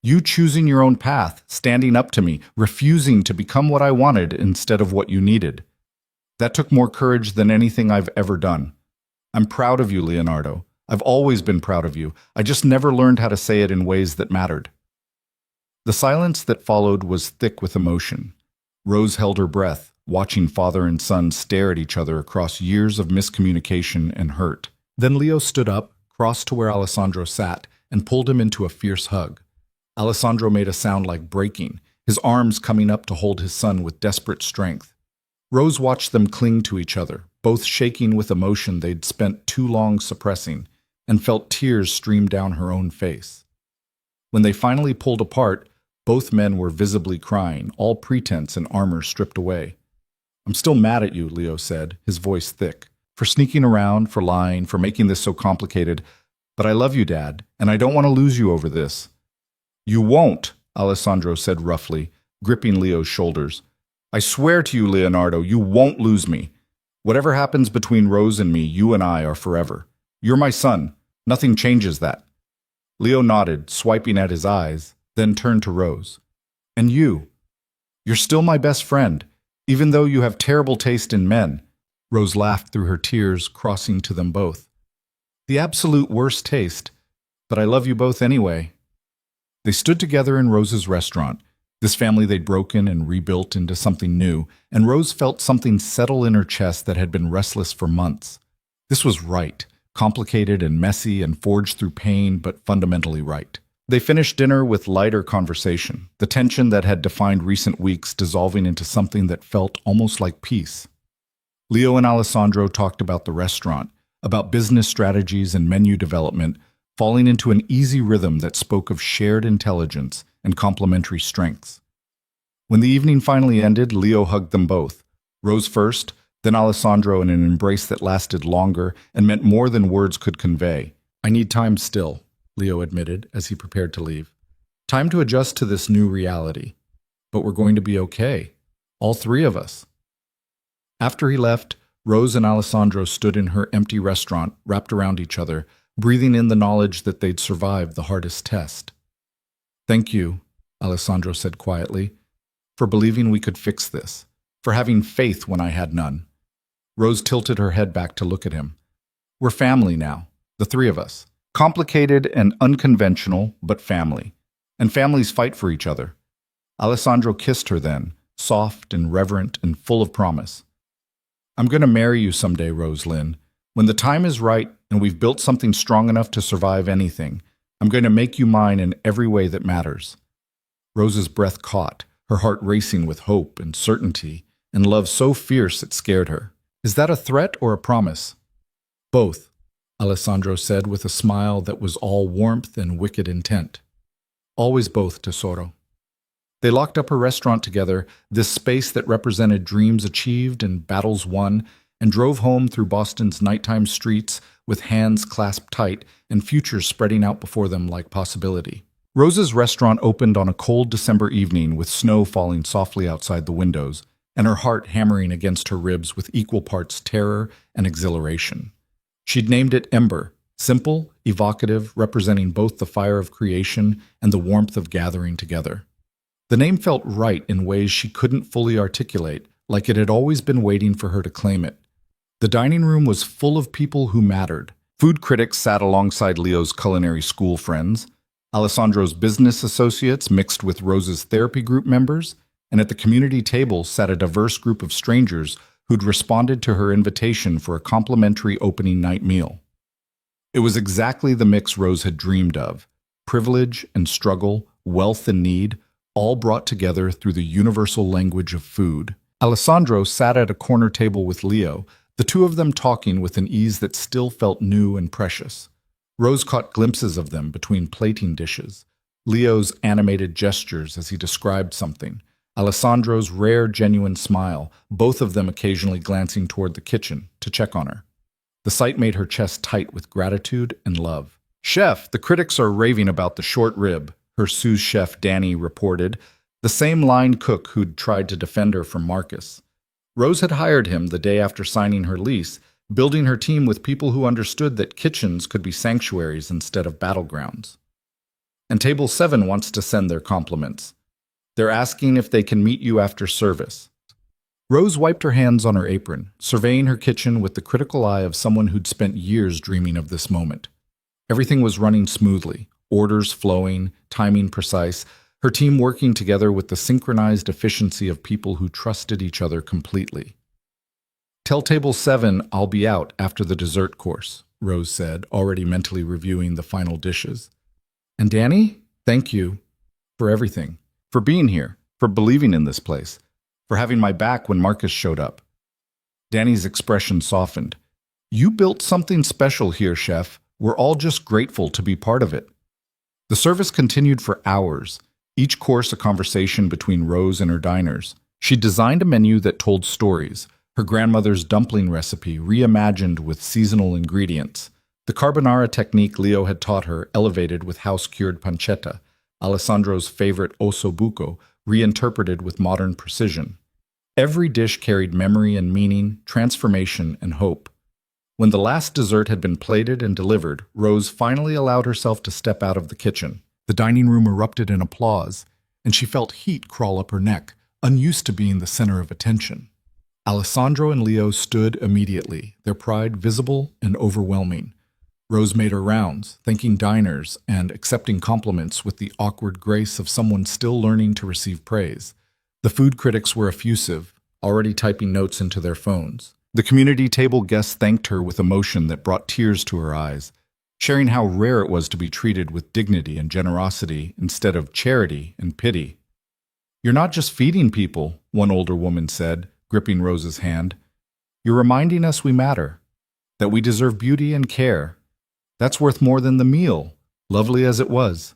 "You choosing your own path, standing up to me, refusing to become what I wanted instead of what you needed. That took more courage than anything I've ever done. I'm proud of you, Leonardo. I've always been proud of you. I just never learned how to say it in ways that mattered." The silence that followed was thick with emotion. Rose held her breath, watching father and son stare at each other across years of miscommunication and hurt. Then Leo stood up, crossed to where Alessandro sat, and pulled him into a fierce hug. Alessandro made a sound like breaking, his arms coming up to hold his son with desperate strength. Rose watched them cling to each other, both shaking with emotion they'd spent too long suppressing, and felt tears stream down her own face. When they finally pulled apart, both men were visibly crying, all pretense and armor stripped away. "I'm still mad at you," Leo said, his voice thick, "for sneaking around, for lying, for making this so complicated. But I love you, Dad, and I don't want to lose you over this." "You won't," Alessandro said roughly, gripping Leo's shoulders. "I swear to you, Leonardo, you won't lose me. Whatever happens between Rose and me, you and I are forever. You're my son. Nothing changes that." Leo nodded, swiping at his eyes, then turned to Rose. "And you? You're still my best friend, even though you have terrible taste in men." Rose laughed through her tears, crossing to them both. "The absolute worst taste, but I love you both anyway." They stood together in Rose's restaurant, this family they'd broken and rebuilt into something new, and Rose felt something settle in her chest that had been restless for months. This was right, complicated and messy and forged through pain, but fundamentally right. They finished dinner with lighter conversation, the tension that had defined recent weeks dissolving into something that felt almost like peace. Leo and Alessandro talked about the restaurant, about business strategies and menu development, falling into an easy rhythm that spoke of shared intelligence and complementary strengths. When the evening finally ended, Leo hugged them both, Rose first, then Alessandro, in an embrace that lasted longer and meant more than words could convey. "I need time still," Leo admitted as he prepared to leave. "Time to adjust to this new reality. But we're going to be okay. All three of us." After he left, Rose and Alessandro stood in her empty restaurant, wrapped around each other, breathing in the knowledge that they'd survived the hardest test. "Thank you," Alessandro said quietly, "for believing we could fix this. for having faith when I had none. Rose tilted her head back to look at him. We're family now, the three of us. Complicated and unconventional, but family. And families fight for each other. Alessandro kissed her then, soft and reverent and full of promise. I'm going to marry you someday, Rosalind. When the time is right and we've built something strong enough to survive anything, I'm going to make you mine in every way that matters. Rose's breath caught, her heart racing with hope and certainty, and love so fierce it scared her. Is that a threat or a promise? Both, Alessandro said with a smile that was all warmth and wicked intent. Always both, tesoro. They locked up her restaurant together, this space that represented dreams achieved and battles won, and drove home through Boston's nighttime streets with hands clasped tight and futures spreading out before them like possibility. Rose's restaurant opened on a cold December evening with snow falling softly outside the windows, and her heart hammering against her ribs with equal parts terror and exhilaration. She'd named it Ember, simple, evocative, representing both the fire of creation and the warmth of gathering together. The name felt right in ways she couldn't fully articulate, like it had always been waiting for her to claim it. The dining room was full of people who mattered. Food critics sat alongside Leo's culinary school friends, Alessandro's business associates mixed with Rose's therapy group members, and at the community table sat a diverse group of strangers who'd responded to her invitation for a complimentary opening night meal. It was exactly the mix Rose had dreamed of: privilege and struggle, wealth and need, all brought together through the universal language of food. Alessandro sat at a corner table with Leo, the two of them talking with an ease that still felt new and precious. Rose caught glimpses of them between plating dishes, Leo's animated gestures as he described something, Alessandro's rare, genuine smile, both of them occasionally glancing toward the kitchen to check on her. The sight made her chest tight with gratitude and love. "Chef, the critics are raving about the short rib," her sous chef Danny reported, the same line cook who'd tried to defend her from Marcus. Rose had hired him the day after signing her lease, building her team with people who understood that kitchens could be sanctuaries instead of battlegrounds. And Table 7 wants to send their compliments. They're asking if they can meet you after service. Rose wiped her hands on her apron, surveying her kitchen with the critical eye of someone who'd spent years dreaming of this moment. Everything was running smoothly, orders flowing, timing precise, her team working together with the synchronized efficiency of people who trusted each other completely. "Tell Table 7 I'll be out after the dessert course," Rose said, already mentally reviewing the final dishes. "And Danny, thank you for everything, for being here, for believing in this place, for having my back when Marcus showed up." Danny's expression softened. "You built something special here, Chef. We're all just grateful to be part of it." The service continued for hours, each course a conversation between Rose and her diners. She designed a menu that told stories, her grandmother's dumpling recipe reimagined with seasonal ingredients, the carbonara technique Leo had taught her elevated with house-cured pancetta, Alessandro's favorite osso buco reinterpreted with modern precision. Every dish carried memory and meaning, transformation and hope. When the last dessert had been plated and delivered, Rose finally allowed herself to step out of the kitchen. The dining room erupted in applause, and she felt heat crawl up her neck, unused to being the center of attention. Alessandro and Leo stood immediately, their pride visible and overwhelming. Rose made her rounds, thanking diners and accepting compliments with the awkward grace of someone still learning to receive praise. The food critics were effusive, already typing notes into their phones. The community table guests thanked her with emotion that brought tears to her eyes, sharing how rare it was to be treated with dignity and generosity instead of charity and pity. "You're not just feeding people," one older woman said, gripping Rose's hand. "You're reminding us we matter, that we deserve beauty and care. That's worth more than the meal, lovely as it was."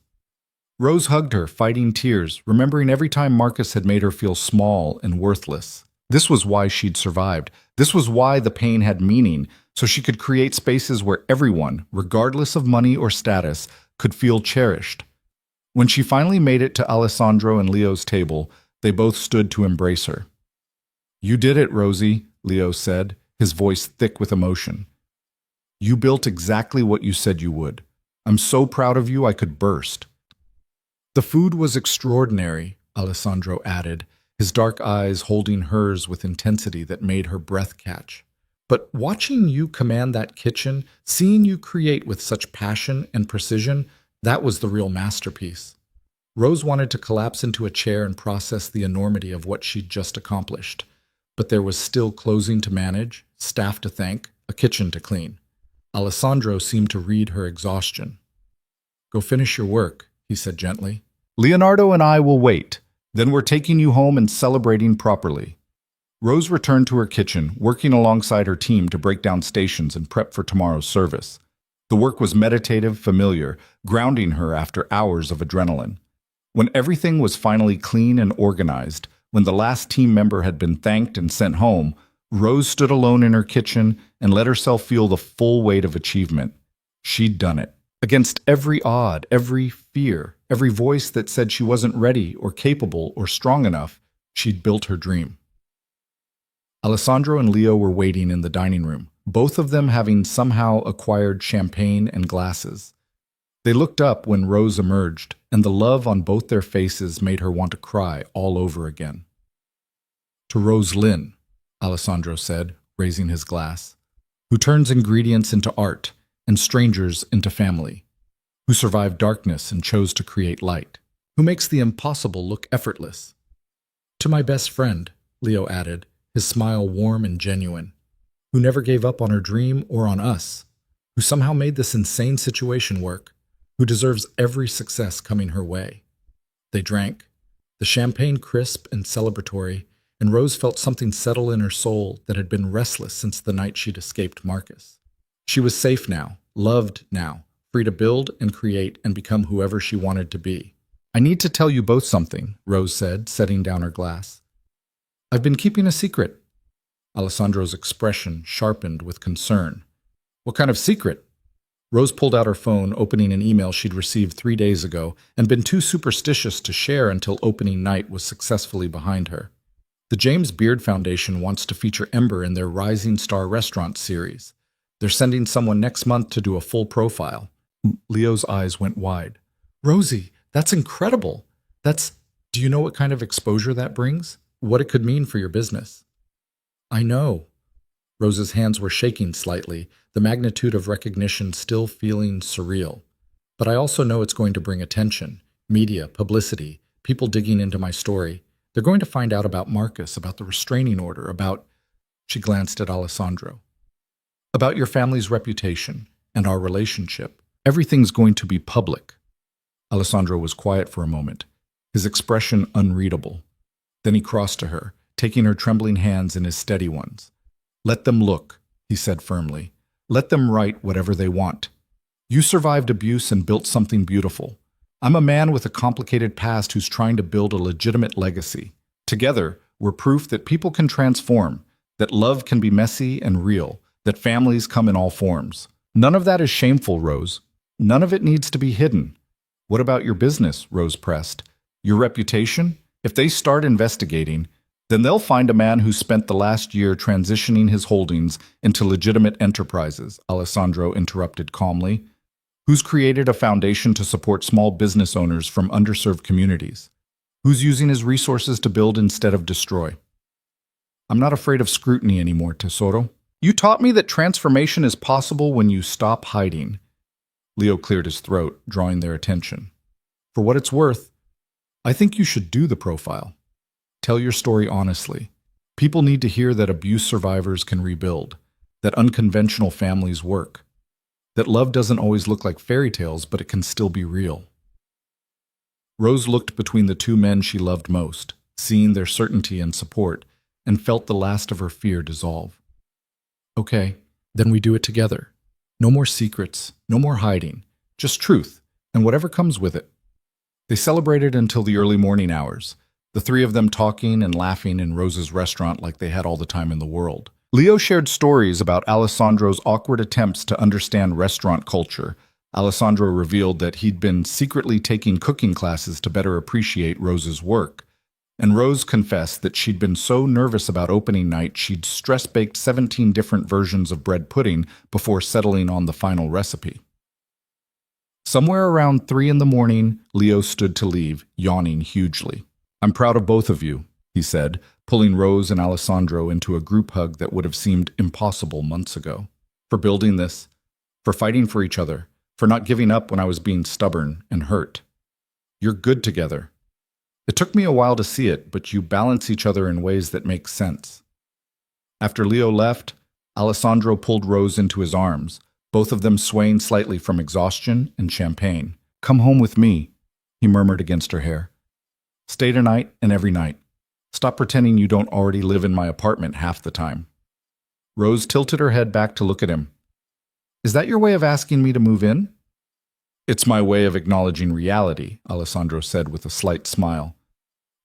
Rose hugged her, fighting tears, remembering every time Marcus had made her feel small and worthless. This was why she'd survived. This was why the pain had meaning, so she could create spaces where everyone, regardless of money or status, could feel cherished. When she finally made it to Alessandro and Leo's table, they both stood to embrace her. "You did it, Rosie," Leo said, his voice thick with emotion. "You built exactly what you said you would. I'm so proud of you I could burst." "The food was extraordinary," Alessandro added, his dark eyes holding hers with intensity that made her breath catch. But watching you command that kitchen, seeing you create with such passion and precision, that was the real masterpiece. Rose wanted to collapse into a chair and process the enormity of what she'd just accomplished. But there was still closing to manage, staff to thank, a kitchen to clean. Alessandro seemed to read her exhaustion. "Go finish your work," he said gently. "Leonardo and I will wait. Then we're taking you home and celebrating properly." Rose returned to her kitchen, working alongside her team to break down stations and prep for tomorrow's service. The work was meditative, familiar, grounding her after hours of adrenaline. When everything was finally clean and organized, when the last team member had been thanked and sent home, Rose stood alone in her kitchen and let herself feel the full weight of achievement. She'd done it. Against every odd, every fear, every voice that said she wasn't ready or capable or strong enough, she'd built her dream. Alessandro and Leo were waiting in the dining room, both of them having somehow acquired champagne and glasses. They looked up when Rose emerged, and the love on both their faces made her want to cry all over again. "To Rose Lynn," Alessandro said, raising his glass, "who turns ingredients into art and strangers into family, who survived darkness and chose to create light, who makes the impossible look effortless." "To my best friend," Leo added, his smile warm and genuine, "who never gave up on her dream or on us, who somehow made this insane situation work, who deserves every success coming her way." They drank, the champagne crisp and celebratory, and Rose felt something settle in her soul that had been restless since the night she'd escaped Marcus. She was safe now, loved now, free to build and create and become whoever she wanted to be. "I need to tell you both something," Rose said, setting down her glass. "I've been keeping a secret." Alessandro's expression sharpened with concern. "What kind of secret?" Rose pulled out her phone, opening an email she'd received 3 days ago and been too superstitious to share until opening night was successfully behind her. The James Beard Foundation wants to feature Ember in their Rising Star Restaurant series. They're sending someone next month to do a full profile. Leo's eyes went wide. "Rosie, that's incredible. Do you know what kind of exposure that brings? What it could mean for your business?" "I know." Rose's hands were shaking slightly, the magnitude of recognition still feeling surreal. "But I also know it's going to bring attention, media, publicity, people digging into my story. They're going to find out about Marcus, about the restraining order, about—" She glanced at Alessandro. "About your family's reputation and our relationship. Everything's going to be public." Alessandro was quiet for a moment, his expression unreadable. Then he crossed to her, taking her trembling hands in his steady ones. "Let them look," he said firmly. "Let them write whatever they want. You survived abuse and built something beautiful. I'm a man with a complicated past who's trying to build a legitimate legacy. Together, we're proof that people can transform, that love can be messy and real, that families come in all forms. None of that is shameful, Rose. None of it needs to be hidden." "What about your business?" Rose pressed. "Your reputation? If they start investigating, then they'll find a man who spent the last year transitioning his holdings into legitimate enterprises," Alessandro interrupted calmly. "Who's created a foundation to support small business owners from underserved communities? Who's using his resources to build instead of destroy? I'm not afraid of scrutiny anymore, Tesoro. You taught me that transformation is possible when you stop hiding." Leo cleared his throat, drawing their attention. "For what it's worth, I think you should do the profile. Tell your story honestly. People need to hear that abuse survivors can rebuild, that unconventional families work, that love doesn't always look like fairy tales, but it can still be real." Rose looked between the two men she loved most, seeing their certainty and support, and felt the last of her fear dissolve. "Okay, then we do it together. No more secrets, no more hiding, just truth, and whatever comes with it." They celebrated until the early morning hours, the three of them talking and laughing in Rose's restaurant like they had all the time in the world. Leo shared stories about Alessandro's awkward attempts to understand restaurant culture. Alessandro revealed that he'd been secretly taking cooking classes to better appreciate Rose's work. And Rose confessed that she'd been so nervous about opening night she'd stress-baked 17 different versions of bread pudding before settling on the final recipe. Somewhere around 3 in the morning, Leo stood to leave, yawning hugely. "I'm proud of both of you," he said, pulling Rose and Alessandro into a group hug that would have seemed impossible months ago. For building this, for fighting for each other, for not giving up when I was being stubborn and hurt. You're good together. It took me a while to see it, but you balance each other in ways that make sense. After Leo left, Alessandro pulled Rose into his arms, both of them swaying slightly from exhaustion and champagne. Come home with me, he murmured against her hair. Stay tonight and every night. Stop pretending you don't already live in my apartment half the time. Rose tilted her head back to look at him. Is that your way of asking me to move in? It's my way of acknowledging reality, Alessandro said with a slight smile.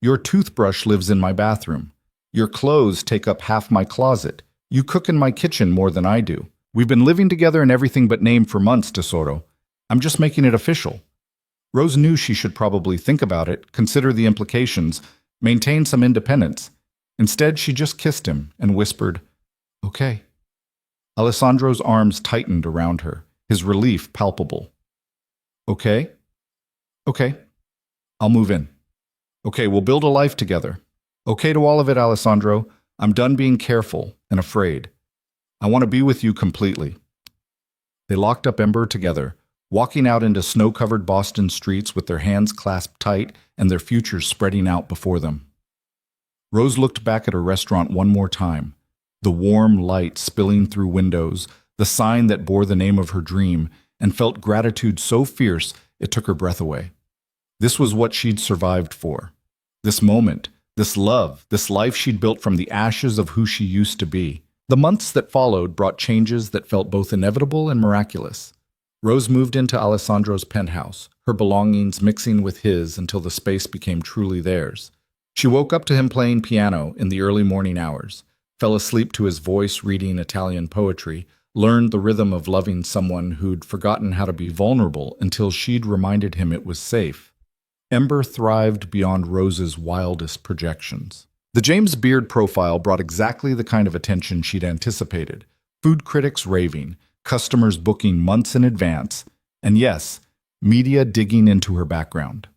Your toothbrush lives in my bathroom. Your clothes take up half my closet. You cook in my kitchen more than I do. We've been living together in everything but name for months, Tesoro. I'm just making it official. Rose knew she should probably think about it, consider the implications, maintain some independence. Instead, she just kissed him and whispered, Okay. Alessandro's arms tightened around her, his relief palpable. Okay? Okay. I'll move in. Okay, we'll build a life together. Okay to all of it, Alessandro. I'm done being careful and afraid. I want to be with you completely. They locked up Ember together, walking out into snow-covered Boston streets with their hands clasped tight and their futures spreading out before them. Rose looked back at her restaurant one more time, the warm light spilling through windows, the sign that bore the name of her dream, and felt gratitude so fierce it took her breath away. This was what she'd survived for. This moment, this love, this life she'd built from the ashes of who she used to be. The months that followed brought changes that felt both inevitable and miraculous. Rose moved into Alessandro's penthouse, her belongings mixing with his until the space became truly theirs. She woke up to him playing piano in the early morning hours, fell asleep to his voice reading Italian poetry, learned the rhythm of loving someone who'd forgotten how to be vulnerable until she'd reminded him it was safe. Ember thrived beyond Rose's wildest projections. The James Beard profile brought exactly the kind of attention she'd anticipated. Food critics raving, customers booking months in advance, and yes, media digging into her background.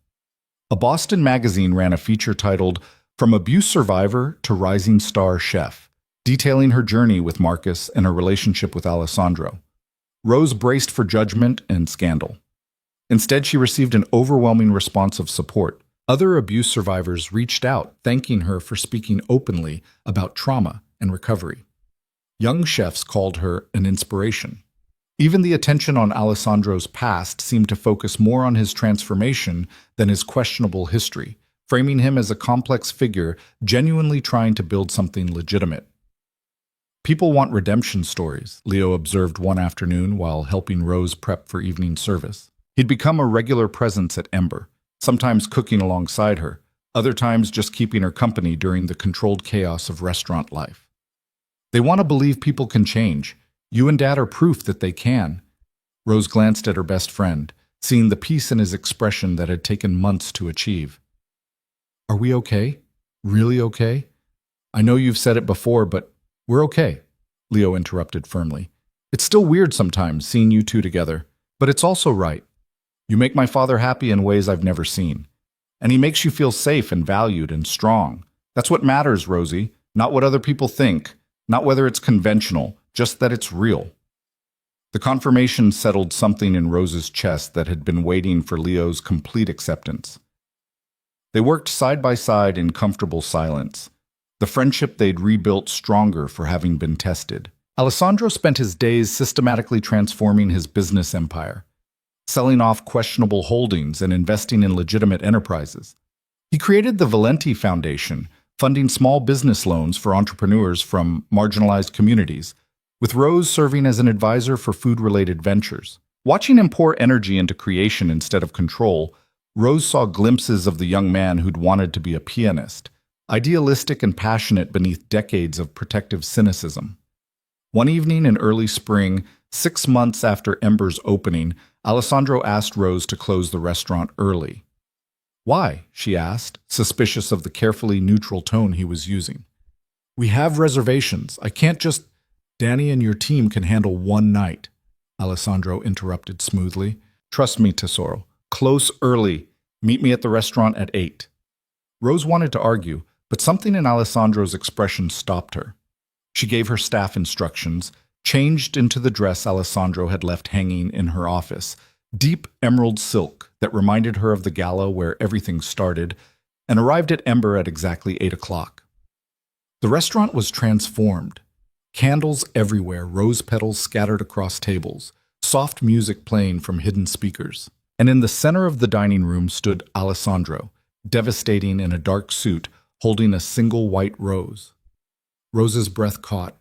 A Boston magazine ran a feature titled From Abuse Survivor to Rising Star Chef, detailing her journey with Marcus and her relationship with Alessandro. Rose braced for judgment and scandal. Instead, she received an overwhelming response of support. Other abuse survivors reached out, thanking her for speaking openly about trauma and recovery. Young chefs called her an inspiration. Even the attention on Alessandro's past seemed to focus more on his transformation than his questionable history, framing him as a complex figure genuinely trying to build something legitimate. People want redemption stories, Leo observed one afternoon while helping Rose prep for evening service. He'd become a regular presence at Ember, sometimes cooking alongside her, other times just keeping her company during the controlled chaos of restaurant life. They want to believe people can change. You and Dad are proof that they can. Rose glanced at her best friend, seeing the peace in his expression that had taken months to achieve. Are we okay? Really okay? I know you've said it before, but we're okay, Leo interrupted firmly. It's still weird sometimes seeing you two together, but it's also right. You make my father happy in ways I've never seen. And he makes you feel safe and valued and strong. That's what matters, Rosie, not what other people think, not whether it's conventional, just that it's real. The confirmation settled something in Rose's chest that had been waiting for Leo's complete acceptance. They worked side by side in comfortable silence, the friendship they'd rebuilt stronger for having been tested. Alessandro spent his days systematically transforming his business empire, selling off questionable holdings and investing in legitimate enterprises. He created the Valenti Foundation, funding small business loans for entrepreneurs from marginalized communities, with Rose serving as an advisor for food-related ventures. Watching him pour energy into creation instead of control, Rose saw glimpses of the young man who'd wanted to be a pianist, idealistic and passionate beneath decades of protective cynicism. One evening in early spring, 6 months after Ember's opening, Alessandro asked Rose to close the restaurant early. Why? She asked, suspicious of the carefully neutral tone he was using. We have reservations. I can't just... Danny and your team can handle one night, Alessandro interrupted smoothly. Trust me, Tesoro. Close early. Meet me at the restaurant at 8. Rose wanted to argue, But something in Alessandro's expression stopped her. She gave her staff instructions, changed into the dress Alessandro had left hanging in her office, deep emerald silk that reminded her of the gala where everything started, and arrived at Ember at exactly 8 o'clock. The restaurant was transformed. Candles everywhere, rose petals scattered across tables, soft music playing from hidden speakers. And in the center of the dining room stood Alessandro, devastating in a dark suit, holding a single white rose. Rose's breath caught,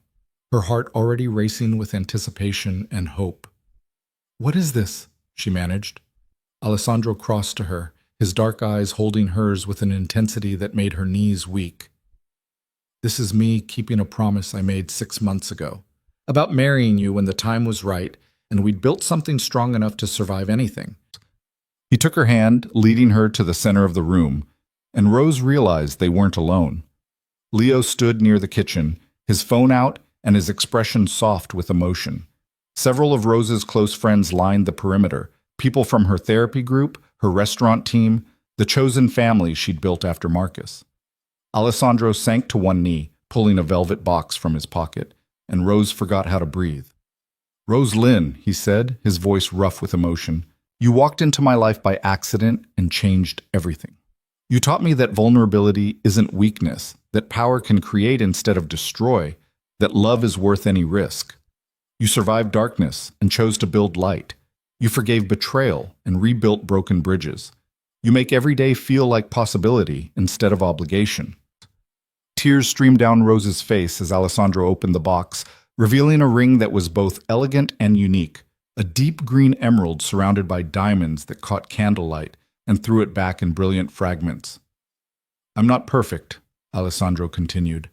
her heart already racing with anticipation and hope. "What is this?" she managed. Alessandro crossed to her, his dark eyes holding hers with an intensity that made her knees weak. "This is me keeping a promise I made 6 months ago, about marrying you when the time was right, and we'd built something strong enough to survive anything." He took her hand, leading her to the center of the room, and Rose realized they weren't alone. Leo stood near the kitchen, his phone out and his expression soft with emotion. Several of Rose's close friends lined the perimeter, people from her therapy group, her restaurant team, the chosen family she'd built after Marcus. Alessandro sank to one knee, pulling a velvet box from his pocket, and Rose forgot how to breathe. "Rose-Lynn," he said, his voice rough with emotion, "you walked into my life by accident and changed everything. You taught me that vulnerability isn't weakness, that power can create instead of destroy, that love is worth any risk. You survived darkness and chose to build light. You forgave betrayal and rebuilt broken bridges. You make every day feel like possibility instead of obligation." Tears streamed down Rose's face as Alessandro opened the box, revealing a ring that was both elegant and unique, a deep green emerald surrounded by diamonds that caught candlelight and threw it back in brilliant fragments. "I'm not perfect," Alessandro continued.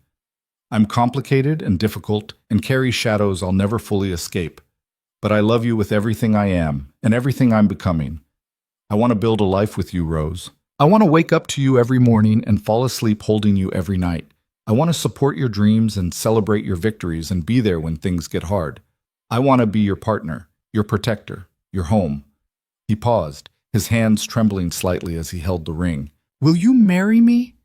"I'm complicated and difficult and carry shadows I'll never fully escape. But I love you with everything I am and everything I'm becoming. I want to build a life with you, Rose. I want to wake up to you every morning and fall asleep holding you every night. I want to support your dreams and celebrate your victories and be there when things get hard. I want to be your partner, your protector, your home." He paused, his hands trembling slightly as he held the ring. "Will you marry me?"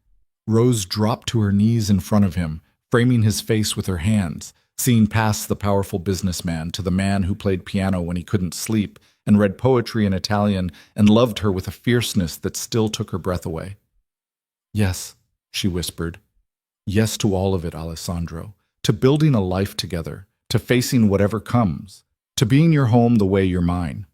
Rose dropped to her knees in front of him, framing his face with her hands, seeing past the powerful businessman to the man who played piano when he couldn't sleep and read poetry in Italian and loved her with a fierceness that still took her breath away. "Yes," she whispered. "Yes to all of it, Alessandro. To building a life together, to facing whatever comes, to being your home the way you're mine."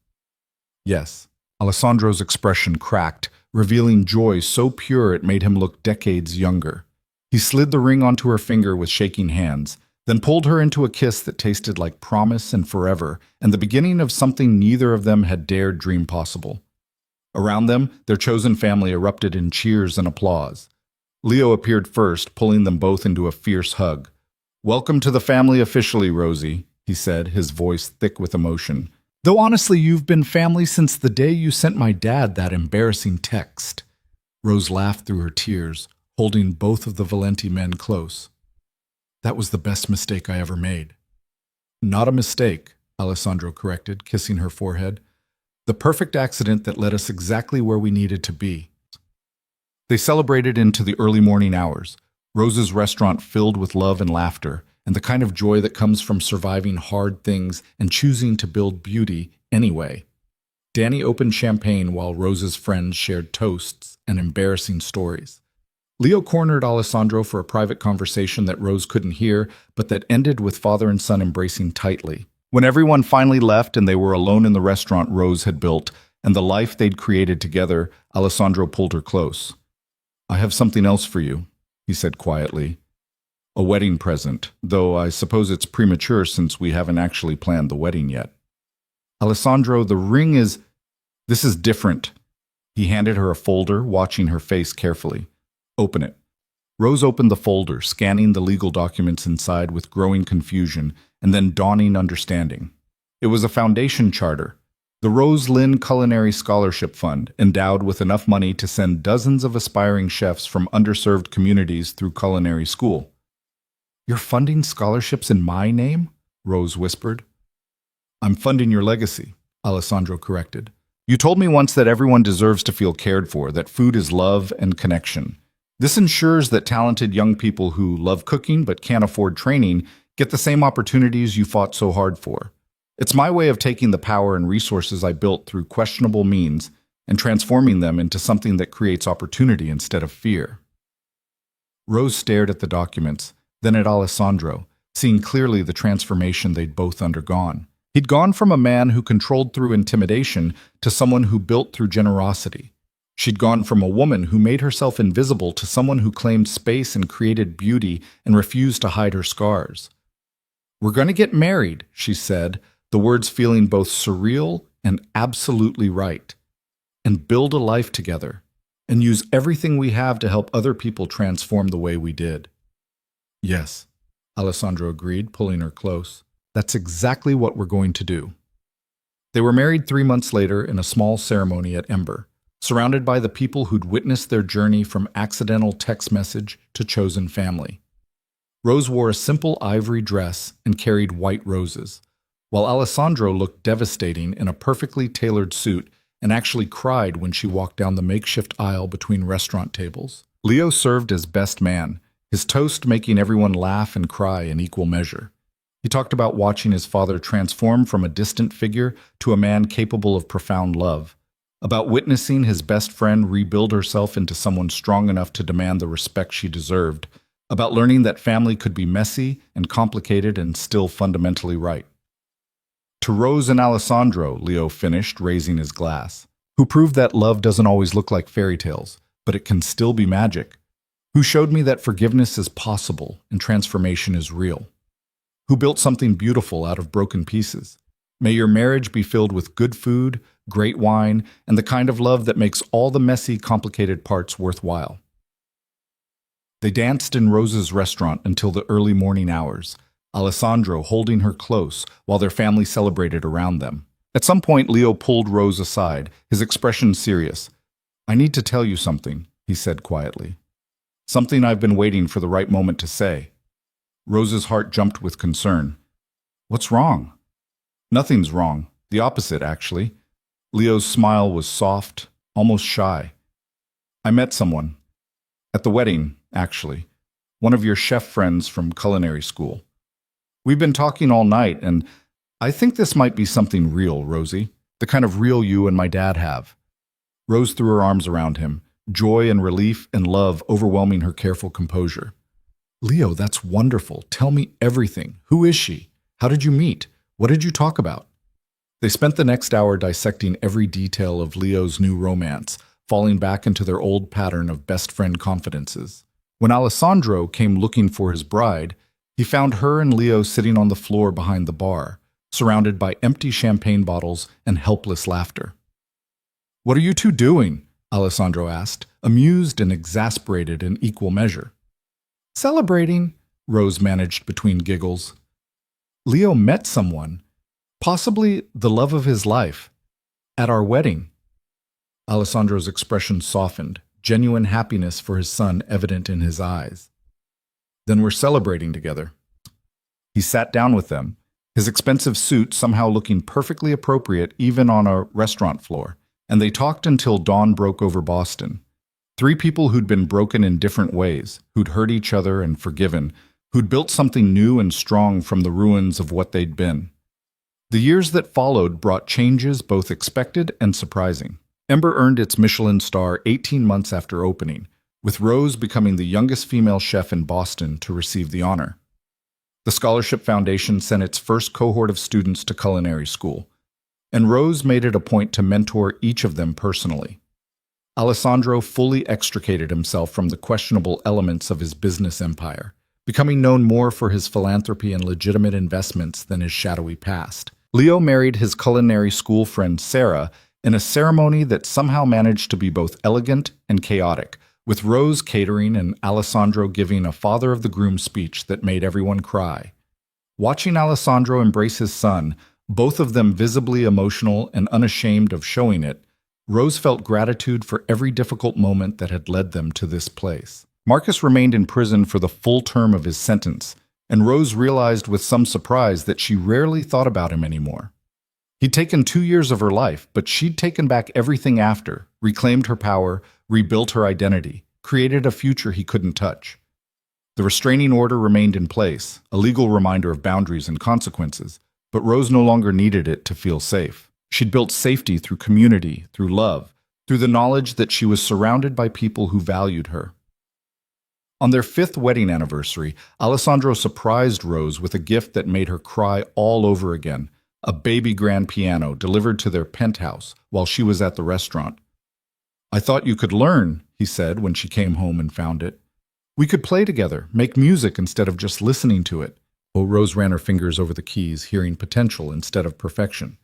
"Yes." Alessandro's expression cracked, revealing joy so pure it made him look decades younger. He slid the ring onto her finger with shaking hands, then pulled her into a kiss that tasted like promise and forever, and the beginning of something neither of them had dared dream possible. Around them, their chosen family erupted in cheers and applause. Leo appeared first, pulling them both into a fierce hug. "Welcome to the family officially, Rosie," he said, his voice thick with emotion. "Though honestly, you've been family since the day you sent my dad that embarrassing text." Rose laughed through her tears, holding both of the Valenti men close. "That was the best mistake I ever made." "Not a mistake," Alessandro corrected, kissing her forehead. "The perfect accident that led us exactly where we needed to be." They celebrated into the early morning hours, Rose's restaurant filled with love and laughter, and the kind of joy that comes from surviving hard things and choosing to build beauty anyway. Danny opened champagne while Rose's friends shared toasts and embarrassing stories. Leo cornered Alessandro for a private conversation that Rose couldn't hear, but that ended with father and son embracing tightly. When everyone finally left and they were alone in the restaurant Rose had built and the life they'd created together, Alessandro pulled her close. "I have something else for you," he said quietly. "A wedding present, though I suppose it's premature since we haven't actually planned the wedding yet." "Alessandro, the ring is... This is different." He handed her a folder, watching her face carefully. "Open it." Rose opened the folder, scanning the legal documents inside with growing confusion and then dawning understanding. It was a foundation charter, the Rose-Lynn Culinary Scholarship Fund, endowed with enough money to send dozens of aspiring chefs from underserved communities through culinary school. "You're funding scholarships in my name?" Rose whispered. "I'm funding your legacy," Alessandro corrected. "You told me once that everyone deserves to feel cared for, that food is love and connection. This ensures that talented young people who love cooking but can't afford training get the same opportunities you fought so hard for. It's my way of taking the power and resources I built through questionable means and transforming them into something that creates opportunity instead of fear. Rose stared at the documents, then at Alessandro, seeing clearly the transformation they'd both undergone. He'd gone from a man who controlled through intimidation to someone who built through generosity. She'd gone from a woman who made herself invisible to someone who claimed space and created beauty and refused to hide her scars. "We're going to get married," she said, the words feeling both surreal and absolutely right, "and build a life together, and use everything we have to help other people transform the way we did." "Yes," Alessandro agreed, pulling her close. "That's exactly what we're going to do." They were married 3 months later in a small ceremony at Ember, surrounded by the people who'd witnessed their journey from accidental text message to chosen family. Rose wore a simple ivory dress and carried white roses, while Alessandro looked devastating in a perfectly tailored suit and actually cried when she walked down the makeshift aisle between restaurant tables. Leo served as best man, his toast making everyone laugh and cry in equal measure. He talked about watching his father transform from a distant figure to a man capable of profound love, about witnessing his best friend rebuild herself into someone strong enough to demand the respect she deserved, about learning that family could be messy and complicated and still fundamentally right. "To Rose and Alessandro," Leo finished, raising his glass, "who proved that love doesn't always look like fairy tales, but it can still be magic. Who showed me that forgiveness is possible and transformation is real. Who built something beautiful out of broken pieces. May your marriage be filled with good food, great wine, and the kind of love that makes all the messy, complicated parts worthwhile." They danced in Rose's restaurant until the early morning hours, Alessandro holding her close while their family celebrated around them. At some point, Leo pulled Rose aside, his expression serious. "I need to tell you something," he said quietly. "Something I've been waiting for the right moment to say." Rose's heart jumped with concern. "What's wrong?" "Nothing's wrong. The opposite, actually." Leo's smile was soft, almost shy. "I met someone. At the wedding, actually. One of your chef friends from culinary school. We've been talking all night, and I think this might be something real, Rosie. The kind of real you and my dad have." Rose threw her arms around him, joy and relief and love overwhelming her careful composure. "Leo, that's wonderful. Tell me everything. Who is she? How did you meet? What did you talk about?" They spent the next hour dissecting every detail of Leo's new romance, falling back into their old pattern of best friend confidences. When Alessandro came looking for his bride, he found her and Leo sitting on the floor behind the bar, surrounded by empty champagne bottles and helpless laughter. "What are you two doing?" Alessandro asked, amused and exasperated in equal measure. "Celebrating," Rose managed between giggles. "Leo met someone, possibly the love of his life, at our wedding." Alessandro's expression softened, genuine happiness for his son evident in his eyes. "Then we're celebrating together." He sat down with them, his expensive suit somehow looking perfectly appropriate even on a restaurant floor, and they talked until dawn broke over Boston. Three people who'd been broken in different ways, who'd hurt each other and forgiven, who'd built something new and strong from the ruins of what they'd been. The years that followed brought changes both expected and surprising. Ember earned its Michelin star 18 months after opening, with Rose becoming the youngest female chef in Boston to receive the honor. The Scholarship Foundation sent its first cohort of students to culinary school, and Rose made it a point to mentor each of them personally. Alessandro fully extricated himself from the questionable elements of his business empire, becoming known more for his philanthropy and legitimate investments than his shadowy past. Leo married his culinary school friend Sarah in a ceremony that somehow managed to be both elegant and chaotic, with Rose catering and Alessandro giving a father of the groom speech that made everyone cry. Watching Alessandro embrace his son, both of them visibly emotional and unashamed of showing it, Rose felt gratitude for every difficult moment that had led them to this place. Marcus remained in prison for the full term of his sentence, and Rose realized with some surprise that she rarely thought about him anymore. He'd taken 2 years of her life, but she'd taken back everything after, reclaimed her power, rebuilt her identity, created a future he couldn't touch. The restraining order remained in place, a legal reminder of boundaries and consequences, but Rose no longer needed it to feel safe. She'd built safety through community, through love, through the knowledge that she was surrounded by people who valued her. On their 5th wedding anniversary, Alessandro surprised Rose with a gift that made her cry all over again, a baby grand piano delivered to their penthouse while she was at the restaurant. "I thought you could learn," he said when she came home and found it. "We could play together, make music instead of just listening to it." Oh, Rose ran her fingers over the keys, hearing potential instead of perfection.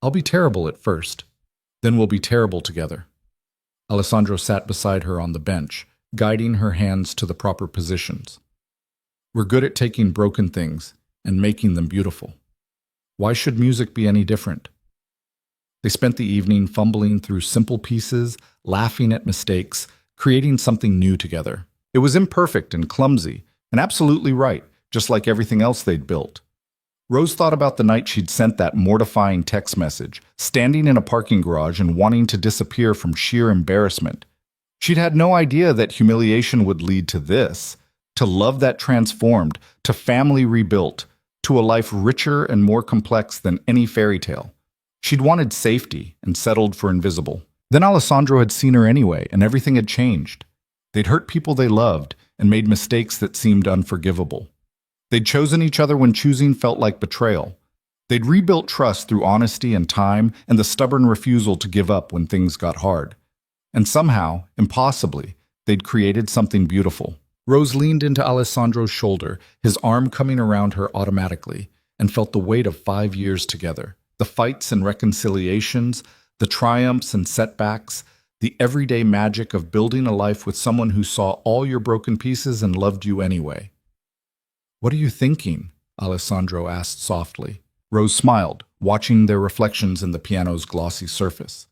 "I'll be terrible at first. Then we'll be terrible together." Alessandro sat beside her on the bench, guiding her hands to the proper positions. "We're good at taking broken things and making them beautiful. Why should music be any different?" They spent the evening fumbling through simple pieces, laughing at mistakes, creating something new together. It was imperfect and clumsy, and absolutely right, just like everything else they'd built. Rose thought about the night she'd sent that mortifying text message, standing in a parking garage and wanting to disappear from sheer embarrassment. She'd had no idea that humiliation would lead to this, to love that transformed, to family rebuilt, to a life richer and more complex than any fairy tale. She'd wanted safety and settled for invisible. Then Alessandro had seen her anyway, and everything had changed. They'd hurt people they loved and made mistakes that seemed unforgivable. They'd chosen each other when choosing felt like betrayal. They'd rebuilt trust through honesty and time and the stubborn refusal to give up when things got hard. And somehow, impossibly, they'd created something beautiful. Rose leaned into Alessandro's shoulder, his arm coming around her automatically, and felt the weight of 5 years together. The fights and reconciliations, the triumphs and setbacks, the everyday magic of building a life with someone who saw all your broken pieces and loved you anyway. "What are you thinking?" Alessandro asked softly. Rose smiled, watching their reflections in the piano's glossy surface.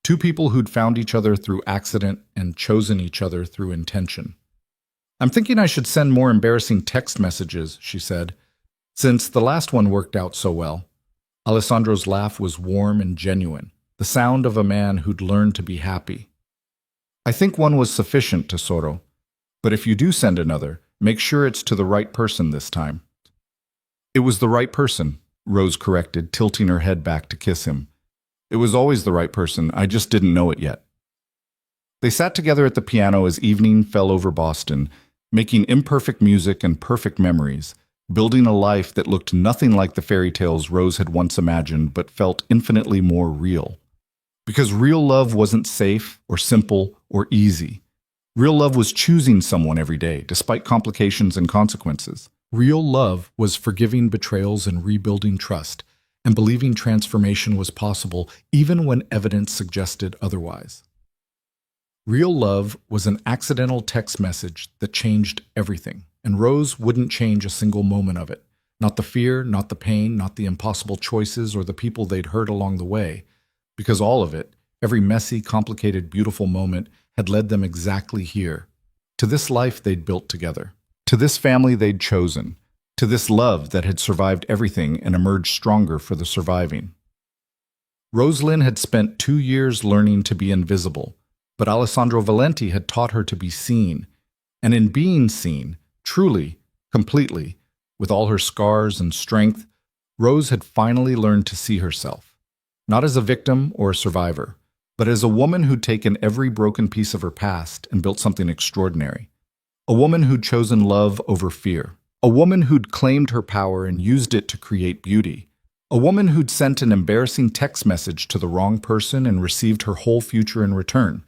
Two people who'd found each other through accident and chosen each other through intention. "I'm thinking I should send more embarrassing text messages," she said, "since the last one worked out so well." Alessandro's laugh was warm and genuine, the sound of a man who'd learned to be happy. "I think one was sufficient, Tesoro. But if you do send another, make sure it's to the right person this time." "It was the right person," Rose corrected, tilting her head back to kiss him. "It was always the right person, I just didn't know it yet." They sat together at the piano as evening fell over Boston, making imperfect music and perfect memories, building a life that looked nothing like the fairy tales Rose had once imagined but felt infinitely more real. Because real love wasn't safe or simple or easy. Real love was choosing someone every day, despite complications and consequences. Real love was forgiving betrayals and rebuilding trust, and believing transformation was possible even when evidence suggested otherwise. Real love was an accidental text message that changed everything, and Rose wouldn't change a single moment of it. Not the fear, not the pain, not the impossible choices or the people they'd hurt along the way, because all of it, every messy, complicated, beautiful moment, had led them exactly here, to this life they'd built together, to this family they'd chosen, to this love that had survived everything and emerged stronger for the surviving. Rosalind had spent 2 years learning to be invisible, but Alessandro Valenti had taught her to be seen, and in being seen, truly, completely, with all her scars and strength, Rose had finally learned to see herself, not as a victim or a survivor, but as a woman who'd taken every broken piece of her past and built something extraordinary. A woman who'd chosen love over fear. A woman who'd claimed her power and used it to create beauty. A woman who'd sent an embarrassing text message to the wrong person and received her whole future in return.